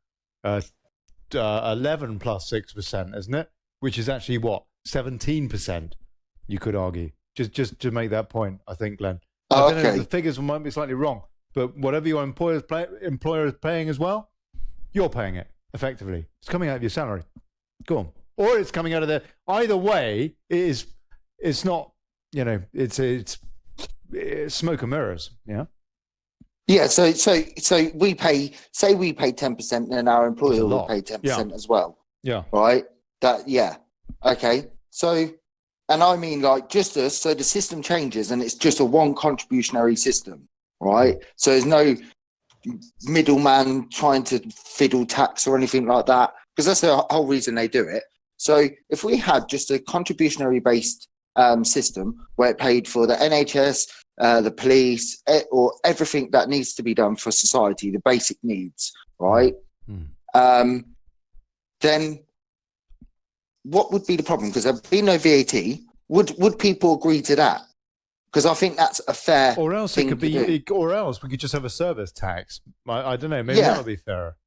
11 plus 6%, isn't it? Which is actually what, 17%? You could argue. Just to make that point, I think, Glenn. I don't know, the figures might be slightly wrong, but whatever your employer is paying as well, you're paying it effectively. It's coming out of your salary. Go on. Or it's coming out of there. Either way, it's not, it's smoke and mirrors. Yeah. Yeah. So we pay 10%, and our employer will pay 10% as well. Yeah. Right. Okay. So, and I mean, like, so the system changes, and it's just a one contributionary system, right? So there's no middleman trying to fiddle tax or anything like that, because that's the whole reason they do it. So if we had just a contributionary based system where it paid for the NHS, the police, or everything that needs to be done for society, the basic needs, right? Then what would be the problem? Because there'd be no VAT. Would people agree to that? Because I think that's a fair or else thing it could be, or else we could just have a service tax. I don't know. Maybe that would be fairer.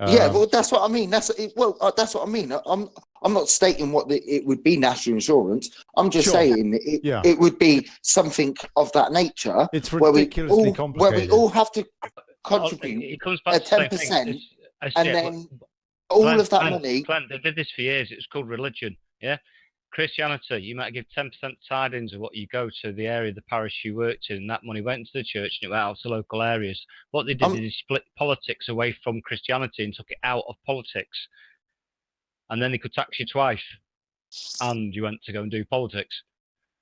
Yeah, well, that's what I mean. That's what I mean. I'm not stating what it would be national insurance. I'm just saying it would be something of that nature. It's ridiculously complicated. Where we all have to contribute 10%, and then all of that money. Glenn, they did this for years. It was called religion. Yeah. Christianity, you might give 10% tidings of what you go to the area of the parish you worked in, and that money went to the church and it went out to local areas. What they did is they split politics away from Christianity and took it out of politics. And then they could tax you twice, and you went to go and do politics.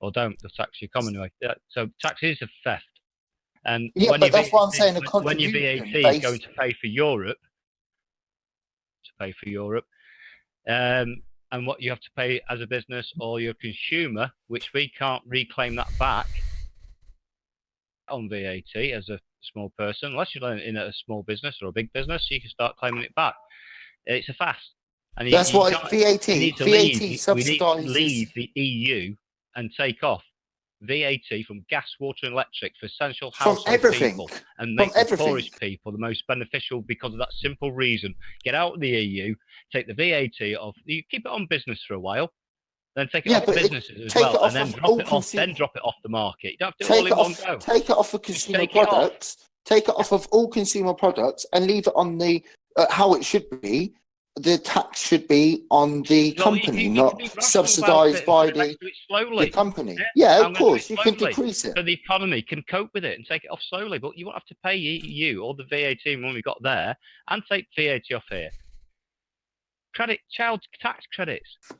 Or don't, they'll tax you commonly. Yeah, so tax is a theft. And Yeah, when but your that's what I'm VAT saying. A when your contribution VAT is based. going to pay for Europe, and what you have to pay as a business or your consumer, which we can't reclaim that back on VAT as a small person, unless you're in a small business or a big business, you can start claiming it back. It's a fast. And That's you why can't- VAT we need to VAT leave, we need to subsidises. leave the EU and take off VAT from gas, water, and electric for essential From household everything. people and From make the everything. poorest people the most beneficial because of that simple reason. Get out of the EU, take the VAT off. You keep it on business for a while, then take it Yeah, off but businesses as take well, it off and then of drop all it off. Then consumer. drop it off the market. You don't have to do it all Take in it one off. go. Take it off of Just consumer take it off. products. Take it off of all consumer products and leave it on the how it should be. The tax should be on the Well, company, you not can be rational about subsidised it. by Let's do it the slowly. company. Yeah, Yeah, I'm of going to do course it you can slowly, decrease it. so the economy can cope with it and take it off slowly. But you won't have to pay EU or the VAT when we got there, and take VAT off here. Child tax credits. How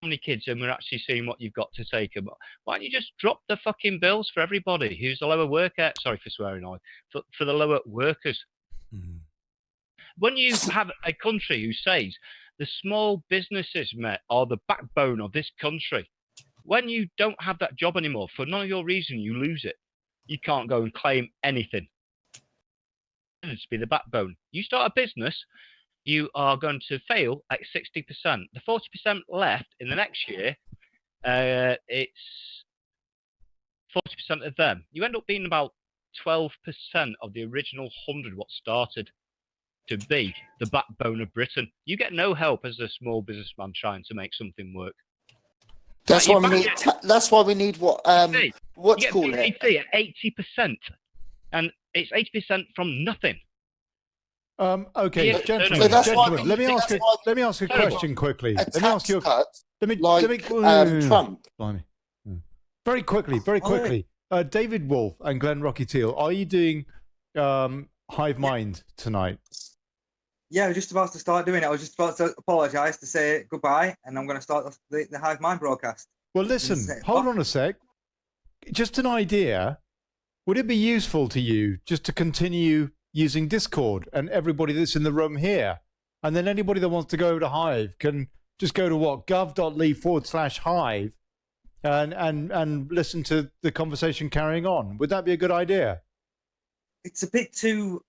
many kids, and we're actually seeing what you've got to take them. Why don't you just drop the fucking bills for everybody who's a lower worker? Sorry for swearing, for the lower workers. When you have a country who says the small businesses, mate, are the backbone of this country, when you don't have that job anymore, for none of your reason, you lose it. You can't go and claim anything. It's be the backbone. You start a business, you are going to fail at 60%. The 40% left in the next year, it's 40% of them. You end up being about 12% of the original 100 what started to be the backbone of Britain. You get no help as a small businessman trying to make something work. That's why we need. That's why we need what what's you called get VAT at 80%, and it's 80% from nothing. Okay, Yeah, gentlemen, so that's gentlemen, why- let me ask a Terrible. question quickly. a Let me ask tax you a cut let me Trump. Blimey. Very quickly. David Wolf and Glenn Rocky Teal, are you doing Hive Mind tonight? Yeah, I was just about to start doing it. I was just about to apologise to say goodbye, and I'm going to start the Hive Mind broadcast. Well, listen, hold on a sec. Just an idea. Would it be useful to you just to continue using Discord and everybody that's in the room here? And then anybody that wants to go to Hive can just go to gov.ly/Hive and listen to the conversation carrying on. Would that be a good idea? It's a bit too,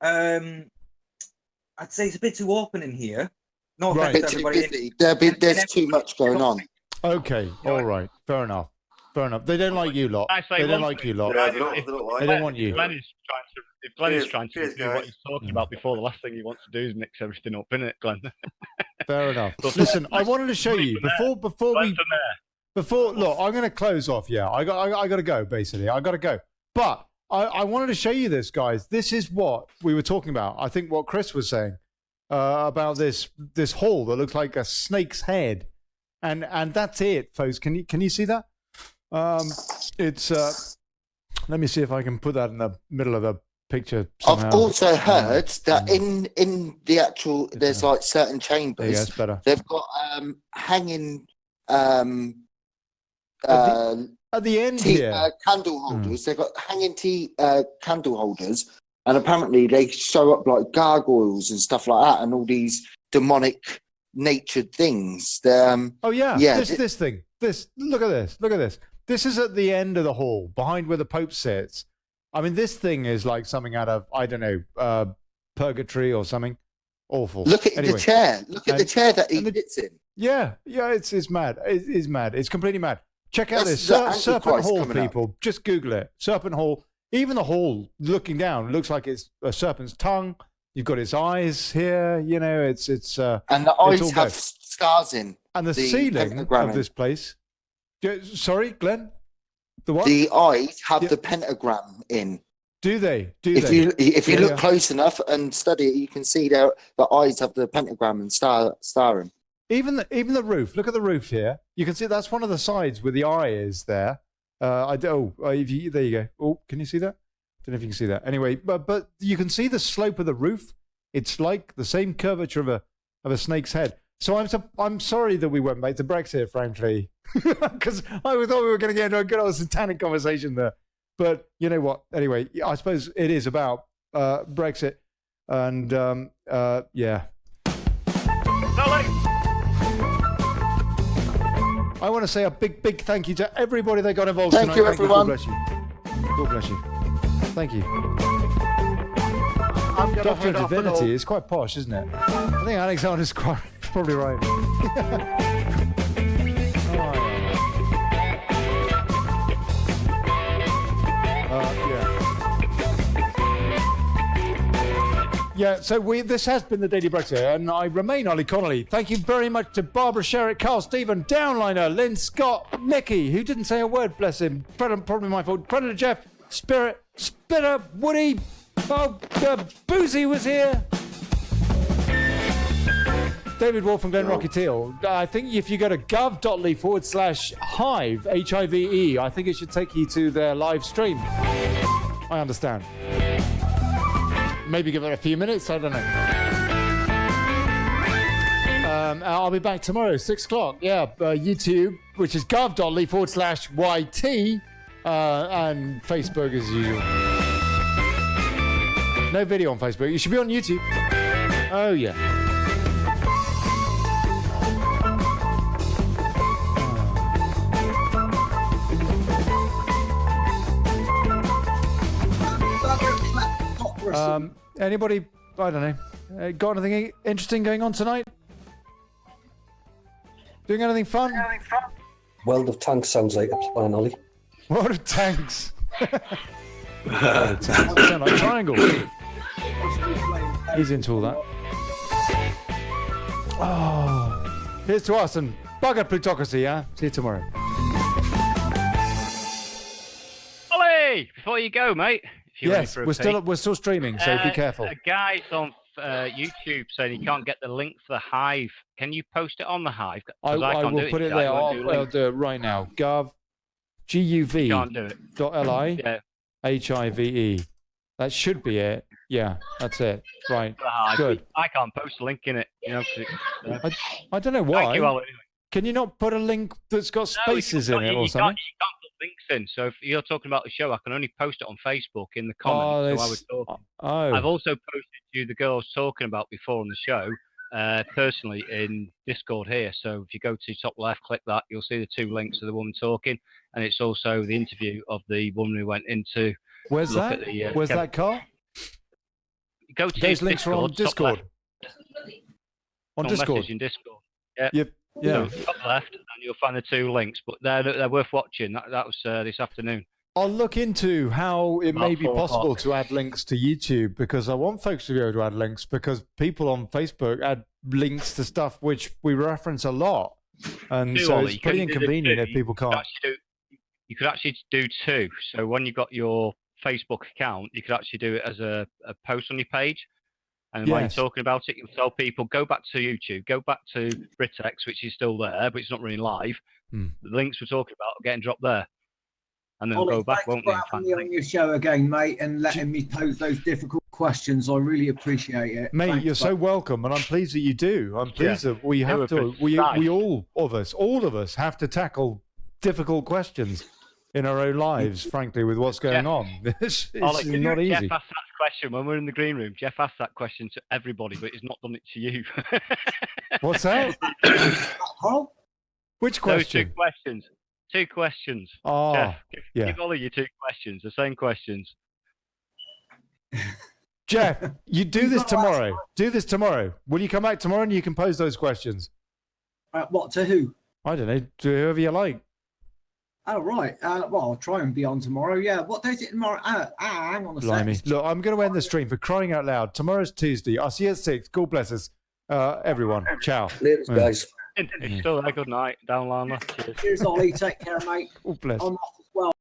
I'd say it's a bit too open in here. No Right. offense to everybody. There's too much going on. Okay, all right, fair enough. They don't like you lot. I say They don't one like thing. you lot. Yeah, they don't like They don't want you. If Glenn is trying to Cheers, do what guys. he's talking about before, the last thing he wants to do is mix everything up, innit, Glenn? Fair enough. Listen, I wanted to show you before look, I'm going to close off. Yeah, I got to go. Basically, I got to go. But I wanted to show you this, guys. This is what we were talking about. I think what Chris was saying about this hole that looks like a snake's head, and that's it, folks. Can you see that? It's let me see if I can put that in the middle of the picture somehow. I've also heard that in the actual there's like certain chambers. There you go, it's better. They've got hanging at the end here candle holders. They've got hanging tea candle holders, and apparently they show up like gargoyles and stuff like that, and all these demonic natured things. This thing. Look at this. This is at the end of the hall, behind where the Pope sits. I mean, this thing is like something out of, I don't know, purgatory or something. Awful. Look at the chair. Look at the chair that he sits in. Yeah, it's mad. It's mad. It's completely mad. Check out this Serpent Hall, people. Just Google it. Serpent Hall. Even the hall, looking down, looks like it's a serpent's tongue. You've got its eyes here. You know, it's and the eyes have stars in. And the ceiling of this place. Sorry, Glenn? The what? The eyes have the pentagram in. Do they? If you look close enough and study it, you can see the eyes have the pentagram and star in. Even the roof. Look at the roof here. You can see that's one of the sides where the eye is there. There you go. Oh, can you see that? Don't know if you can see that. Anyway, but you can see the slope of the roof. It's like the same curvature of a snake's head. So I'm sorry that we went back to Brexit, frankly, because I thought we were going to get into a good old satanic conversation there. But you know what? Anyway, I suppose it is about Brexit, and yeah. I want to say a big thank you to everybody that got involved tonight. Thank you, everyone. God bless you. God bless you. Thank you. I'm gonna Doctor head of up and Divinity all. is quite posh, isn't it? I think Alexander's probably right. Yeah, so this has been the Daily Brexit, and I remain Olly Connelly. Thank you very much to Barbara Sherritt, Carl Stephen, Downliner, Lynn Scott, Mickey, who didn't say a word, bless him. Probably my fault. Predator Jeff, Spirit, Spitter, Woody, Boozy was here. David Wolf and Glen Rocky Teal. I think if you go to gov.ly/hive, Hive, I think it should take you to their live stream. I understand. Maybe give it a few minutes, I don't know. I'll be back tomorrow, 6 o'clock. Yeah, YouTube, which is gov.ly/YT, and Facebook as usual. No video on Facebook. You should be on YouTube. Oh, yeah. Anybody, I don't know, got anything interesting going on tonight? Doing anything fun? World of Tanks sounds like a plan, Ollie. World of Tanks. World of Tanks. They sound like Triangle. He's into all that. Oh, here's to us and bugger plutocracy, yeah? See you tomorrow. Ollie, before you go, mate. Yes, we're still streaming, so be careful. A guy's on YouTube saying he can't get the link for the Hive. Can you post it on the Hive? I will put it there. I'll do it right now. guv.li hive. That should be it. Yeah, that's it. Right. Good. I can't post a link in it. You know, I don't know why. Thank you, Ollie. Can you not put a link that's got spaces in it or something? You can't put links in. So if you're talking about the show, I can only post it on Facebook in the comments. I've also posted to the girls talking about before on the show, personally in Discord here. So if you go to top left, click that, you'll see the 2 links of the woman talking, and it's also the interview of the woman who went into. Where's that? Where's that, Carl? Go to those links are on Discord. On Discord. Message in Discord. Yeah. Yep. Yeah. So top left, and you'll find the 2 links. But they're worth watching. That was this afternoon. I'll look into how it may be possible to add links to YouTube, because I want folks to be able to add links, because people on Facebook add links to stuff which we reference a lot. And so it's pretty inconvenient if people can't. You could actually do 2. So when you've got your Facebook account, you could actually do it as a post on your page. And while you're talking about it, you'll tell people, go back to YouTube, go back to Britex, which is still there, but it's not really live. The links we're talking about are getting dropped there. And then Ollie, go back, won't they? Thanks for having me on your show again, mate, and letting me pose those difficult questions. I really appreciate it. Mate, Thanks, you're so welcome, and I'm pleased that you do. I'm pleased that we have to, we all of us have to tackle difficult questions in our own lives, frankly, with what's going on. It's Ollie, not easy. Jeff asked that question when we're in the green room. Jeff asked that question to everybody, but he's not done it to you. What's that? Which question? Those 2 questions. 2 questions. Oh, Jeff, give Ollie your 2 questions, the same questions. Jeff, you do this tomorrow. Do this tomorrow. Will you come back tomorrow and you can pose those questions? What, to who? I don't know, to whoever you like. Oh, right. Well, I'll try and be on tomorrow. Yeah. What day is it tomorrow? Hang on a second. Look, I'm going to end the stream, for crying out loud. Tomorrow's Tuesday. I'll see you at 6. God bless us. Everyone. Ciao. Later, guys. It's still there. Good night. Down, Lama. Cheers, Ollie. Take care, mate. God bless. I'm off as well.